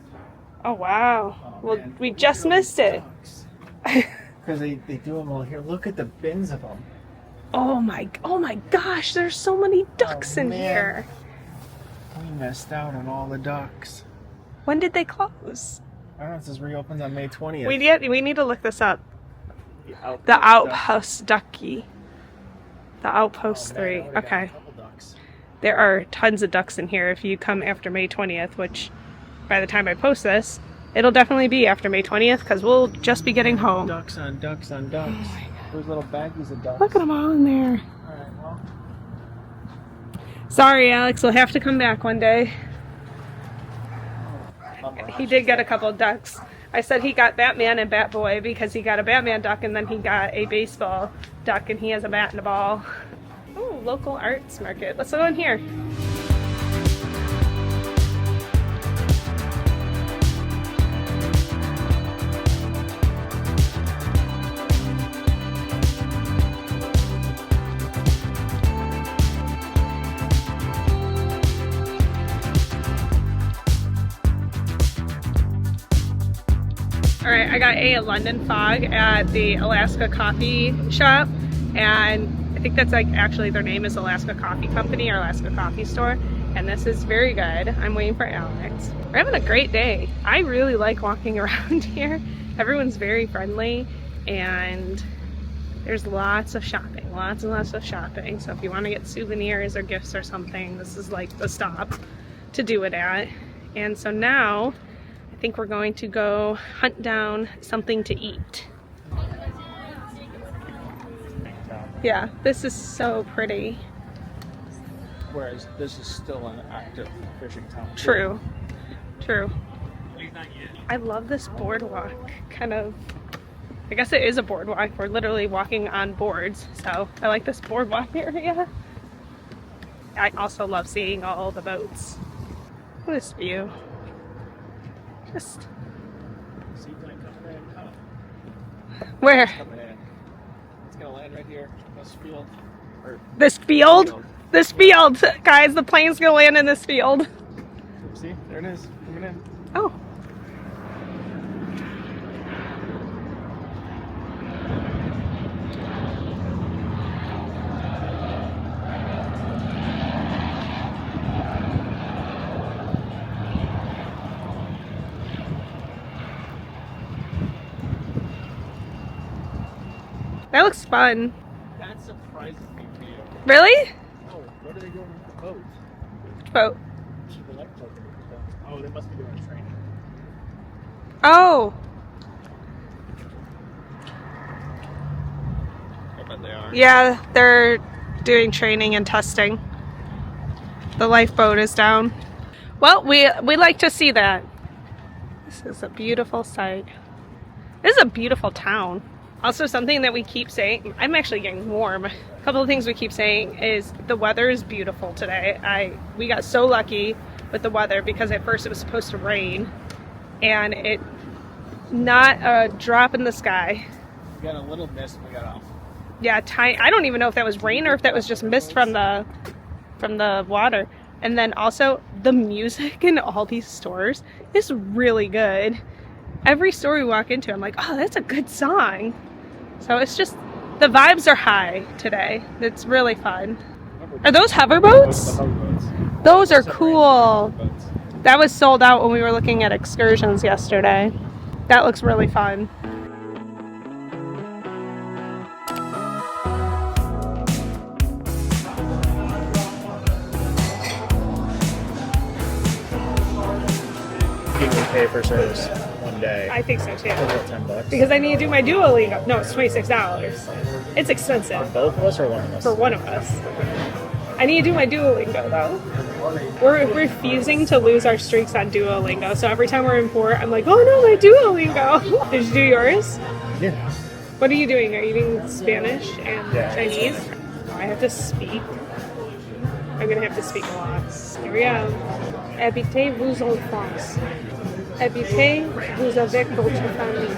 Oh, wow. Well, man. we just missed it. Because they do them all here. Look at the bins of them. Oh my gosh, there's so many ducks in here. We missed out on all the ducks. When did they close? I don't know, it says reopens on May 20th. We need to look this up. The Outpost Ducky. The Outpost 3. Okay. There are tons of ducks in here if you come after May 20th, which by the time I post this, it'll definitely be after May 20th because we'll just be getting home. Ducks on ducks on ducks. There's little baggies of ducks. Look at them all in there. Alright, well. Sorry, Alex, we'll have to come back one day. He did get a couple of ducks. I said he got Batman and Batboy because he got a Batman duck and then he got a baseball duck and he has a bat and a ball. Ooh, local arts market. Let's go in here. Alright, I got a London Fog at the Alaska Coffee Shop, and I think that's like actually their name is Alaska Coffee Company or Alaska Coffee Store, and this is very good. I'm waiting for Alex. We're having a great day. I really like walking around here. Everyone's very friendly, and there's lots of shopping, lots and lots of shopping. So if you want to get souvenirs or gifts or something, this is like the stop to do it at. And so now I think we're going to go hunt down something to eat. Yeah, this is so pretty. Whereas this is still an active fishing town. True, true. I love this boardwalk, kind of, I guess it is a boardwalk. We're literally walking on boards, so I like this boardwalk area. I also love seeing all the boats. Look at this view. Just where? It's gonna land right here. This field. This field? This field, guys. The plane's gonna land in this field. See, there it is, coming in. Oh. That looks fun. That surprises me for you. Really? Oh, what are they doing with the boat? Which boat? The lifeboat. Oh, they must be doing training. Oh. I bet they are. Yeah, they're doing training and testing. The lifeboat is down. Well, we like to see that. This is a beautiful sight. This is a beautiful town. Also, something that we keep saying, I'm actually getting warm. A couple of things we keep saying is the weather is beautiful today. We got so lucky with the weather because at first it was supposed to rain and it not a drop in the sky. We got a little mist when we got off. Yeah, I don't even know if that was rain or if that was just mist from the water. And then also the music in all these stores is really good. Every store we walk into, I'm like, oh, that's a good song. So it's just, the vibes are high today. It's really fun. Are those hoverboats? Those are cool. That was sold out when we were looking at excursions yesterday. That looks really fun. You can pay for service one day. I think so too. About $10. Because I need to do my Duolingo. No, it's $26. It's expensive. Both of us or one of us? For one of us. I need to do my Duolingo though. We're refusing to lose our streaks on Duolingo. So every time we're in port, I'm like, oh no, my Duolingo. Did you do yours? Yeah. What are you doing? Are you doing Spanish and Chinese? I have to speak. I'm gonna have to speak a lot. Here we go. Habitez-vous en France? Habitez-vous avec votre famille?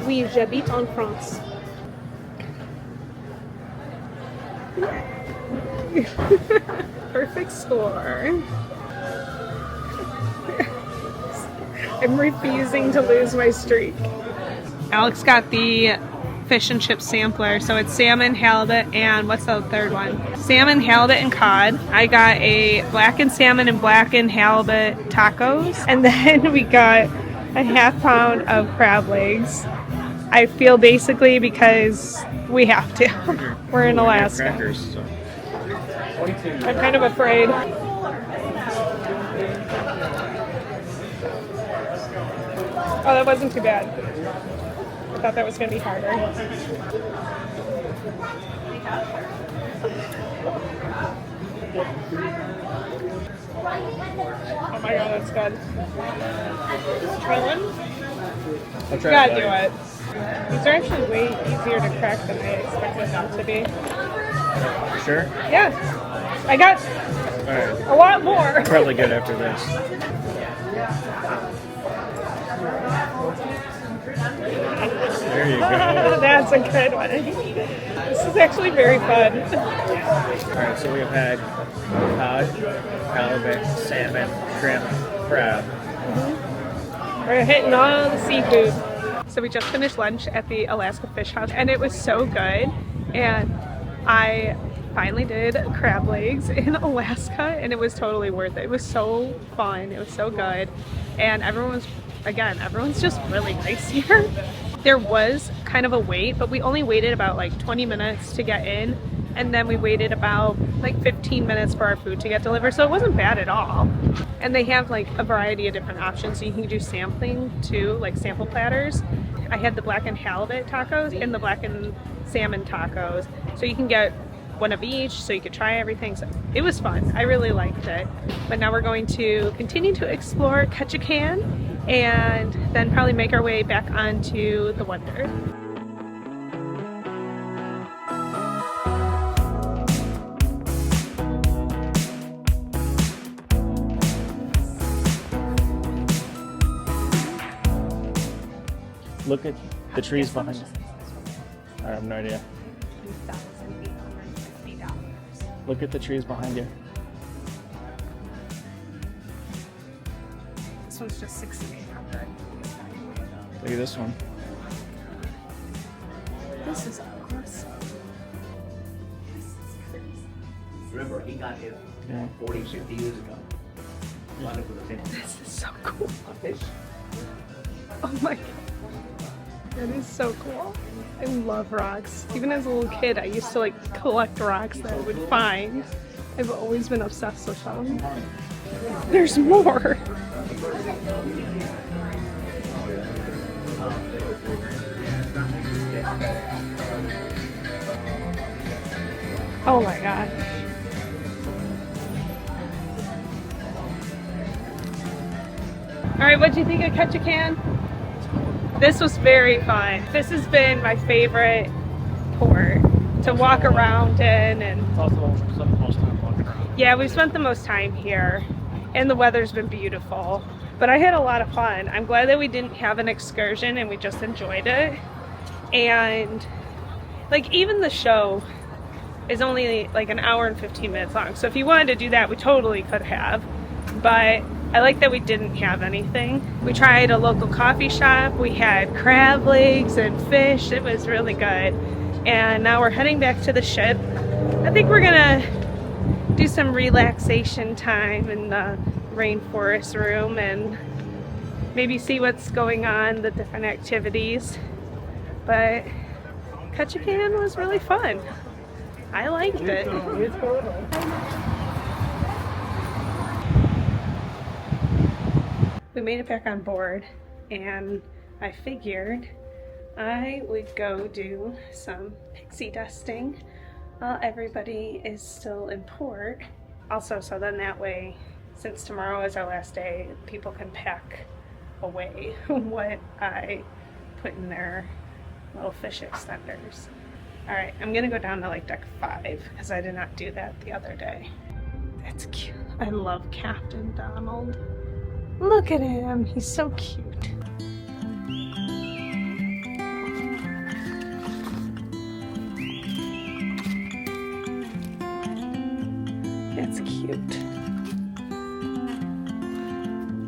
Oui, j'habite en France. Perfect score. I'm refusing to lose my streak. Alex got the fish and chip sampler, so it's salmon, halibut, and what's the third one? Salmon, halibut, and cod. I got a blackened salmon and blackened halibut tacos, and then we got a half pound of crab legs. I feel basically because we have to. We're in Alaska. Crackers, so. I'm kind of afraid. Oh, that wasn't too bad. I thought that was going to be harder. Oh my god, that's good. Try one? I'll try gotta do it. These are actually way easier to crack than I expected them to be. You sure? Yeah. I got a lot more. Probably good after this. There you go. That's a good one. This is actually very fun. Alright, so we've had cod, halibut, salmon, shrimp, crab. We're hitting all the seafood. So we just finished lunch at the Alaska Fish House and it was so good. And I finally did crab legs in Alaska and it was totally worth it. It was so fun. It was so good. And everyone's just really nice here. There was kind of a wait, but we only waited about like 20 minutes to get in. And then we waited about like 15 minutes for our food to get delivered. So it wasn't bad at all. And they have like a variety of different options. So you can do sampling too, like sample platters. I had the blackened halibut tacos and the blackened salmon tacos. So you can get one of each, so you could try everything. So it was fun. I really liked it. But now we're going to continue to explore Ketchikan and then probably make our way back onto the Wonder. Look at the trees behind you. I have no idea. Look at the trees behind you. This one's just $6,800. Look at this one. This is awesome. Remember, he got hit 40, 50 years ago. This is so cool. Oh my god. That is so cool. I love rocks. Even as a little kid, I used to like collect rocks that I would find. I've always been obsessed with them. There's more. Oh my god. Alright, what do you think of Ketchikan? This was very fun. This has been my favorite port to walk around in, and It's also the most time walking around. yeah, we spent the most time here and the weather's been beautiful. But I had a lot of fun. I'm glad that we didn't have an excursion and we just enjoyed it. And like even the show is only like an hour and 15 minutes long. So if you wanted to do that, we totally could have. But I like that we didn't have anything. We tried a local coffee shop. We had crab legs and fish. It was really good. And now we're heading back to the ship. I think we're gonna do some relaxation time in the rainforest room and maybe see what's going on, the different activities. But Ketchikan was really fun. I liked it. We made it back on board and I figured I would go do some pixie dusting Well, everybody is still in port. Also, so then that way, since tomorrow is our last day, people can pack away what I put in their little fish extenders. All right, I'm gonna go down to like deck 5 because I did not do that the other day. That's cute. I love Captain Donald. Look at him, he's so cute. That's cute.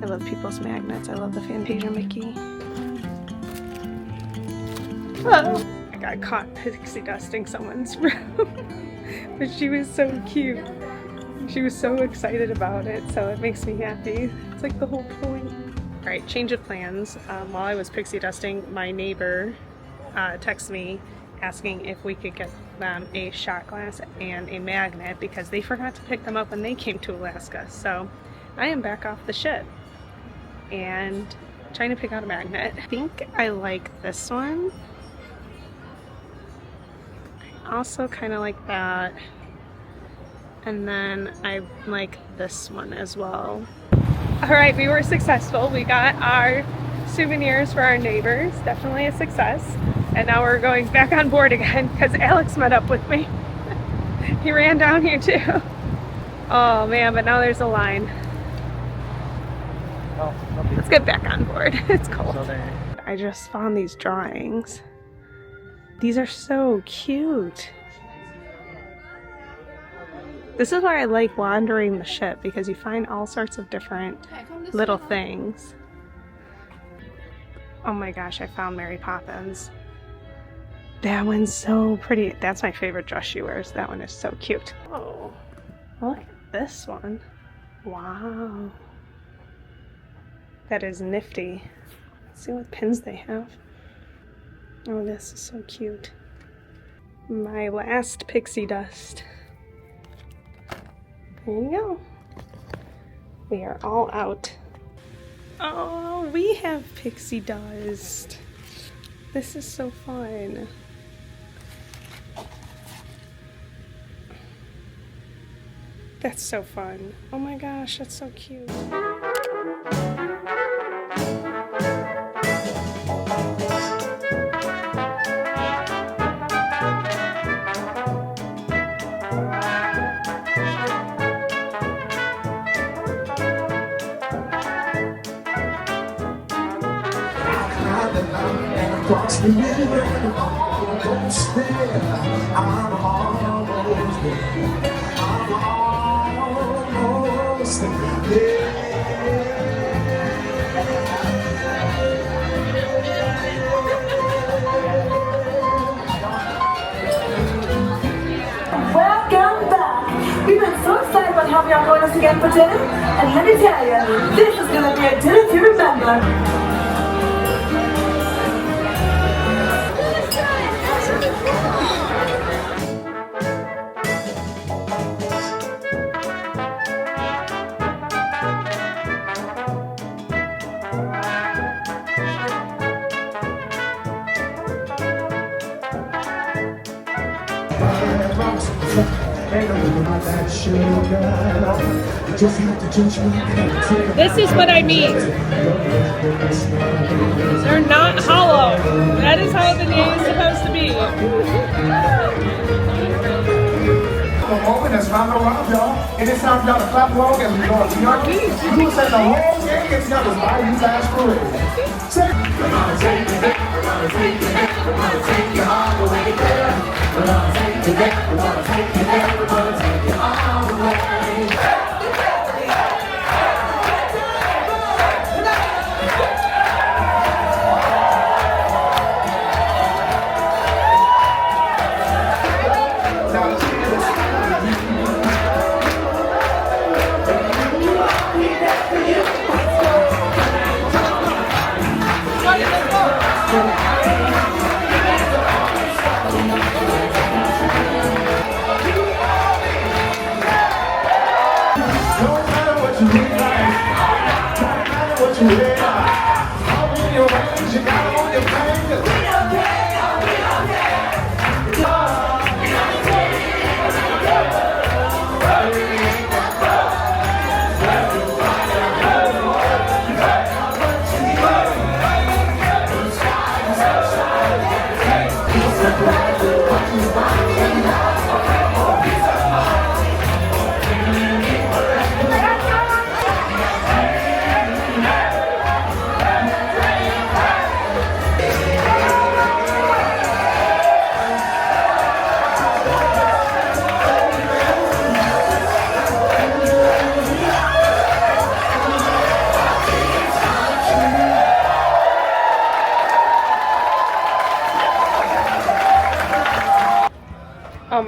I love people's magnets. I love the Fantasia Mickey. Oh, I got caught pixie dusting someone's room. But she was so cute. She was so excited about it, so it makes me happy. It's like the whole point. Alright, change of plans. While I was pixie dusting, my neighbor texted me asking if we could get them a shot glass and a magnet because they forgot to pick them up when they came to Alaska. So I am back off the ship and trying to pick out a magnet. I think I like this one. I also kind of like that. And then I like this one as well. Alright, we were successful. We got our souvenirs for our neighbors. Definitely a success. And now we're going back on board again because Alex met up with me. He ran down here too. Oh man, but now there's a line. Let's get back on board. It's cold. I just found these drawings. These are so cute. This is why I like wandering the ship because you find all sorts of different little things. Oh my gosh, I found Mary Poppins. That one's so pretty. That's my favorite dress she wears. That one is so cute. Oh, look at this one. Wow. That is nifty. Let's see what pins they have. Oh, this is so cute. My last pixie dust. There you go. We are all out. Oh, we have pixie dust. This is so fun. That's so fun. Oh my gosh, that's so cute. Across the river, almost there. I'm almost there. I'm almost there. Welcome back. We've been so excited about having y'all join us again for dinner, and let me tell you, this is going to be a dinner to remember. This is what I mean. They're not hollow. That is how the name is supposed to be. A moment that's round around, y'all. And it's time for y'all to clap along as we go to your keys. You say the whole game gets together by you guys parade. We're gonna take you there. We're gonna take you there. We're gonna take you all the way there. We're gonna take you there. We're gonna take you there. We're gonna take you all the way.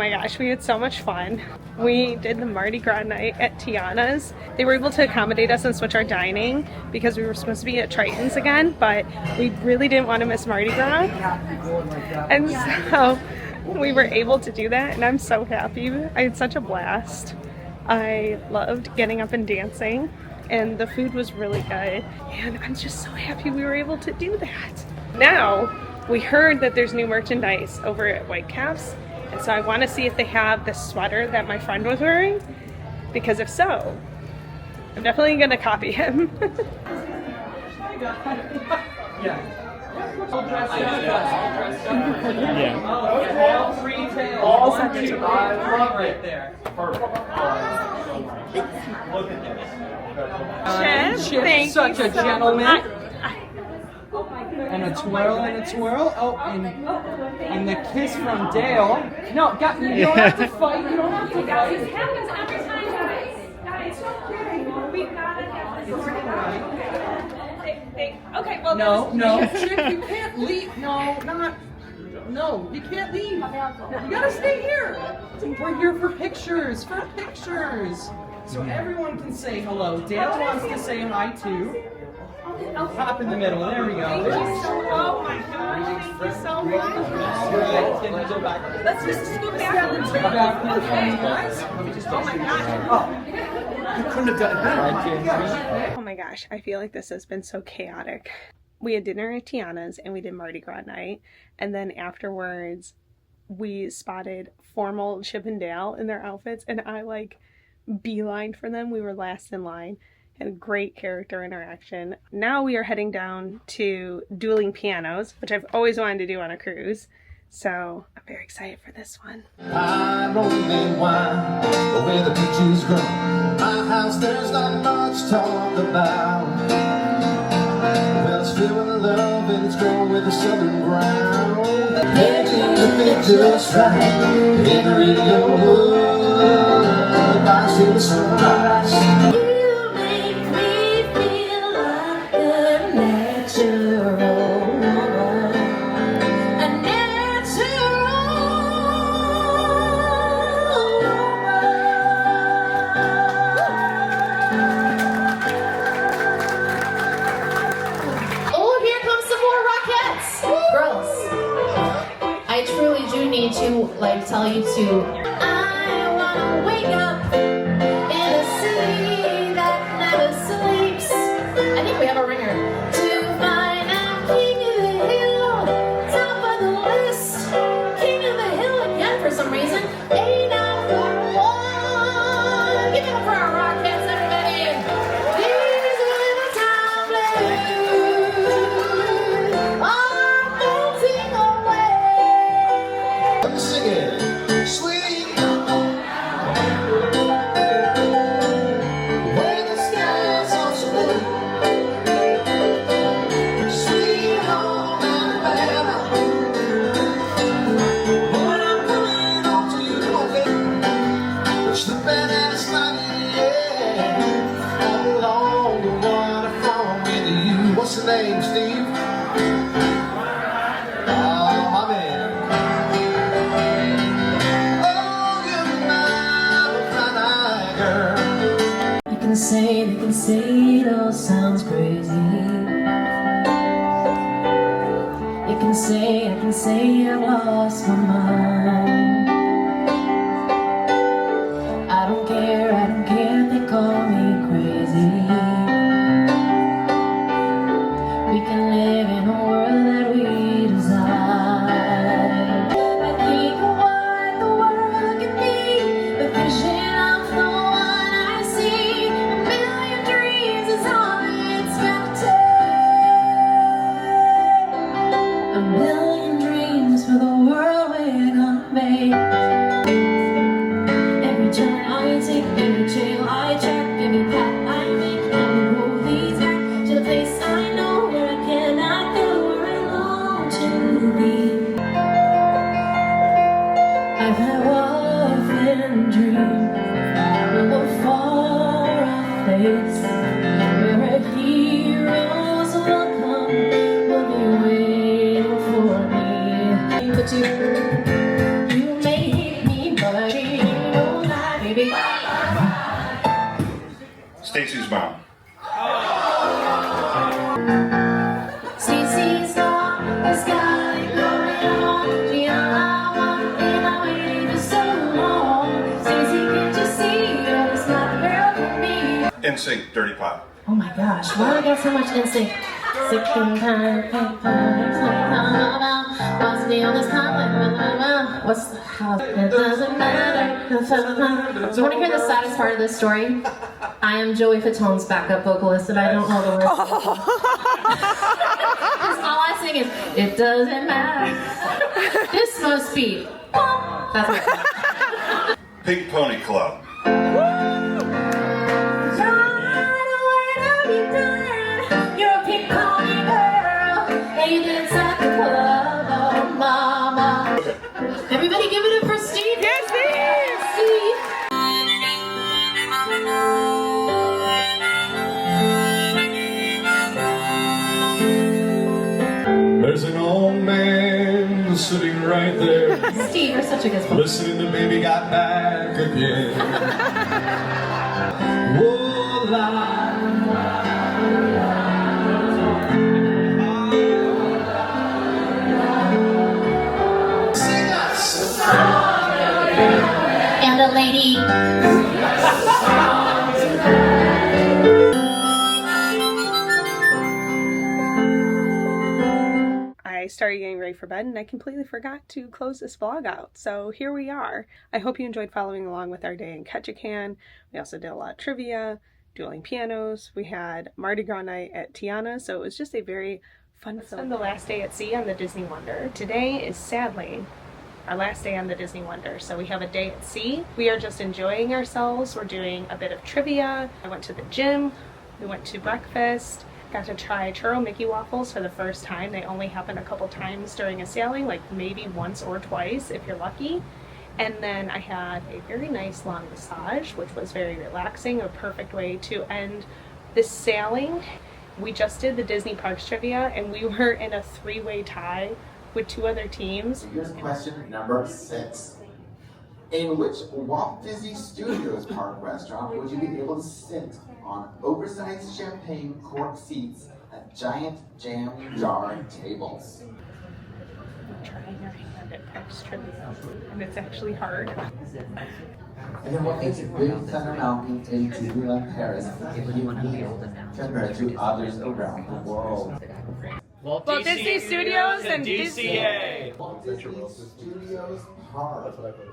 my gosh, we had so much fun. We did the Mardi Gras night at Tiana's. They were able to accommodate us and switch our dining because we were supposed to be at Triton's again, but we really didn't want to miss Mardi Gras. And so we were able to do that, and I'm so happy. I had such a blast. I loved getting up and dancing, and the food was really good, and I'm just so happy we were able to do that. Now, we heard that there's new merchandise over at Whitecaps, and so I want to see if they have the sweater that my friend was wearing, because if so, I'm definitely going to copy him. All right there. Perfect. Look at this. Chip, such a gentleman. Oh my goodness. And a twirl and a twirl. Oh, and the kiss from Dale. No, you don't have to fight. You don't have to fight. This happens every time, guys. Guys, we gotta have this. Okay, well, No, Chip, you can't leave. No, you can't leave. You gotta stay here. We're here for pictures, So everyone can say hello. Dale wants to say hi too. Hop in the middle. There we go. Oh my gosh, thank you so much. Let's just go back. Oh my gosh. Oh, you couldn't have done it better. Oh my gosh, I feel like this has been so chaotic. We had dinner at Tiana's and we did Mardi Gras night, and then afterwards we spotted formal Chip and Dale in their outfits, and I like beelined for them. We were last in line. Had a great character interaction. Now we are heading down to dueling pianos, which I've always wanted to do on a cruise. So I'm very excited for this one. I know they wine where the peaches grow. My house, there's not much talk about. Well, it's filled with love and it's grown with a southern ground. Making the fit just right in the radio wood. I see the sunrise. Like tell you to I wanna wake up in a city that never sleeps. I think we have a ringer. To find out King of the Hill, top of the list. King of the Hill again for some reason. 8 out for 1. Give it up for our Rockettes, everybody. These are the time blues are melting away. Sing it, sweet. Where the skies are so blue, sweet home Alabama. When I'm coming home to you, okay. It's the badass night, yeah. All along the waterfront with you. What's your name, Steve? Oh, my man. They can say it all sounds crazy. They can say, I can say I lost my mind. I don't care if they call me crazy. We can live in a world that we desire. I think of what the world can be, the vision of the one I see. A million dreams is all it's gonna take. A million dreams for the world we're gonna make. Every turn I take, every trail I track, every path I make, every road leads back to the place I know where I cannot go, where I long to be. I've had often dreamed of a far-off place where heroes will come, will be waiting for me. But you may hate me, Stacy's mom. Stacy's on the sky, going on. She and I want been waiting for so long. Stacy, can't you see it's not the girl for me? NSYNC, Dirty Pop. Oh my gosh, why do I got so much instinct? Sick and tired, what's the honest time? What's the house? It doesn't matter. So you want to hear the saddest part of this story? I am Joey Fattone's backup vocalist, and I don't know the words. All I sing is, it doesn't matter. This must be. That's my song. Pink Pony Club. You're a pink pony girl, and you dance at the club, oh mama. Everybody give it up for Steve. Yes, Steve. There's an old man sitting right there. Steve, you're such a good sport. Listening to Baby Got Back again. Whoa, la. And a lady. I started getting ready for bed and I completely forgot to close this vlog out. So here we are. I hope you enjoyed following along with our day in Ketchikan. We also did a lot of trivia, dueling pianos. We had Mardi Gras night at Tiana, so it was just a very fun film. It's the last day at sea on the Disney Wonder. Today is sadly our last day on the Disney Wonder, so we have a day at sea. We are just enjoying ourselves. We're doing a bit of trivia. I went to the gym. We went to breakfast. Got to try churro Mickey waffles for the first time. They only happen a couple times during a sailing, like maybe once or twice if you're lucky. And then I had a very nice long massage, which was very relaxing, a perfect way to end this sailing. We just did the Disney Parks trivia and we were in a three-way tie with two other teams. Here's question number 6. In which Walt Disney Studios park restaurant would you be able to sit on oversized champagne cork seats at giant jam jar tables? I'm trying your hand at Parks trivia, and it's actually hard. And then what makes Big Thunder Mountain in Disneyland Paris unique compared to others around the world? Walt Disney Studios and DCA. Walt Disney Studios Park. That's what I put.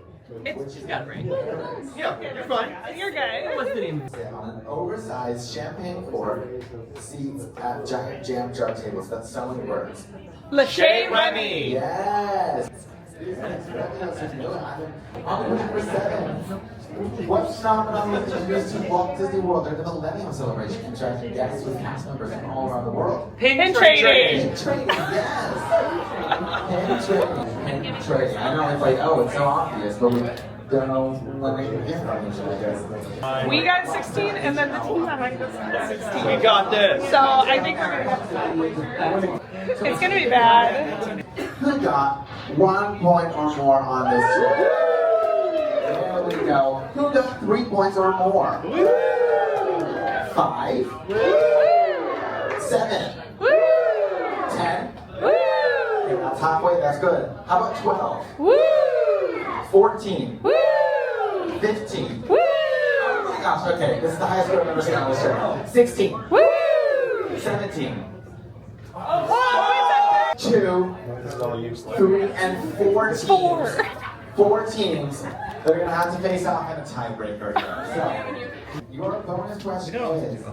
It's got it right. Yeah, you're fine. You're good. What's the name? On an oversized champagne cork seats at giant jam jar tables. That's so many words. Lachey Remy. Yes. On number 7. What phenomenon was introduced to Walt Disney World during the Millennium Celebration, attracting guests with cast members from all around the world? Pin trading. Pin trading, yes. Pin trading. Pin trading. I know it's like, oh, it's so obvious, but we don't know what we can get from each other. We got 16, and then the team behind us got 16. We got this. So I think we're gonna have to. It's gonna be bad. Who got 1 point or more on this trip? There we go. Who got 3 points or more? 5. 7. 10. Okay, that's halfway. That's good. How about 12? 14. 15. Oh my gosh, okay. This is the highest score I've ever seen on this trip. 16. 17. 2, 3, and 4 teams. 4 teams that are going to have to face off in a tiebreaker here. So, your bonus question is,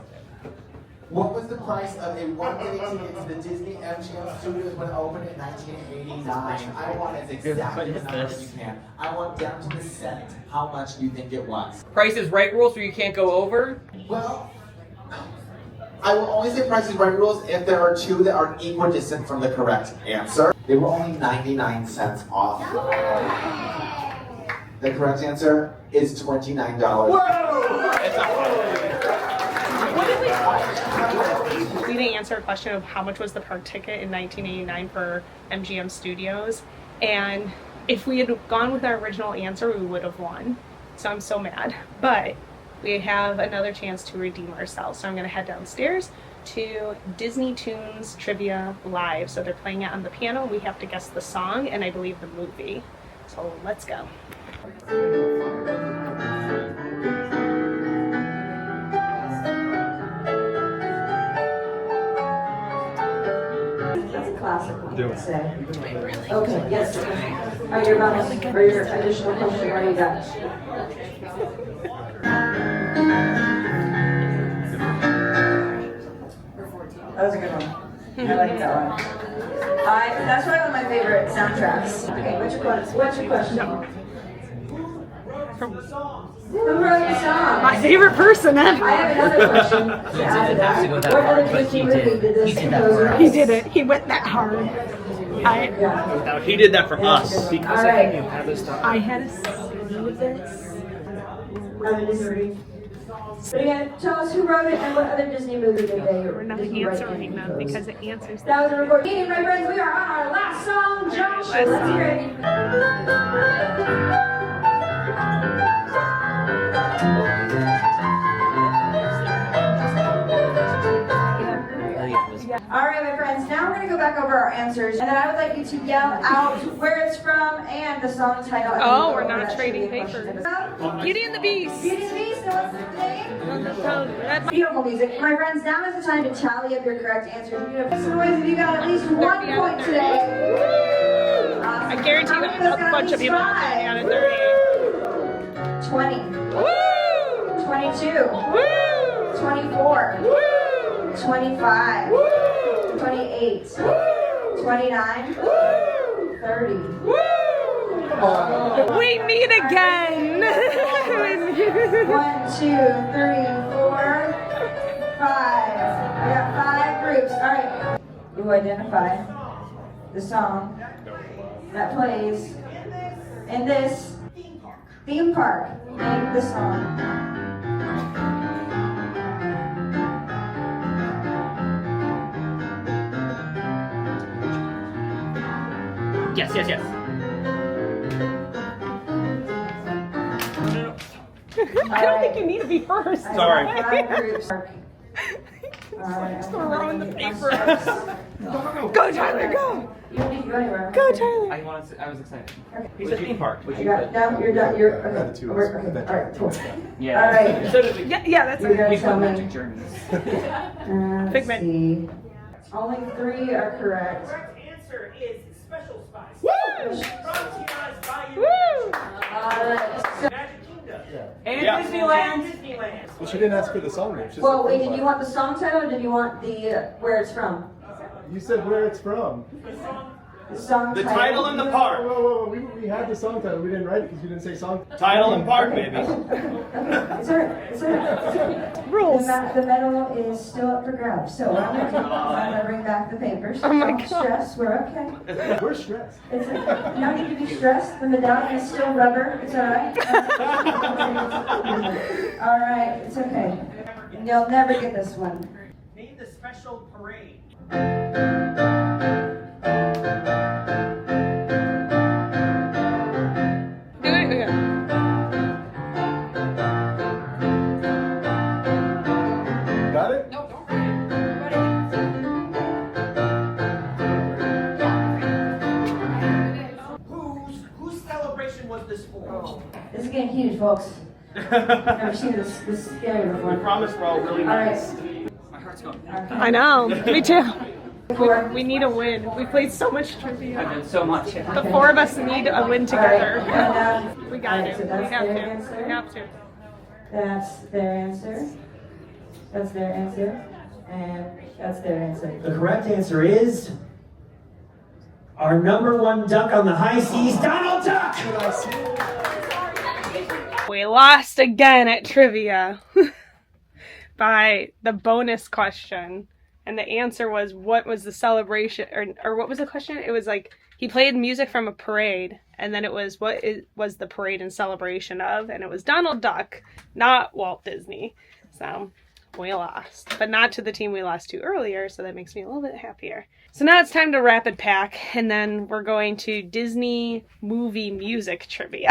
what was the price of a one-day ticket to the Disney MGM Studios when it opened in 1989? I want as exactly the number as you can. I want down to the cent how much you think it was. Price is Right rules, so you can't go over? Well, I will only say Price is Right rules if there are 2 that are equidistant from the correct answer. They were only 99 cents off. The correct answer is $29. We didn't answer a question of how much was the park ticket in 1989 for MGM Studios, and if we had gone with our original answer, we would have won. So I'm so mad. But we have another chance to redeem ourselves. So I'm going to head downstairs to Disney Tunes Trivia Live. So they're playing it on the piano. We have to guess the song and I believe the movie. So let's go. That's a classic one, I would say. Okay, yes. Are your bonus or your additional question? What do you got? That was a good one. I like that one. That's probably one of my favorite soundtracks. Okay, what's your question? Who wrote the song? My favorite person ever. I have another question to add to that. What other Disney movie did this composer? He did it. He went that hard. He did that for us. All right. I had a see this. So yeah, tell us who wrote it and what other Disney movie did they? We're not answering them because it answers. That was a recording. My friends, we are on our last song, Joshua. Let's hear it. All right, my friends, now we're going to go back over our answers, and then I would like you to yell out where it's from and the song title. Oh, we're not trading paper. Beauty and the Beast. Beauty and the Beast, so what's the name? Beautiful music. My friends, now is the time to tally up your correct answers. Beautiful noise if you got at least 1 point today. I guarantee you a bunch of people out of 30. 20. Woo! 22. Woo! 24. Woo! 25. Woo! 28. Woo! 29. Woo! 30. Woo! Oh. We meet again. 1, 2, 3, 4, 5. We got 5 groups. All right. You identify the song that plays in this theme park. Name the song. Yes. I don't think you need to be first. Sorry. 5 groups. Throwing the paper. Go, Tyler, go. You don't need to go anywhere. Go, Tyler. I was excited. Okay. He's a theme park. You got, no, you're done. You're okay. Okay. All right, cool. Yeah. All right. Yeah, that's You're gonna We've tell done me. Magic Journeys. Let's Figment. see. Only 3 are correct. Correct answer is Special Spice. Woo! Brought to you guys by you. Woo! Magic Kingdom. And Yeah. Disneyland. Disneyland. Well, she didn't ask for the song name. She Well, said wait, theme did you park. want the song title or did you want the where it's from? You said where it's from. The song The title and the park. Whoa. We had the song title. We didn't write it because you didn't say song. Title and park, baby. It's alright. It's alright. Rules. The medal is still up for grabs. So what I'm gonna do is I'm gonna bring back the papers. Oh my Don't God. stress. We're okay. We're stressed. It's no need to be stressed. The medallion is still rubber. It's alright. Alright. It's okay. You'll never get this one. Name the special parade. Do it again. Got it? Whose celebration was this for? This is getting huge, folks. Never seen this scary before. We promise we're all really nice. My heart's going. I know. Me too. We need a win. We played so much trivia. I've done so much. The 4 of us need a win together. And, We got it. so We that's have their to. answer. We have to. That's their answer. That's their answer. And that's their answer. The correct answer is our #1 duck on the high seas, Donald Duck! We lost again at trivia by the bonus question. And the answer was, what was the celebration, or what was the question? It was like, he played music from a parade, and then it was, was the parade in celebration of? And it was Donald Duck, not Walt Disney. So, we lost. But not to the team we lost to earlier, so that makes me a little bit happier. So now it's time to rapid pack, and then we're going to Disney movie music trivia.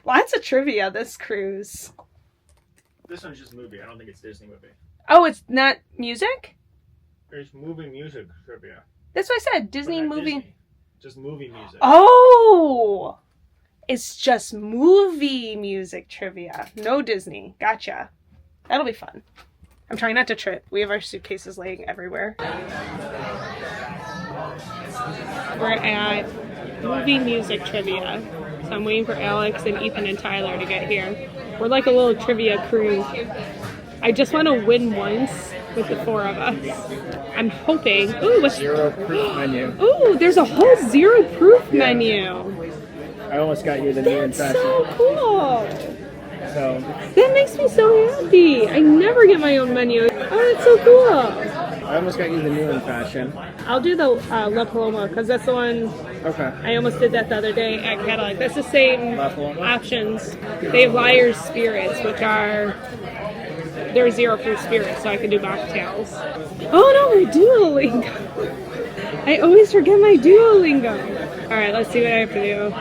Lots of trivia this cruise. This one's just movie. I don't think it's Disney movie. Oh, it's not music? There's movie music trivia. That's what I said. Disney movie. Disney. Just movie music. Oh! It's just movie music trivia. No Disney. Gotcha. That'll be fun. I'm trying not to trip. We have our suitcases laying everywhere. We're at movie music trivia. So I'm waiting for Alex and Ethan and Tyler to get here. We're like a little trivia crew. I just want to win once with the 4 of us. I'm hoping. Ooh, what's Zero proof menu. Ooh, there's a whole zero proof menu. I almost got you the new and That's fashion. so cool. So That makes me so happy. I never get my own menu. Oh, that's so cool. I almost got you the new and fashion. I'll do the La Paloma because that's the one. Okay. I almost did that the other day at Cadillac. That's the same La Paloma? options. They have Liar's Spirits, which are they're zero proof spirits, so I can do mocktails. Oh no, my Duolingo! I always forget my Duolingo. All right, let's see what I have to do.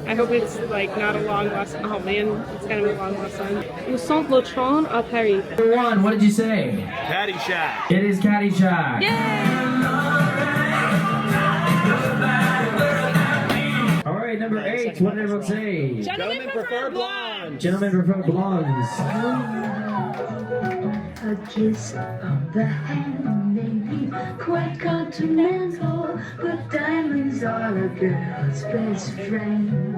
I hope it's like not a long lesson. Oh man, it's kind of a long lesson. Où sont le train à Paris? Number 1, what did you say? Caddyshack. It is Caddyshack. All right, number 8, what did everyone say? Gentlemen prefer blondes. Gentlemen prefer blondes. A kiss on the hand may be quite continental, but diamonds are a girl's best friend.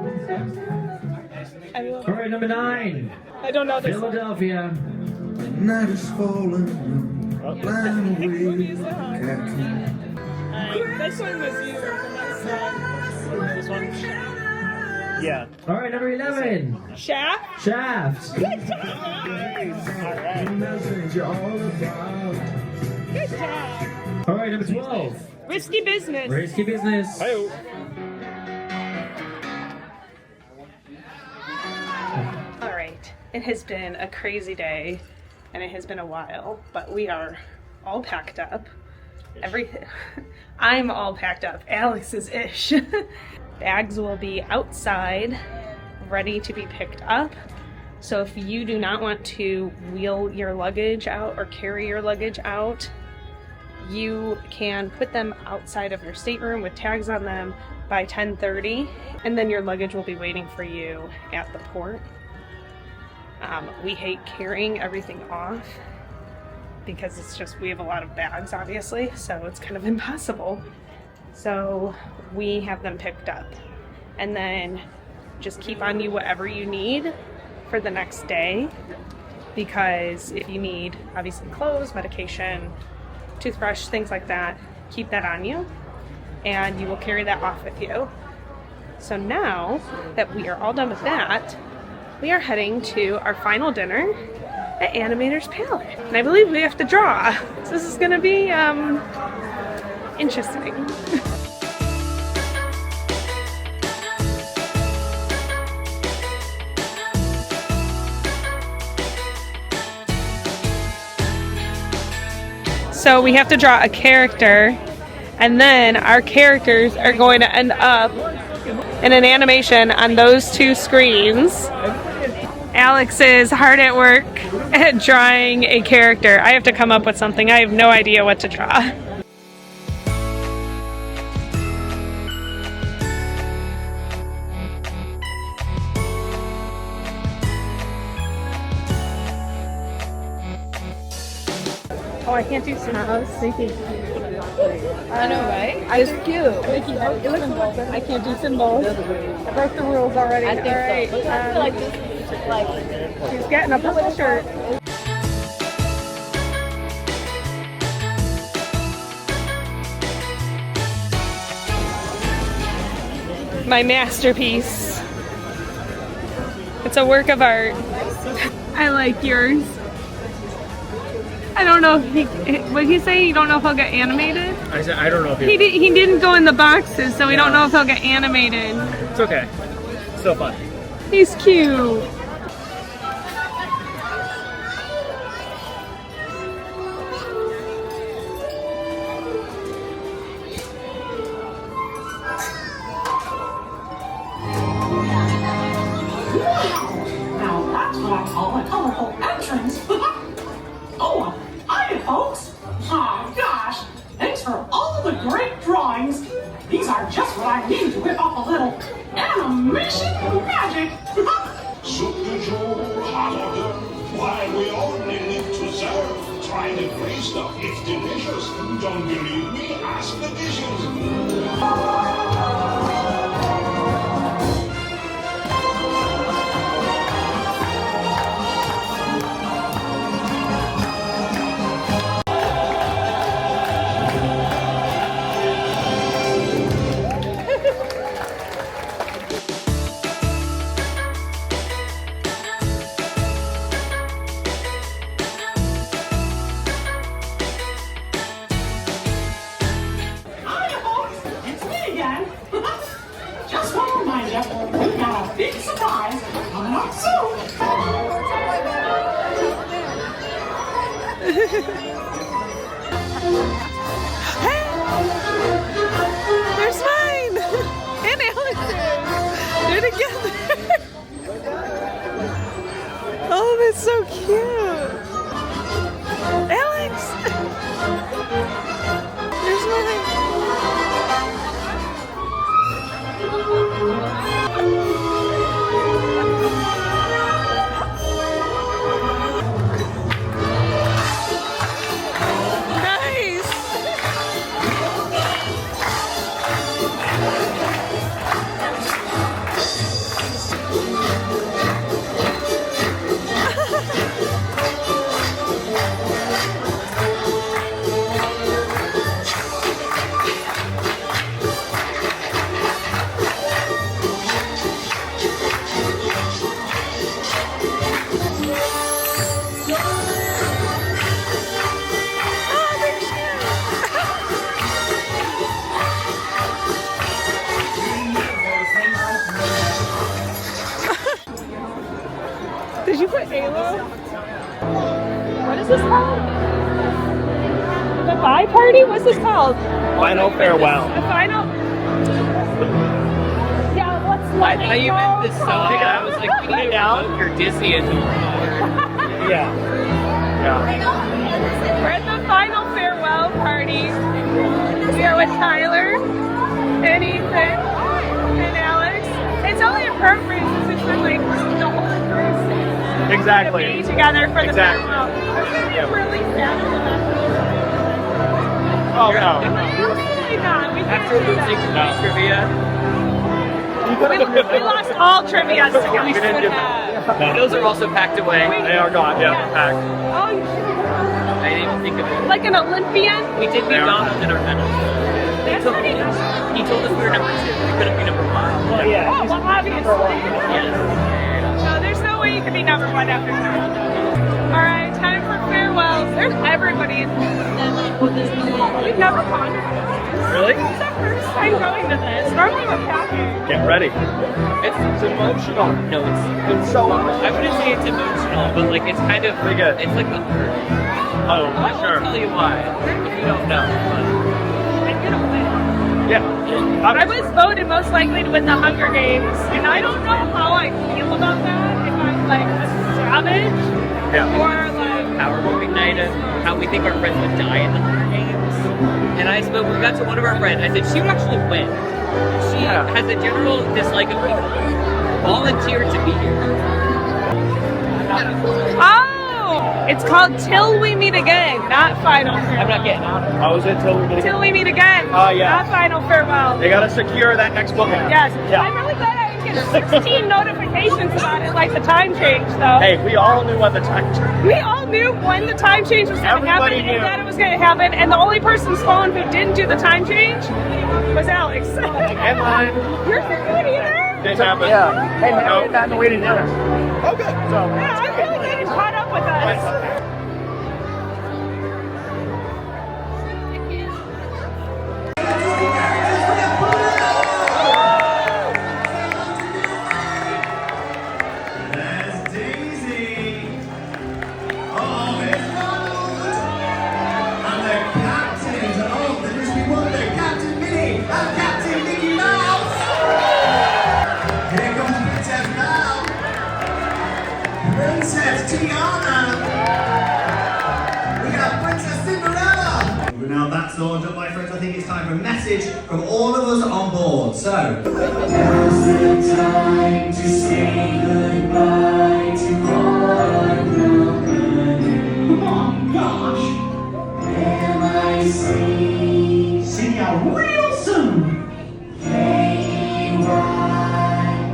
All right, number 9. I don't know this. Philadelphia. Night is falling, blind away, This one was you. This one? Yeah. All right, number 11. Shaft? Shaft. Good job. Good job. All right, number 12. Risky Business. Risky Business. All right. It has been a crazy day, and it has been a while, but we are all packed up. Everything. I'm all packed up. Alex is ish. Bags will be outside, ready to be picked up. So if you do not want to wheel your luggage out or carry your luggage out, you can put them outside of your stateroom with tags on them by 10:30, and then your luggage will be waiting for you at the port. We hate carrying everything off because it's just, we have a lot of bags obviously, so it's kind of impossible. So we have them picked up, and then just keep on you whatever you need for the next day, because if you need obviously clothes, medication, toothbrush, things like that, keep that on you and you will carry that off with you. So now that we are all done with that, we are heading to our final dinner at Animator's Palette, and I believe we have to draw. So this is gonna be interesting. So we have to draw a character, and then our characters are going to end up in an animation on those 2 screens. Alex is hard at work at drawing a character. I have to come up with something. I have no idea what to draw. Oh, I can't do some. I was thinking. I know, right? It's cute. Mickey, it looks good. I can't do symbols. I broke the rules already. I think all right. so. I feel like this is like She's getting a purple shirt. My masterpiece. It's a work of art. I like yours. I don't know if what he say? You don't know if he'll get animated? I said I don't know if He didn't go in the boxes, so we don't know if he'll get animated. It's okay. Still fun. He's cute. Now that's what I call a colorful entrance some mission magic. Soup du jour, hot order. Why, we only live to serve. Try the gray stuff, it's delicious. Don't believe me? Ask the dishes. Just want to remind you, we've got a big surprise coming up soon. There's mine! And Alex's! They're together! Oh, that's so cute! Alex! There's mine! Did you put Halo? What is this called? The bye party? What's this called? Final farewell. The final. Yeah, what's I thought you meant this song. I was like, we need to promote your Disney into Yeah. We're at the final farewell party. We are with Tyler and Ethan and Alex. It's only appropriate since it's been like the whole cruise Exactly. to be together for the Exactly. farewell. Yeah. We're really sad for that. Oh no. Absolutely not. We can't After do losing that. trivia. We lost all trivia together. We should have. Those are also packed away. They are gone, yeah, packed. Oh, you should have. I didn't even think of it. Like an Olympian? We did McDonald's in our medal. That's pretty good. He told us we were number 2. We couldn't be number 1. Well, yeah. Oh, well, obviously. Yes. No, there's no way you can be number 1 after that. Alright, time for farewells. There's everybody. We've never gone to this. Really? It's our first time going to this. Normally we're packing. Get ready. It's emotional. No, it's so emotional. I wouldn't say it's emotional, but like it's kind of pretty good. It's like the Oh, I won't sure. tell you why if you don't know. I'm gonna win. Yeah. I was voted most likely to win the Hunger Games, and I don't know how I feel about that. If I'm like a savage, or like Power moving night and how we think our friends would die in the Hunger Games. And I spoke. We got to one of our friends. I said she would actually win. She has a general dislike of people. Volunteered to be here. oh, it's called Till We Meet Again, not Final Farewell. I'm not getting out of it. How was it till we meet again? Till We Meet Again. Yeah. Not Final Farewell. They gotta secure that next book. Yes. Yeah. I'm really glad I didn't get 16 notifications about it, like the time change, though. Hey, we all knew when the time changed. We all knew when the time change was going to happen Everybody knew. and that it was going to happen, and the only person's phone who didn't do the time change was Alex. And mine. You're security there? Didn't happen. Yeah. Hey, man, Nope. we're not waiting dinner. Oh, good. So, Yeah, I'm really glad you caught up with us. Princess Tiana! order, my friends, I think it's time for a message from all of us on board. So, now's the time to say goodbye to our company. Oh gosh! M-I-C. See ya real soon! K-Y.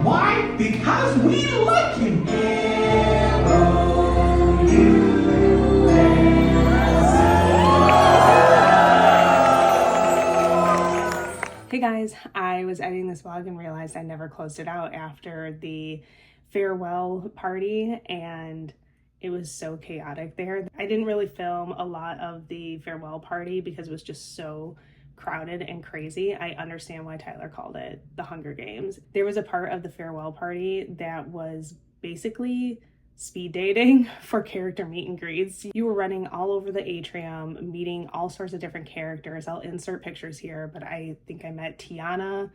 Why? Because we like you! Hey guys, I was editing this vlog and realized I never closed it out after the farewell party, and it was so chaotic there. I didn't really film a lot of the farewell party because it was just so crowded and crazy. I understand why Tyler called it the Hunger Games. There was a part of the farewell party that was basically speed dating for character meet and greets. You were running all over the atrium, meeting all sorts of different characters. I'll insert pictures here, but I think I met Tiana,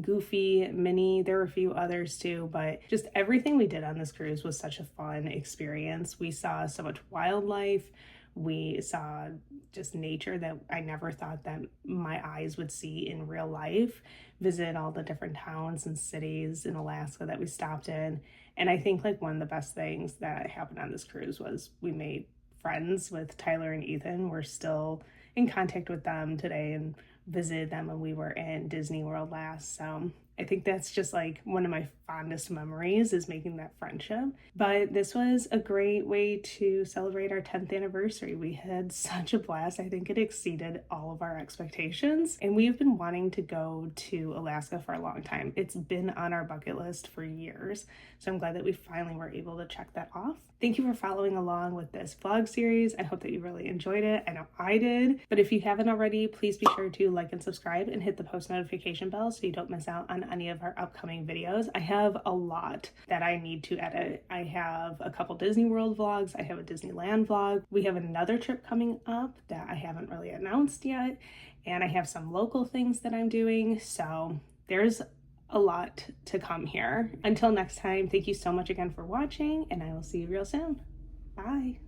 Goofy, Minnie, there were a few others too, but just everything we did on this cruise was such a fun experience. We saw so much wildlife. We saw just nature that I never thought that my eyes would see in real life. Visit all the different towns and cities in Alaska that we stopped in. And I think like one of the best things that happened on this cruise was we made friends with Tyler and Ethan. We're still in contact with them today and visited them when we were in Disney World last. So I think that's just like one of my fondest memories, is making that friendship. But this was a great way to celebrate our 10th anniversary. We had such a blast. I think it exceeded all of our expectations. And we've been wanting to go to Alaska for a long time. It's been on our bucket list for years. So I'm glad that we finally were able to check that off. Thank you for following along with this vlog series. I hope that you really enjoyed it. I know I did. But if you haven't already, please be sure to like and subscribe and hit the post notification bell so you don't miss out on any of our upcoming videos. I have a lot that I need to edit. I have a couple Disney World vlogs. I have a Disneyland vlog. We have another trip coming up that I haven't really announced yet. And I have some local things that I'm doing. So there's a lot to come here. Until next time, thank you so much again for watching, and I will see you real soon. Bye.